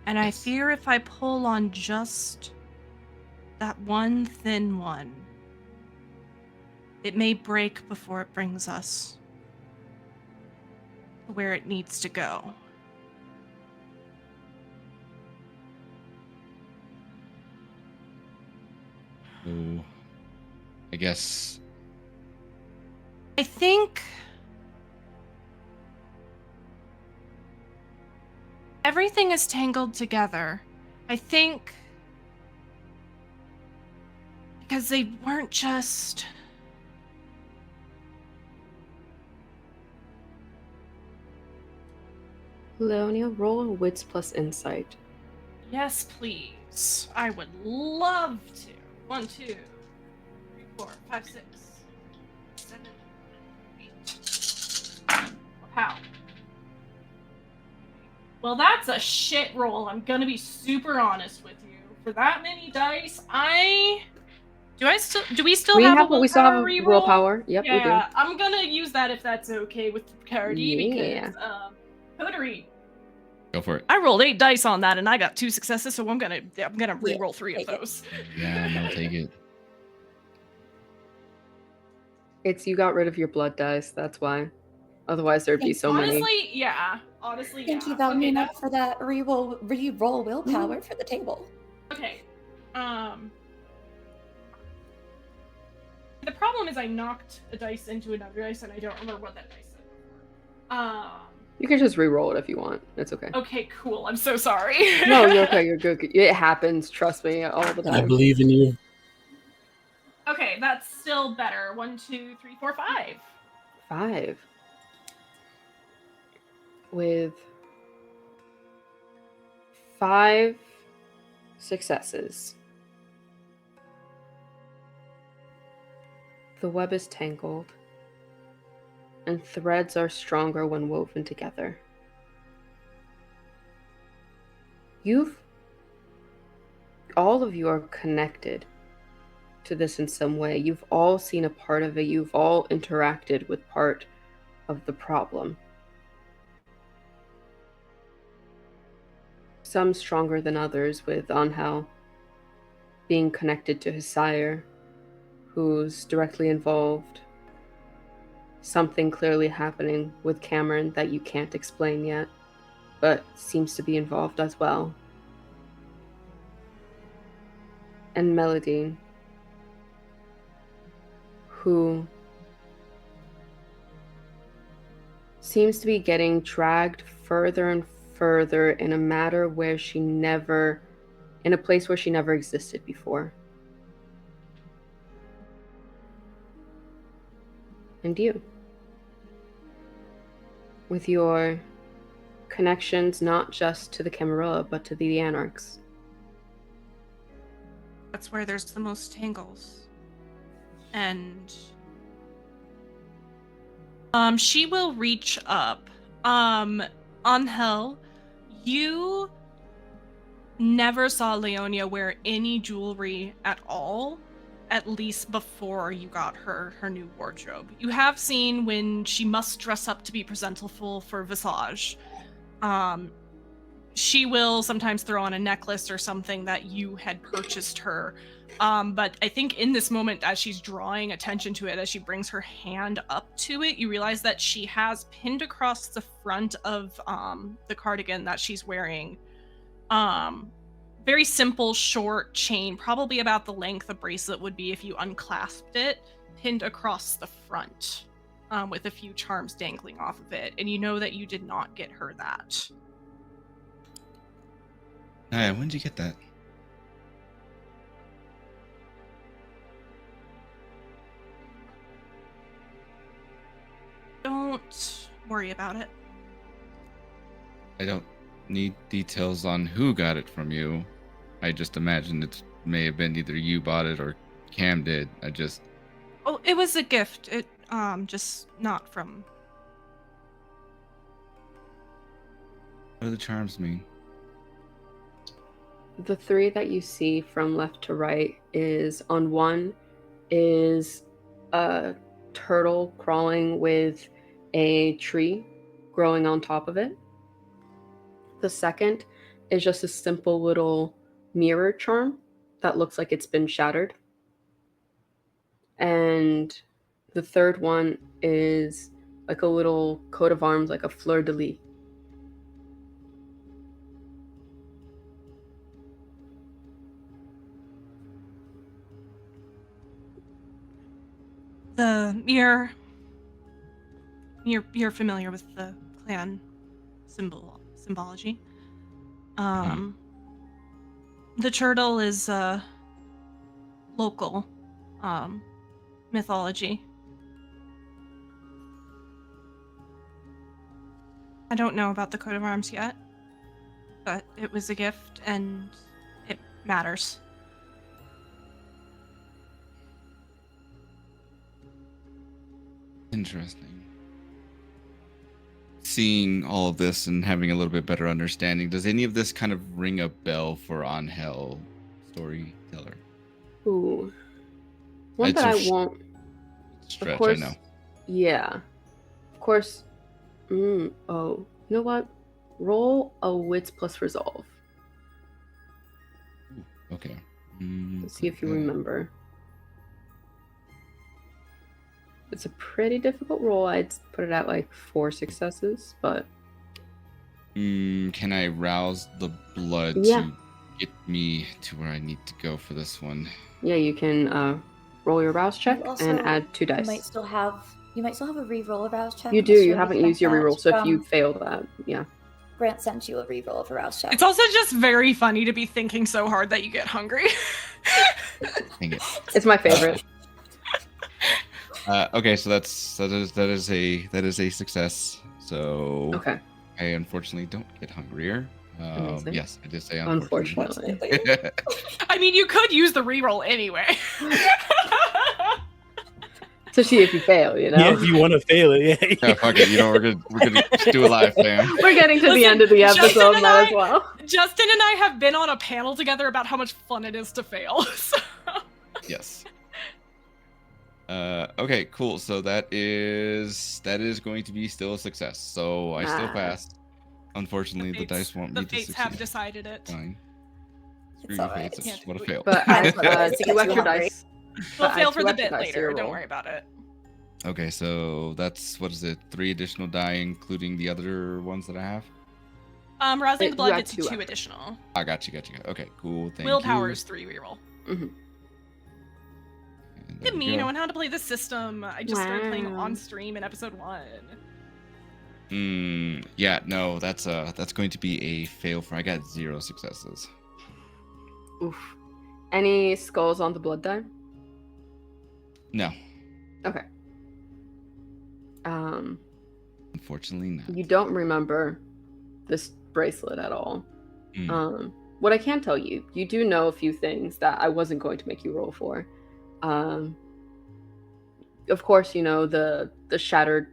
Speaker 2: And I fear if I pull on just that one thin one, it may break before it brings us to where it needs to go.
Speaker 4: Oh, I guess.
Speaker 2: I think everything is tangled together. I think because they weren't just...
Speaker 5: Leonia, roll a wits plus insight.
Speaker 2: Yes, please. I would love to. 1, 2, 3, 4, 5, 6, 7, 8. Wow. Well, that's a shit roll. I'm gonna be super honest with you. For that many dice, do we still have a willpower
Speaker 5: we still have a
Speaker 2: reroll?
Speaker 5: willpower. Yep, we do.
Speaker 2: Yeah, I'm gonna use that if that's okay with Decarie,
Speaker 5: Yeah.
Speaker 2: because Coterie,
Speaker 4: Go for it.
Speaker 2: I rolled 8 dice on that and I got 2 successes, so I'm gonna re-roll 3 of
Speaker 1: take it.
Speaker 2: those.
Speaker 4: Yeah, no, take it.
Speaker 5: It's you got rid of your blood dice, that's why. Otherwise there'd be
Speaker 1: Thanks.
Speaker 5: so many.
Speaker 2: Honestly,
Speaker 1: Thank you,
Speaker 2: yeah. Okay,
Speaker 1: Valmina, for that re-roll willpower for the table.
Speaker 2: okay. The problem is I knocked a dice into another dice and I don't remember what that dice said.
Speaker 5: You can just re-roll it if you want. It's okay.
Speaker 2: Okay, cool. I'm so sorry.
Speaker 5: No, you're okay. You're good. It happens. Trust me, all the
Speaker 3: I
Speaker 5: time.
Speaker 3: believe in you.
Speaker 2: Okay, that's still better. 1, 2, 3, 4, 5.
Speaker 5: 5. With 5 successes. The web is tangled, and threads are stronger when woven together. All of you are connected to this in some way. You've all seen a part of it. You've all interacted with part of the problem. Some stronger than others, with Ángel being connected to his sire, who's directly involved. Something clearly happening with Cameron that you can't explain yet, but seems to be involved as well. And Mélidine, who seems to be getting dragged further and further in a matter where in a place where she never existed before. And you, with your connections not just to the Camarilla, but to the Anarchs.
Speaker 2: That's where there's the most tangles. And she will reach up. Ángel, you never saw Leonia wear any jewelry at all, at least before you got her new wardrobe. You have seen when she must dress up to be presentable for Visage. She will sometimes throw on a necklace or something that you had purchased her. But I think in this moment, as she's drawing attention to it, as she brings her hand up to it, you realize that she has pinned across the front of the cardigan that she's wearing. Very simple, short chain, probably about the length a bracelet would be if you unclasped it, pinned across the front, with a few charms dangling off of it. And you know that you did not get her that.
Speaker 4: When did you get that?
Speaker 2: Don't worry about it.
Speaker 4: I don't need details on who got it from you. I just imagine it may have been either you bought it or Cam did.
Speaker 2: Oh, it was a gift. It just not from...
Speaker 4: What do the charms mean?
Speaker 5: The 3 that you see from left to right is, on one is a turtle crawling with a tree growing on top of it. The second is just a simple little mirror charm that looks like it's been shattered. And the third one is like a little coat of arms, like a fleur-de-lis.
Speaker 2: You're familiar with the clan symbology. The turtle is local mythology. I don't know about the coat of arms yet, but it was a gift and it matters.
Speaker 4: Interesting. Seeing all of this and having a little bit better understanding, does any of this kind of ring a bell for Ángel, Storyteller?
Speaker 5: Ooh. One that I won't...
Speaker 4: Stretch,
Speaker 5: of course,
Speaker 4: I know.
Speaker 5: Yeah. Of course. You know what? Roll a wits plus resolve.
Speaker 4: Okay.
Speaker 5: Let's see if you remember. It's a pretty difficult roll. I'd put it at like 4 successes, but...
Speaker 4: Can I rouse the blood
Speaker 5: Yeah.
Speaker 4: to get me to where I need to go for this one?
Speaker 5: Yeah, you can roll your rouse check
Speaker 1: You also
Speaker 5: and add 2 dice.
Speaker 1: You might still have a re-roll of rouse check.
Speaker 5: You do. You haven't used your reroll, so if you fail that, yeah.
Speaker 1: Grant sent you a re-roll of a rouse check.
Speaker 2: It's also just very funny to be thinking so hard that you get hungry.
Speaker 4: Dang it.
Speaker 5: It's my favorite.
Speaker 4: Okay, so that is a success. So
Speaker 5: Okay.
Speaker 4: I unfortunately don't get hungrier.
Speaker 5: Amazing.
Speaker 4: Yes, I did say
Speaker 5: Unfortunately.
Speaker 2: I mean, you could use the reroll anyway.
Speaker 5: To see if you fail, you know?
Speaker 3: Yeah, if you want to fail it, yeah.
Speaker 4: Yeah, fuck it. You know, we're gonna just do a live, fam.
Speaker 5: We're getting to the
Speaker 2: Listen,
Speaker 5: end of the
Speaker 2: Justin
Speaker 5: episode,
Speaker 2: and
Speaker 5: might as
Speaker 2: I-
Speaker 5: well.
Speaker 2: Justin and I have been on a panel together about how much fun it is to fail. So.
Speaker 4: Yes. Okay, cool. So that is going to be still a success. So I still passed. Unfortunately, the dice want me
Speaker 2: The
Speaker 4: to
Speaker 2: fates
Speaker 4: succeed.
Speaker 2: have decided it.
Speaker 4: Fine. Screw
Speaker 1: It's
Speaker 4: you,
Speaker 1: alright.
Speaker 4: fates.
Speaker 2: Can't
Speaker 4: What a
Speaker 2: do it.
Speaker 4: fail.
Speaker 5: But
Speaker 1: I
Speaker 5: add
Speaker 1: put it to get
Speaker 5: 2
Speaker 1: you
Speaker 5: extra
Speaker 1: hungry.
Speaker 5: dice.
Speaker 2: We'll
Speaker 5: But
Speaker 2: fail
Speaker 5: add
Speaker 2: for
Speaker 5: 2
Speaker 2: the
Speaker 5: extra
Speaker 2: bit
Speaker 5: dice to
Speaker 2: later.
Speaker 5: your
Speaker 2: Don't
Speaker 5: roll.
Speaker 2: worry about it.
Speaker 4: Okay, so that's, what is it? 3 additional die, including the other ones that I have?
Speaker 2: Rousing the
Speaker 5: You
Speaker 2: blood
Speaker 5: add
Speaker 2: gets you
Speaker 5: 2
Speaker 2: 2
Speaker 5: extra.
Speaker 2: additional.
Speaker 4: I got you. Okay, cool. Thank
Speaker 2: Willpower
Speaker 4: you.
Speaker 2: is 3 reroll.
Speaker 5: Mm-hmm.
Speaker 4: And
Speaker 2: Look
Speaker 4: there
Speaker 2: at
Speaker 4: we
Speaker 2: me
Speaker 4: go.
Speaker 2: knowing how to play the system. I just started playing
Speaker 5: Wow.
Speaker 2: on stream in episode 1.
Speaker 4: Yeah, no, that's going to be a fail for. I got 0 successes.
Speaker 5: Oof. Any skulls on the blood die?
Speaker 4: No,
Speaker 5: Okay.
Speaker 4: unfortunately not.
Speaker 5: You don't remember this bracelet at all. What I can tell you, you do know a few things that I wasn't going to make you roll for. Of course, you know the shattered.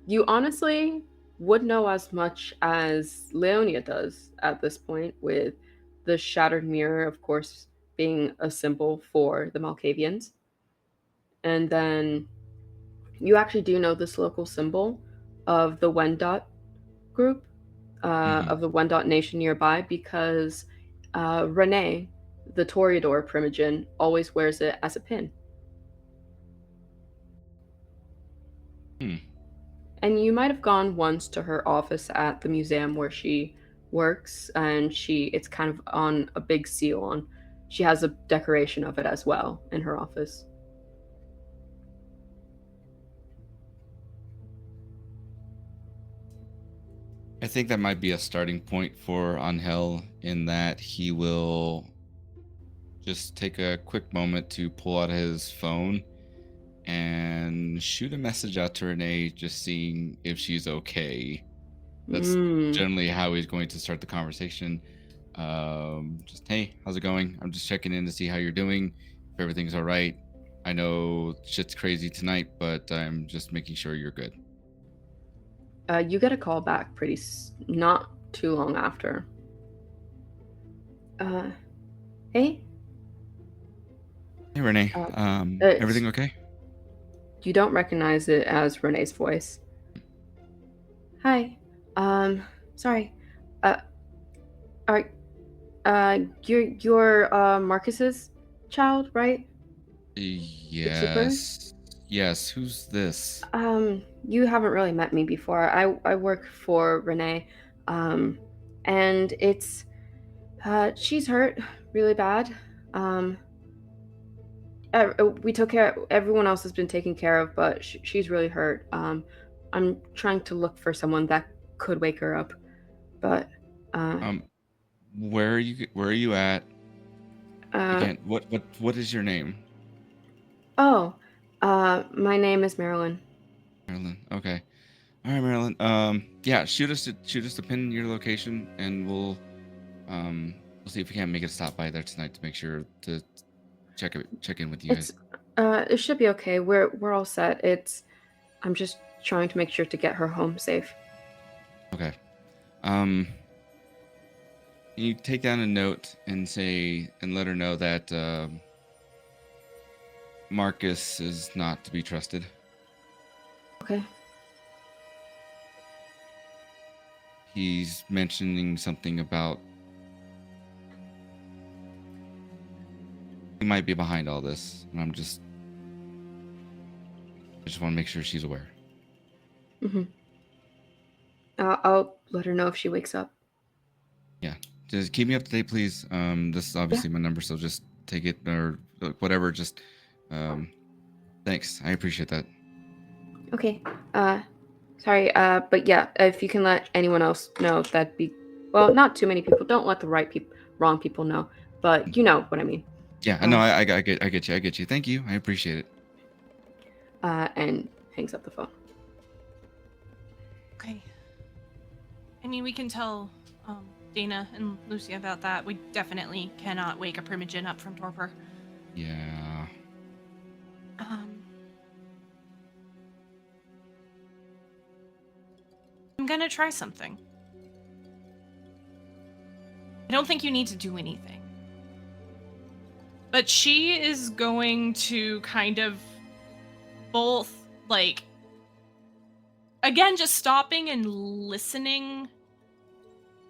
Speaker 5: You honestly would know as much as Leonia does at this point, with the shattered mirror, of course, being a symbol for the Malkavians. And then you actually do know this local symbol of the Wendot group, of the Wendot nation nearby, because Renee, the Toreador primogen, always wears it as a pin. And you might have gone once to her office at the museum where she works, and it's kind of on a big seal on. She has a decoration of it as well in her office.
Speaker 4: I think that might be a starting point for Ángel, in that he will just take a quick moment to pull out his phone and shoot a message out to Renee, just seeing if she's okay. That's generally how he's going to start the conversation. Just, hey, how's it going? I'm just checking in to see how you're doing, if everything's all right. I know shit's crazy tonight, but I'm just making sure you're good.
Speaker 5: You get a call back not too long after. Hey?
Speaker 4: Hey, Renee. Everything okay?
Speaker 5: You don't recognize it as Renee's voice. Hi. Sorry. You're Marcus's child, right?
Speaker 4: Yes. Yes. Who's this?
Speaker 5: You haven't really met me before. I work for Renee. And it's she's hurt really bad. We took care. Everyone else has been taken care of, but she's really hurt. I'm trying to look for someone that could wake her up, but
Speaker 4: where are you at
Speaker 5: uh,
Speaker 4: again? What is your name?
Speaker 5: oh, my name is Marilyn.
Speaker 4: Marilyn. Okay. All right, Marilyn. Yeah, shoot us a pin in your location, and we'll see if we can't make it a stop by there tonight to make sure to check in with you guys.
Speaker 5: It should be okay. We're all set. I'm just trying to make sure to get her home safe.
Speaker 4: Okay. You take down a note and let her know that Marcus is not to be trusted.
Speaker 5: Okay.
Speaker 4: He's mentioning something about he might be behind all this, and I just want to make sure she's aware.
Speaker 5: Mm-hmm. I'll let her know if she wakes up.
Speaker 4: Yeah, just keep me up to date, please. This is obviously my number, so just take it or whatever. Just, thanks. I appreciate that.
Speaker 5: Okay. Sorry. But yeah, if you can let anyone else know, that'd be well. Not too many people. Don't let the wrong people know. But you know what I mean.
Speaker 4: Yeah, no, I get you. Thank you. I appreciate it.
Speaker 5: And hangs up the phone.
Speaker 2: Okay. I mean, we can tell Dana and Lucy about that. We definitely cannot wake a Primogen up from torpor.
Speaker 4: Yeah.
Speaker 2: I'm gonna try something. I don't think you need to do anything. But she is going to kind of both, like, again, just stopping and listening,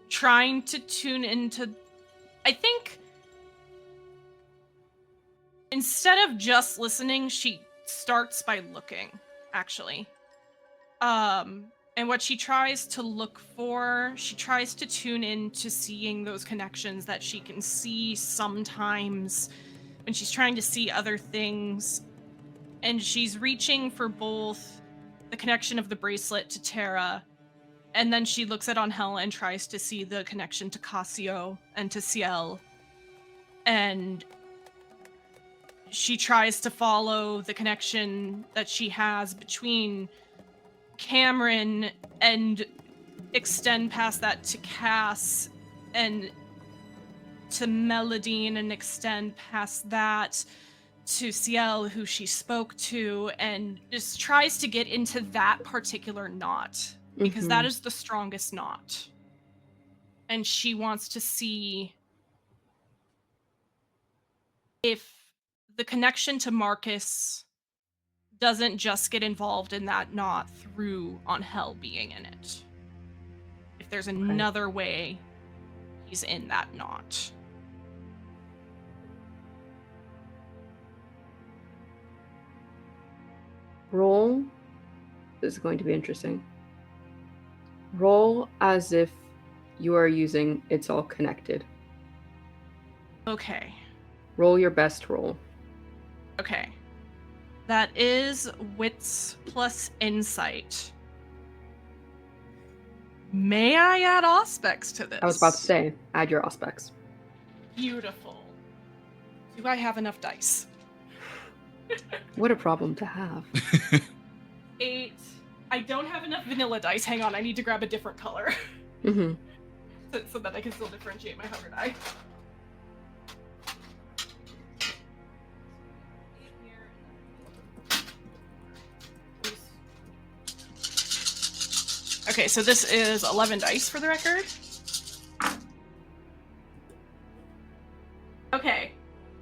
Speaker 2: trying to tune into, I think, instead of just listening, she starts by looking, actually. And what she tries to look for, she tries to tune in to seeing those connections that she can see sometimes when she's trying to see other things. And she's reaching for both the connection of the bracelet to Terra, and then she looks at Ángel and tries to see the connection to Cassio and to Ciel. And she tries to follow the connection that she has between Cameron and extend past that to Cass and to Mélidine and extend past that to Ciel, who she spoke to, and just tries to get into that particular knot because that is the strongest knot. And she wants to see if the connection to Marcus doesn't just get involved in that knot through Ángel being in it. If there's another way he's in that knot.
Speaker 5: Roll. This is going to be interesting. Roll as if you are using It's All Connected.
Speaker 2: Okay.
Speaker 5: Roll your best roll.
Speaker 2: Okay. That is wits plus insight. May I add aspects to this?
Speaker 5: I was about to say, add your aspects.
Speaker 2: Beautiful. Do I have enough dice?
Speaker 5: What a problem to have.
Speaker 2: 8. I don't have enough vanilla dice. Hang on, I need to grab a different color.
Speaker 5: Mm-hmm.
Speaker 2: so that I can still differentiate my hover die. Okay, so this is 11 dice for the record. Okay,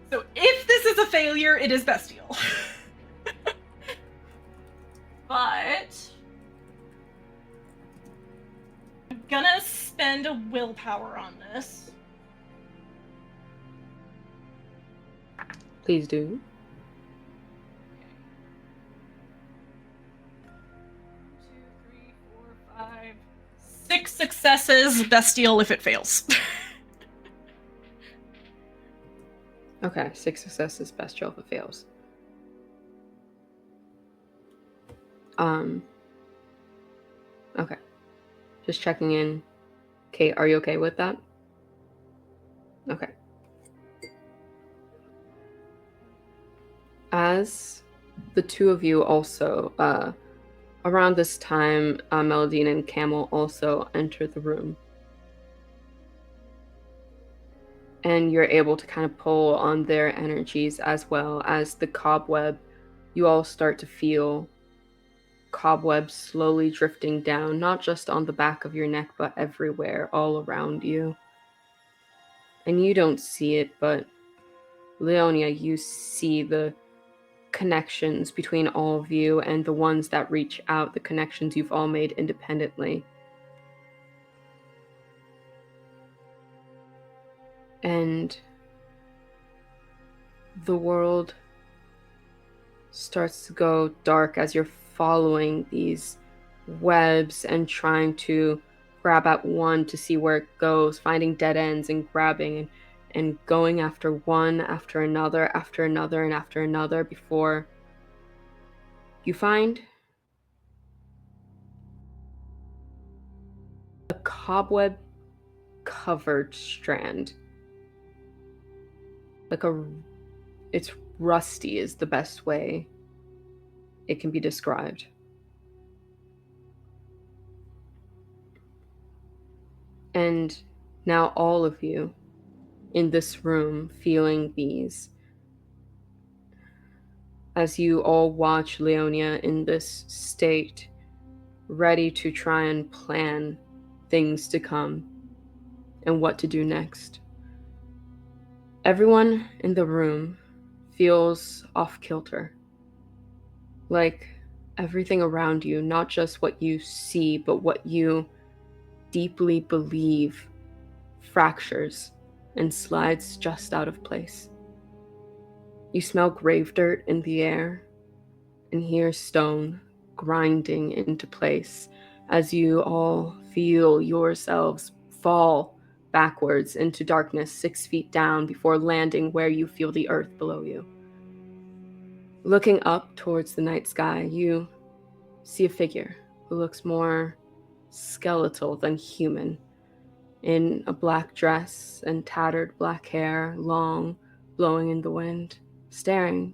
Speaker 2: so if this is a failure, it is bestial. But I'm gonna spend a willpower on this.
Speaker 5: Please do.
Speaker 2: 6 successes, bestial if it fails.
Speaker 5: Okay, 6 successes, best roll if it fails. Okay. Just checking in. Kate, are you okay with that? Okay. As the two of you also, around this time, Mélidine and Camel also enter the room. And you're able to kind of pull on their energies as well as the cobweb. You all start to feel cobwebs slowly drifting down, not just on the back of your neck, but everywhere, all around you. And you don't see it, but Leonia, you see the connections between all of you and the ones that reach out, the connections you've all made independently. And the world starts to go dark as you're following these webs and trying to grab at one to see where it goes, finding dead ends and grabbing and going after one after another and after another before you find a cobweb covered strand. It's rusty is the best way it can be described. And now all of you in this room feeling these, as you all watch Leonia in this state, ready to try and plan things to come and what to do next. Everyone in the room feels off kilter. Like everything around you, not just what you see, but what you deeply believe, fractures and slides just out of place. You smell grave dirt in the air and hear stone grinding into place as you all feel yourselves fall backwards into darkness 6 feet down before landing where you feel the earth below you. Looking up towards the night sky, you see a figure who looks more skeletal than human, in a black dress and tattered black hair, long, blowing in the wind, staring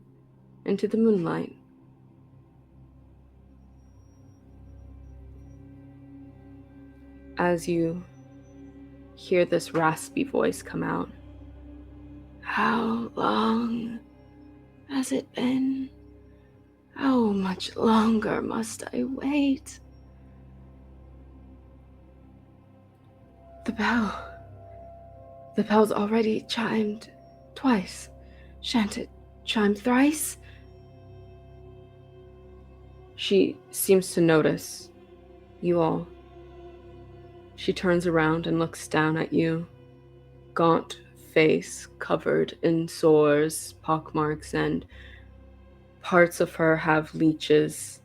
Speaker 5: into the moonlight. As you hear this raspy voice come out, "How long has it been? How much longer must I wait?" The bell's already chimed twice. Shan't it chime thrice? She seems to notice you all. She turns around and looks down at you, gaunt face covered in sores, pockmarks, and parts of her have leeches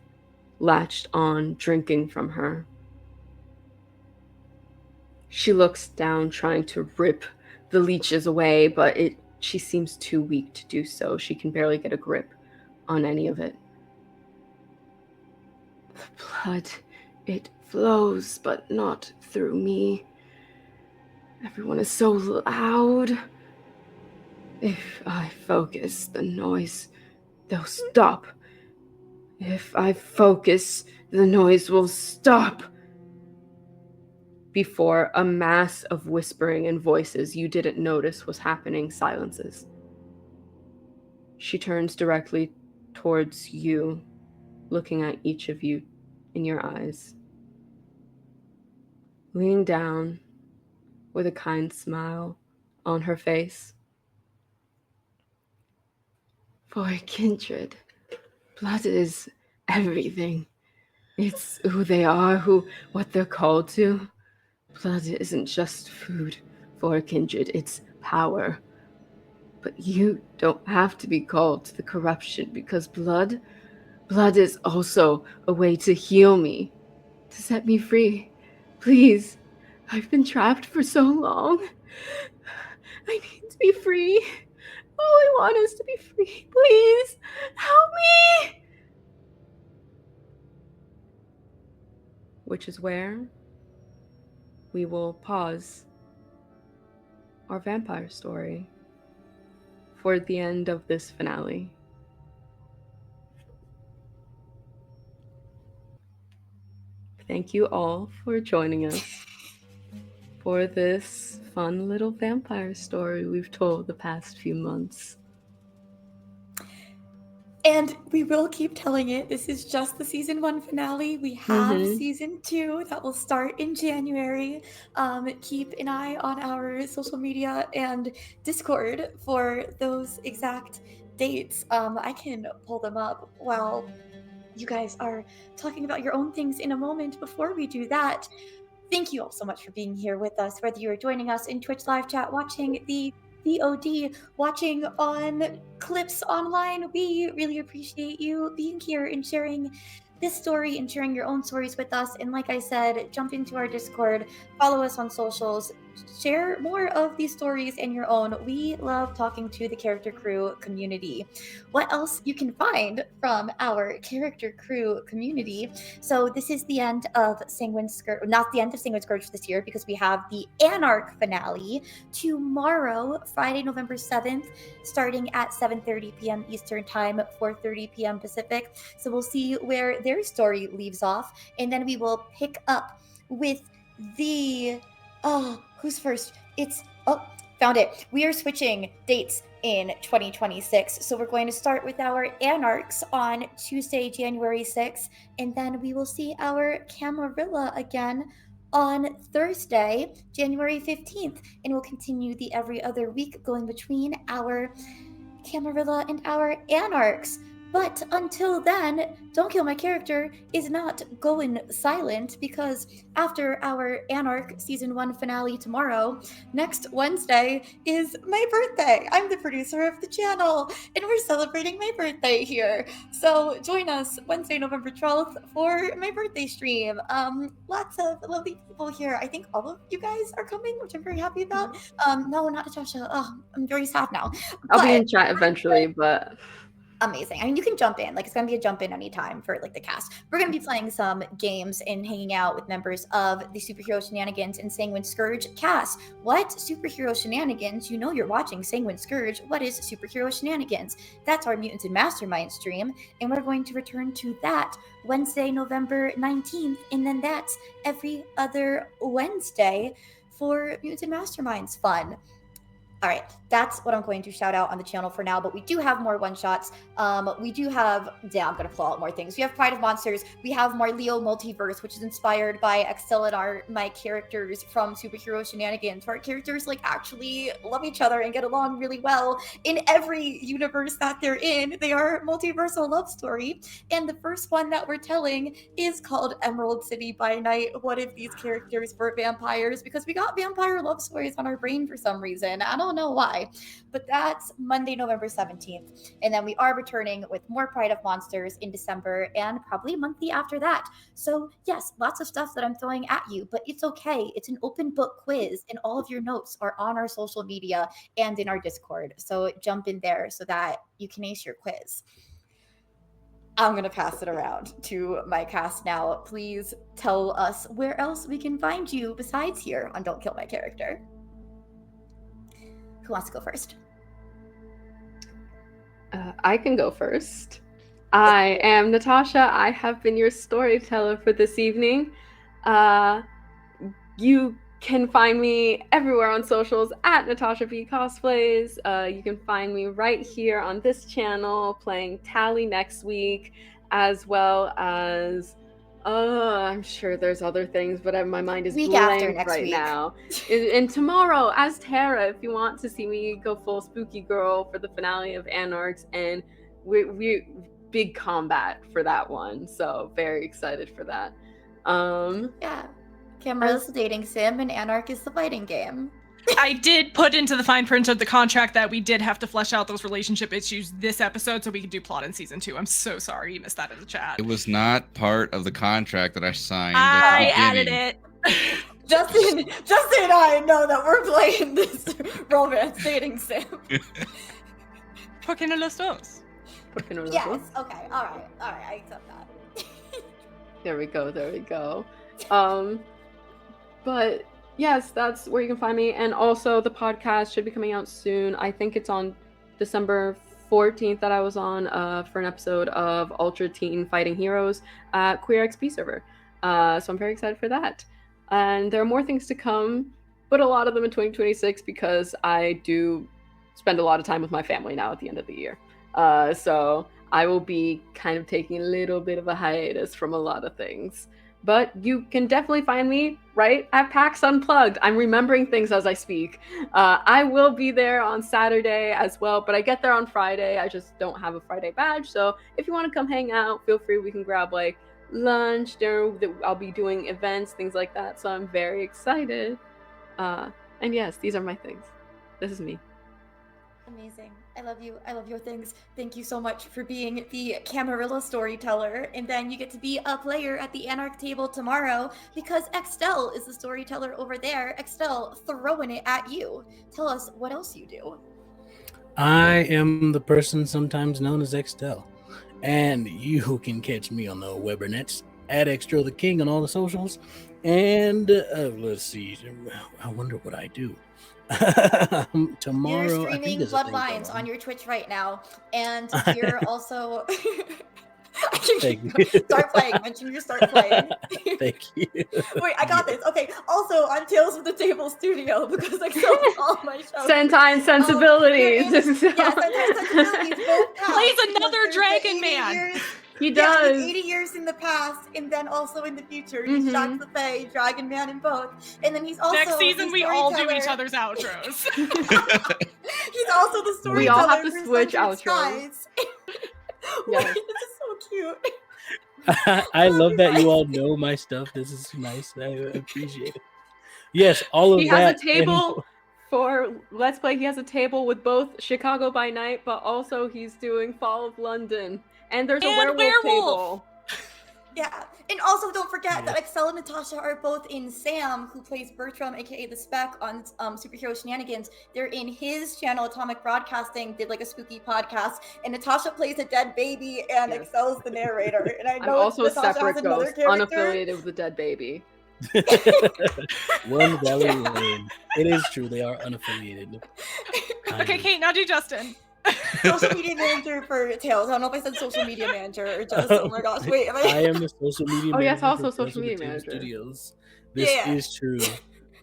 Speaker 5: latched on, drinking from her. She looks down, trying to rip the leeches away, but she seems too weak to do so. She can barely get a grip on any of it. "The blood, it flows, but not through me. Everyone is so loud. If I focus, the noise, they'll stop. If I focus, the noise will stop." Before a mass of whispering and voices you didn't notice was happening silences. She turns directly towards you, looking at each of you in your eyes. Leaning down with a kind smile on her face. "For kindred, blood is everything. It's who they are, what they're called to. Blood isn't just food for kindred, it's power. But you don't have to be called to the corruption, because blood is also a way to heal me, to set me free. Please, I've been trapped for so long. I need to be free. All I want is to be free. Please, help me! Which is where we will pause our vampire story for the end of this finale. Thank you all for joining us for this fun little vampire story we've told the past few months.
Speaker 1: And we will keep telling it. This is just the season 1 finale. We have season 2 that will start in January. Keep an eye on our social media and Discord for those exact dates. I can pull them up while you guys are talking about your own things in a moment. Before we do that, thank you all so much for being here with us, whether you are joining us in Twitch live chat, watching the VOD, watching on clips online. We really appreciate you being here and sharing this story and sharing your own stories with us. And like I said, jump into our Discord, follow us on socials, share more of these stories and your own. We love talking to the character crew community. What else you can find from our character crew community? So this is the end of Sanguine Scourge, not the end of Sanguine Scourge this year, because we have the Anarch finale tomorrow, Friday, November 7th, starting at 7:30 p.m. Eastern Time, 4:30 p.m. Pacific. So we'll see where their story leaves off, and then we will pick up with the who's first? Found it. We are switching dates in 2026. So we're going to start with our Anarchs on Tuesday, January 6th, and then we will see our Camarilla again on Thursday, January 15th, and we'll continue the every other week going between our Camarilla and our Anarchs. But until then, Don't Kill My Character is not going silent, because after our Anarch Season 1 finale tomorrow, next Wednesday is my birthday. I'm the producer of the channel, and we're celebrating my birthday here. So join us Wednesday, November 12th for my birthday stream. Lots of lovely people here. I think all of you guys are coming, which I'm very happy about. No, not Natasha. Oh, I'm very sad now.
Speaker 5: I'll be in chat eventually, but...
Speaker 1: Amazing. I mean, you can jump in. Like, it's going to be a jump in anytime for, like, the cast. We're going to be playing some games and hanging out with members of the Superhero Shenanigans and Sanguine Scourge cast. What? Superhero Shenanigans? You know you're watching Sanguine Scourge. What is Superhero Shenanigans? That's our Mutants and Mastermind stream, and we're going to return to that Wednesday, November 19th, and then that's every other Wednesday for Mutants and Masterminds fun. All right, that's what I'm going to shout out on the channel for now, but we do have more one-shots. We do have, I'm going to pull out more things. We have Pride of Monsters. We have Marleo Multiverse, which is inspired by Extell and my characters from Superhero Shenanigans, where our characters, like, actually love each other and get along really well in every universe that they're in. They are multiversal love story. And the first one that we're telling is called Emerald City by Night. What if these characters were vampires? Because we got vampire love stories on our brain for some reason. I don't know why, but that's Monday, November 17th. And then we are returning with more Pride of Monsters in December and probably monthly after that. So yes, lots of stuff that I'm throwing at you, but it's okay. It's an open book quiz, and all of your notes are on our social media and in our Discord. So jump in there so that you can ace your quiz. I'm going to pass it around to my cast now. Please tell us where else we can find you besides here on Don't Kill My Character. Who wants to go first?
Speaker 5: I can go first. I am Natasha. I have been your storyteller for this evening. You can find me everywhere on socials at Natasha B Cosplays. You can find me right here on this channel playing Tally next week, as well as I'm sure there's other things, but my mind is blank right now. And tomorrow as Tara, if you want to see me go full spooky girl for the finale of Anarchs, and we big combat for that one, so very excited for that.
Speaker 1: Yeah, Camarilla's the dating sim and Anarch is the fighting game.
Speaker 2: I did put into the fine print of the contract that we did have to flesh out those relationship issues this episode so we could do plot in season 2. I'm so sorry you missed that in the chat.
Speaker 4: It was not part of the contract that I signed.
Speaker 2: I added it.
Speaker 1: Justin and I know that we're playing this romance dating sim.
Speaker 2: ¿Por qué no los dos?
Speaker 5: ¿Por qué no los
Speaker 1: Yes.
Speaker 5: dos?
Speaker 1: Okay. All right. I accept that.
Speaker 5: There we go. But yes, that's where you can find me. And also the podcast should be coming out soon. I think it's on December 14th that I was on for an episode of Ultra Teen Fighting Heroes at Queer XP server. So I'm very excited for that. And there are more things to come, but a lot of them in 2026 because I do spend a lot of time with my family now at the end of the year. So I will be kind of taking a little bit of a hiatus from a lot of things. But you can definitely find me right at PAX Unplugged. I'm remembering things as I speak. I will be there on Saturday as well, but I get there on Friday. I just don't have a Friday badge. So if you want to come hang out, feel free. We can grab like lunch, dinner. I'll be doing events, things like that. So I'm very excited. And yes, these are my things. This is me.
Speaker 1: Amazing. I love you. I love your things. Thank you so much for being the Camarilla storyteller. And then you get to be a player at the Anarch table tomorrow because Extell is the storyteller over there. Extell, throwing it at you. Tell us what else you do.
Speaker 3: I am the person sometimes known as Extell. And you can catch me on the Webernets at Extell the King on all the socials. And let's see. I wonder what I do. Tomorrow,
Speaker 1: You're
Speaker 3: I think
Speaker 1: streaming
Speaker 3: there's a thing
Speaker 1: Bloodlines
Speaker 3: going
Speaker 1: on your Twitch right now, and you're also.
Speaker 3: Thank you.
Speaker 1: Start playing. Mention your start playing.
Speaker 3: Thank you.
Speaker 1: Wait, I got this. Okay. Also on Tales of the Table Studio because I saw all my shows.
Speaker 5: Sentine Sensibilities.
Speaker 1: Yeah, Sentine Sensibilities. Both past,
Speaker 2: Plays
Speaker 1: because
Speaker 2: another
Speaker 1: there's the
Speaker 2: Dragon
Speaker 1: 80
Speaker 2: Man.
Speaker 1: years-
Speaker 5: He
Speaker 1: Yeah,
Speaker 5: does.
Speaker 1: he's 80 years in the past, and then also in the future. He's
Speaker 5: Mhm.
Speaker 1: Jacques the Fae, Dragon Man in both. And then he's also
Speaker 2: Next season,
Speaker 1: the
Speaker 2: we all do each
Speaker 1: storyteller-
Speaker 2: other's outros.
Speaker 1: He's also the storyteller.
Speaker 5: We all have to
Speaker 1: for
Speaker 5: switch
Speaker 1: Sundered
Speaker 5: outros.
Speaker 1: Skies.
Speaker 5: Yes.
Speaker 1: Wait, this is so cute.
Speaker 3: I love that you all know my stuff. This is nice. I appreciate it. Yes, all of
Speaker 5: He
Speaker 3: that.
Speaker 5: has a table for Let's Play. He has a table with both Chicago by Night, but also he's doing Fall of London. And there's a
Speaker 2: And
Speaker 5: werewolf
Speaker 2: werewolf.
Speaker 5: table.
Speaker 1: Yeah, and also don't forget that
Speaker 3: Yeah.
Speaker 1: Extell and Natasha are both in Sam, who plays Bertram, aka the Spec, on Superhero Shenanigans. They're in his channel, Atomic Broadcasting, did like a spooky podcast, and Natasha plays a dead baby, and
Speaker 5: Yes.
Speaker 1: Extell's the narrator. And I
Speaker 5: I'm
Speaker 1: know
Speaker 5: also a
Speaker 1: Natasha
Speaker 5: separate
Speaker 1: has another
Speaker 5: ghost,
Speaker 1: character.
Speaker 5: unaffiliated with the dead baby.
Speaker 3: One Valley Lane. It is true. They are unaffiliated.
Speaker 2: Okay, Kate, now do Justin.
Speaker 1: Social media manager for Tales. I don't know if I said social media manager or just. Oh my gosh! Wait, am I?
Speaker 3: I am the social media
Speaker 5: Oh,
Speaker 3: manager.
Speaker 5: yes, also
Speaker 3: for
Speaker 5: social
Speaker 3: Tales of the
Speaker 5: media
Speaker 3: Tale
Speaker 5: manager.
Speaker 3: Studios. This
Speaker 1: Yeah.
Speaker 3: is true.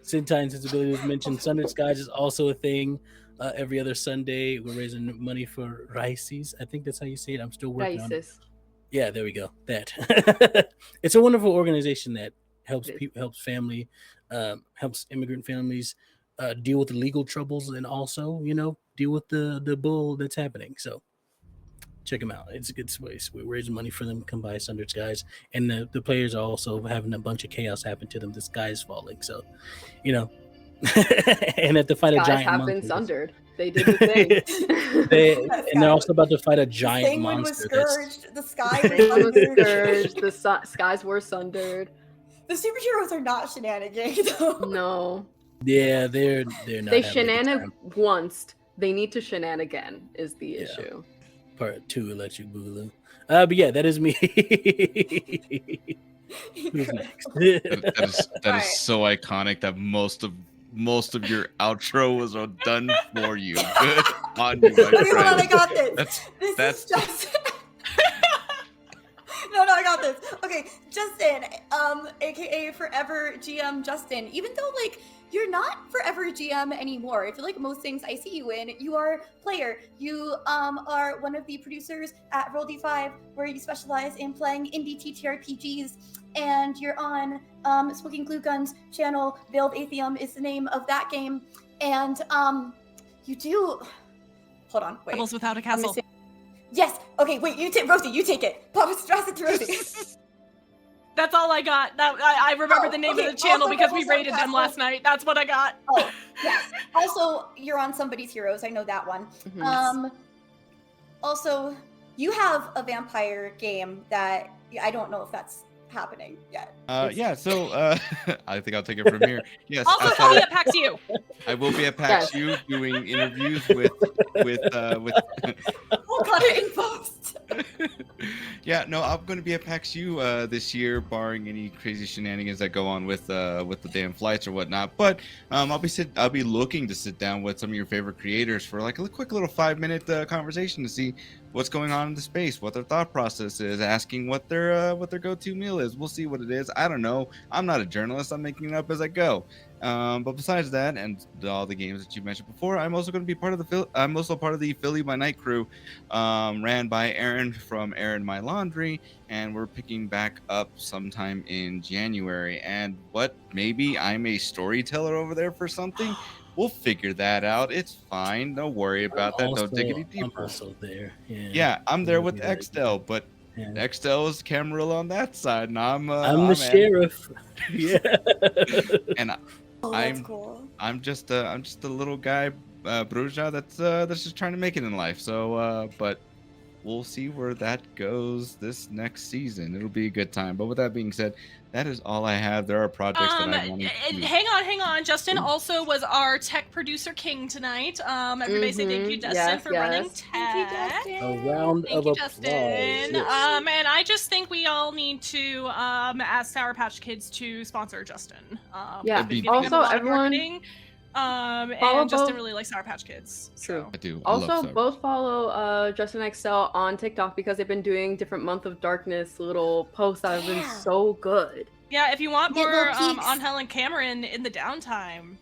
Speaker 3: Sentine Sensibility was mentioned. Sundered Skies is also a thing. Every other Sunday, we're raising money for Rices. I think that's how you say it. I'm still working on it.
Speaker 5: Raisis.
Speaker 3: Yeah, there we go. That it's a wonderful organization that helps
Speaker 5: It is.
Speaker 3: people, helps family, helps immigrant families deal with the legal troubles, and also, deal with the bull that's happening. So check them out. It's a good space. We're raising money for them. Come by Sundered Skies, and the players are also having a bunch of chaos happen to them. The sky is falling, so and at the fight a
Speaker 5: Guys
Speaker 3: giant
Speaker 5: have been
Speaker 3: monster.
Speaker 5: sundered. They did the thing.
Speaker 3: And they're also about to fight a giant
Speaker 1: Sanguine was
Speaker 3: monster. That's
Speaker 1: scourged. The sky
Speaker 5: Sanguine
Speaker 1: was
Speaker 5: was
Speaker 1: sundered.
Speaker 5: scourged. The skies were sundered.
Speaker 1: The superheroes are not shenanigans. though.
Speaker 5: No.
Speaker 3: Yeah, they're not.
Speaker 5: They
Speaker 3: having a good
Speaker 5: shenanig
Speaker 3: time.
Speaker 5: once. They need to shenan again is the
Speaker 3: Yeah.
Speaker 5: issue.
Speaker 3: Part 2 Electric Boogaloo. But yeah, that is me. Who's next?
Speaker 4: That
Speaker 1: Alright.
Speaker 4: is so iconic that most of your outro was done for you. Good on you, my
Speaker 1: Okay, hold on, I
Speaker 4: friend.
Speaker 1: got this.
Speaker 4: That's
Speaker 1: This is just. No, I got this. Okay, Justin, aka Forever GM Justin. Even though you're not Forever GM anymore, I feel like most things I see you in, you are player. You are one of the producers at Roll D5, where you specialize in playing indie TTRPGs, and you're on Smoking Glue Gun's channel. Veiled Atheum is the name of that game, and you do. Hold on, wait.
Speaker 2: Rebels without a
Speaker 1: I'm
Speaker 2: castle.
Speaker 1: missing- Yes. Okay. Wait. You take Rosie. You take it. Papa, stress it to Rosie.
Speaker 2: That's all I got. That I remember
Speaker 1: Oh,
Speaker 2: the name
Speaker 1: okay,
Speaker 2: of the channel
Speaker 1: also
Speaker 2: because we
Speaker 1: Rebels
Speaker 2: rated
Speaker 1: Without
Speaker 2: them last night. That's what I got.
Speaker 1: Oh, yes. Also, you're on Somebody's Heroes. I know that one.
Speaker 5: Mhm.
Speaker 1: Also, you have a vampire game that I don't know if that's happening yet.
Speaker 4: Yeah, so I think I'll take it from here. Yes,
Speaker 2: Also,
Speaker 4: outside
Speaker 2: call me
Speaker 4: of-
Speaker 2: at PAX U.
Speaker 4: I will be at PAX U doing interviews with.
Speaker 1: We'll cut it in post.
Speaker 4: Yeah, no, I'm going to be at PAX U this year, barring any crazy shenanigans that go on with the damn flights or whatnot. But I'll be looking to sit down with some of your favorite creators for like a quick little 5-minute conversation to see what's going on in the space, what their thought process is, asking what their go-to meal is. We'll see what it is. I don't know. I'm not a journalist. I'm making it up as I go. But besides that, and all the games that you mentioned before, I'm also going to be part of the Philly by Night crew, ran by Aaron from Aaron My Laundry, and we're picking back up sometime in January. And maybe I'm a storyteller over there for something. We'll figure that out. It's fine. Don't worry about that. Don't dig any deeper.
Speaker 3: I'm also there.
Speaker 4: Yeah, I'm there with Extell, but Extell is Camarilla on that side, and I'm
Speaker 3: the sheriff. Yeah.
Speaker 4: And
Speaker 1: That's cool.
Speaker 4: I'm just a little guy, Bruja, that's just trying to make it in life. So, but we'll see where that goes this next season. It'll be a good time. But with that being said, that is all I have. There are projects that I want to do.
Speaker 2: Hang on. Justin also was our tech producer king tonight. Everybody say thank you, Justin, for running tech.
Speaker 1: Thank you, Justin.
Speaker 3: A round of applause.
Speaker 2: Justin.
Speaker 3: Yes.
Speaker 2: And I just think we all need to ask Sour Patch Kids to sponsor Justin.
Speaker 5: Also, everyone.
Speaker 2: And Justin really likes Sour Patch Kids.
Speaker 5: True.
Speaker 2: So.
Speaker 4: I do.
Speaker 5: Also, both follow Justin Extell on TikTok because they've been doing different Month of Darkness little posts that have been so good.
Speaker 2: Yeah, if you want more Ángel and Cameron in the downtime.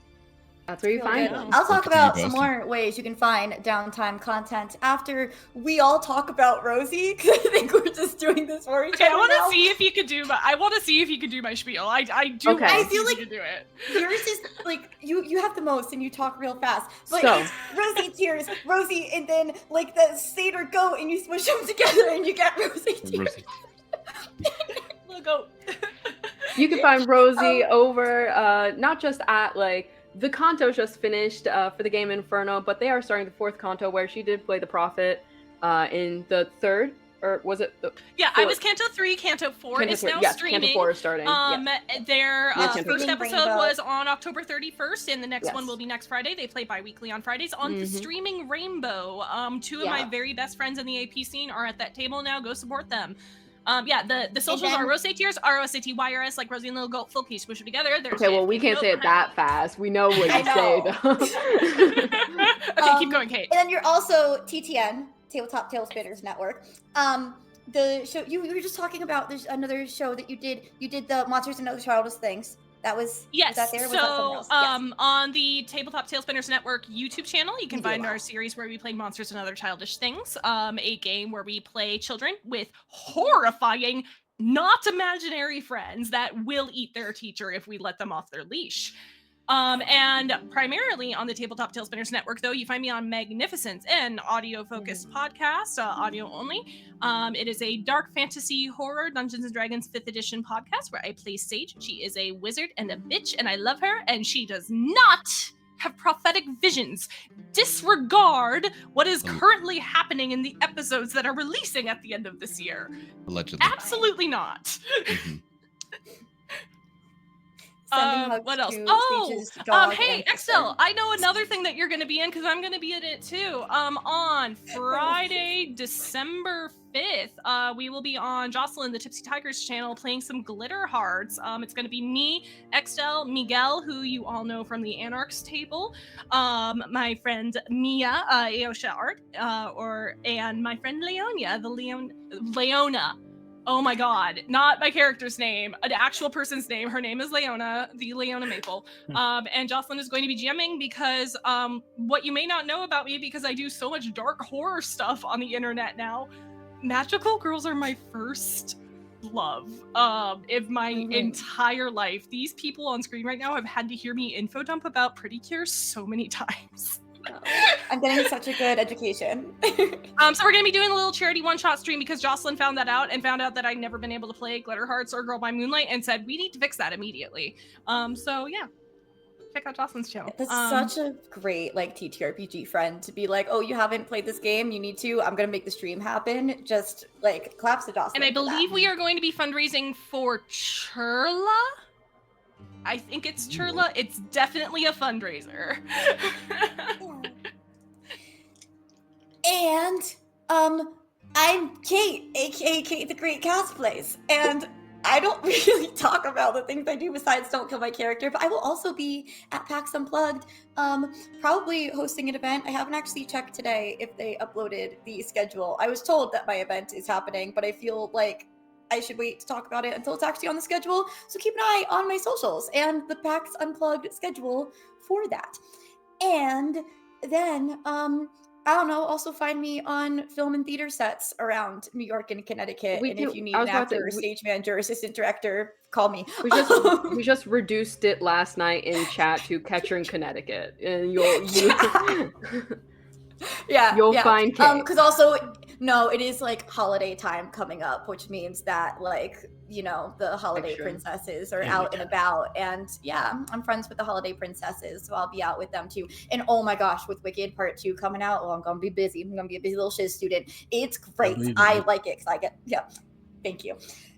Speaker 5: That's where you find them.
Speaker 1: I'll talk about some more ways you can find downtime content after we all talk about Rosie, because I think we're just doing this for each other.
Speaker 2: I want to see if you could do my spiel. I feel like you could do it.
Speaker 1: Yours is like you have the most and you talk real fast. But it's Rosie tears, Rosie, and then like the satyr goat, and you smush them together and you get Rosie tears.
Speaker 2: Little goat.
Speaker 5: You can find Rosie over not just at like the Kanto just finished for the game Inferno, but they are starting the 4th Kanto where she did play the Prophet in the 3rd, or was it the 4th?
Speaker 2: I was Kanto 3, Kanto 4 is now streaming.
Speaker 5: Kanto 4 is starting.
Speaker 2: Their first episode
Speaker 1: Rainbow.
Speaker 2: was on October 31st, and the next one will be next Friday. They play bi-weekly on Fridays on the streaming Rainbow. Two of my very best friends in the AP scene are at that table now. Go support them. The socials are Rosatyrs, ROSATYRS, like Rosie and Little Goat, full key, squish them together.
Speaker 5: Okay, well, we can't say it that fast. We know what you say, though.
Speaker 2: Okay, keep going, Kate.
Speaker 1: And then you're also TTN, Tabletop Tail Spinners Network. The show you were just talking about, there's another show that you did. You did the Monsters and Other Childish Things. That was
Speaker 2: yes.
Speaker 1: Was that there? Was that something else? Yes.
Speaker 2: On the Tabletop Tailspinners Network YouTube channel, you can find our series where we play Monsters and Other Childish Things, a game where we play children with horrifying, not imaginary friends that will eat their teacher if we let them off their leash. And primarily on the Tabletop Tailspinners Network, though, you find me on Magnificence, an audio-focused podcast, audio only. It is a dark fantasy horror Dungeons & Dragons 5th edition podcast where I play Sage. She is a wizard and a bitch, and I love her, and she does not have prophetic visions. Disregard what is currently happening in the episodes that are releasing at the end of this year.
Speaker 4: Allegedly.
Speaker 2: Absolutely not.
Speaker 4: Mm-hmm.
Speaker 2: What else? Hey, Extell, I know another thing that you're going to be in because I'm going to be in it too. On Friday, December 5th, we will be on Jocelyn, the Tipsy Tigers channel, playing some Glitter Hearts. It's going to be me, Extell, Miguel, who you all know from the Anarch's table, my friend Mia, Aosha Art, and my friend Leonia, Leona. Oh my god, not my character's name, an actual person's name. Her name is Leona, the Leona Maple. And Jocelyn is going to be GMing because what you may not know about me, because I do so much dark horror stuff on the internet now, magical girls are my first love of my entire life. These people on screen right now have had to hear me info dump about Pretty Cure so many times.
Speaker 1: I'm getting such a good education.
Speaker 2: So we're gonna be doing a little charity one-shot stream because Jocelyn found that out and found out that I'd never been able to play Glitter Hearts or Girl by Moonlight and said we need to fix that immediately. So yeah, check out Jocelyn's channel.
Speaker 1: That's such a great like TTRPG friend to be like, oh, you haven't played this game, you need to. I'm gonna make the stream happen. Just like claps to Jocelyn.
Speaker 2: And I believe we are going to be fundraising for Churla. I think it's Churla. It's definitely a fundraiser.
Speaker 1: And I'm Kate, aka Kate the Great Cast Plays, and I don't really talk about the things I do besides don't kill my character, but I will also be at PAX Unplugged, probably hosting an event. I haven't actually checked today if they uploaded the schedule. I was told that my event is happening, but I feel like I should wait to talk about it until it's actually on the schedule. So keep an eye on my socials and the PAX Unplugged schedule for that. And then, I don't know, also find me on film and theater sets around New York and Connecticut. If you need an actor, stage manager, assistant director, call me.
Speaker 5: We just reduced it last night in chat to Catcher in Connecticut. And you'll find Kate.
Speaker 1: Because also, no, it is like holiday time coming up, which means that like, you know, the holiday princesses are out and about, and I'm friends with the holiday princesses, so I'll be out with them too. And oh my gosh, with Wicked Part 2 coming out, I'm gonna be busy. I'm gonna be a busy little shiz student. It's great. I like it because I get thank you.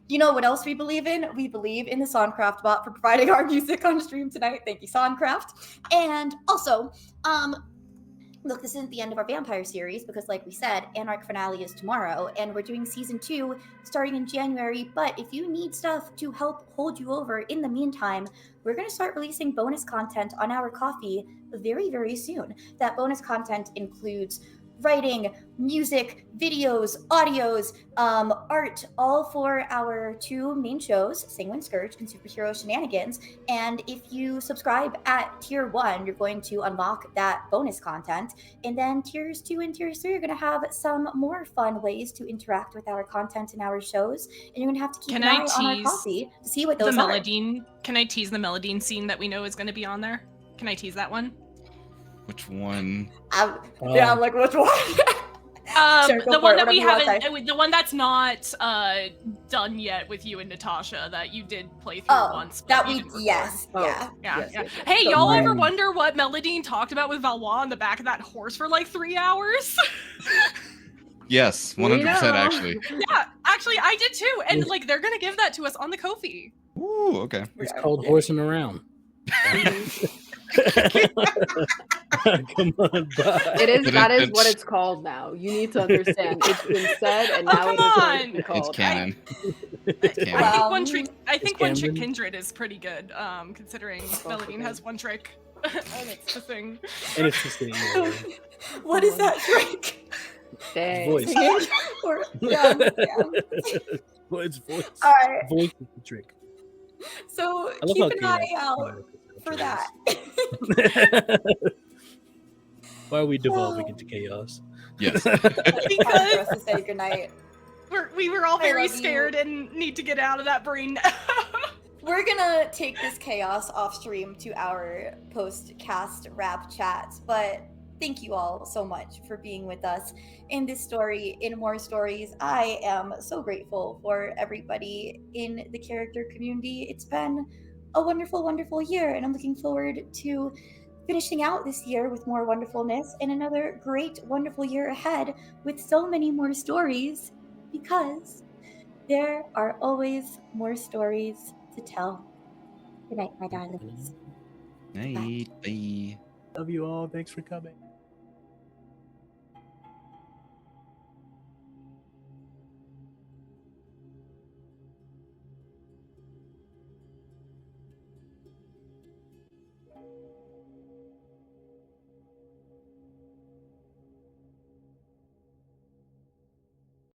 Speaker 1: You know what else we believe in? We believe in the Soundcraft bot for providing our music on stream tonight. Thank you, Soundcraft. And also, look, this isn't the end of our vampire series because, like we said, Anarch finale is tomorrow, and we're doing season 2 starting in January. But if you need stuff to help hold you over in the meantime, we're going to start releasing bonus content on our Ko-fi very, very soon. That bonus content includes writing, music, videos, audios, art, all for our 2 main shows, Sanguine Scourge and Superhero Shenanigans. And if you subscribe at tier 1, you're going to unlock that bonus content. And then tiers 2 and tiers 3 are going to have some more fun ways to interact with our content and our shows. And you're going to have to keep an eye on our Ko-fi to see what those are.
Speaker 2: Can I tease the Mélidine scene that we know is going to be on there? Can I tease that one?
Speaker 4: Which one?
Speaker 1: I'm like, which one?
Speaker 2: Sure, the one that we haven't, the one that's not done yet with you and Natasha that you did play through once.
Speaker 1: That we, yes.
Speaker 2: Hey, y'all ever wonder what Mélidine talked about with Valois on the back of that horse for like 3 hours?
Speaker 4: Yes, 100% actually.
Speaker 2: Yeah, actually, I did too, and like they're gonna give that to us on the Ko-fi.
Speaker 4: Ooh, okay.
Speaker 3: It's called horsing around. Come on, bye.
Speaker 5: That is what it's called now. You need to understand. It's been said, and now it is called.
Speaker 4: It's canon.
Speaker 2: I think one trick kindred is pretty good, considering Mélidine has one trick, and it's the thing.
Speaker 3: And it's the thing.
Speaker 1: What is that trick?
Speaker 3: Voice. Well, it's voice.
Speaker 1: All right.
Speaker 3: Voice is the trick.
Speaker 1: So keep an eye out for that.
Speaker 3: Why are we devolving into chaos?
Speaker 4: Yes.
Speaker 1: Because for us to say goodnight.
Speaker 2: We were all very scared and need to get out of that brain now.
Speaker 1: We're gonna take this chaos off stream to our post-cast wrap chat, but thank you all so much for being with us in this story, in more stories. I am so grateful for everybody in the character community. It's been a wonderful, wonderful year, and I'm looking forward to finishing out this year with more wonderfulness and another great, wonderful year ahead with so many more stories, because there are always more stories to tell. Good night, my darlings.
Speaker 4: Night. Bye.
Speaker 3: Love you all. Thanks for coming.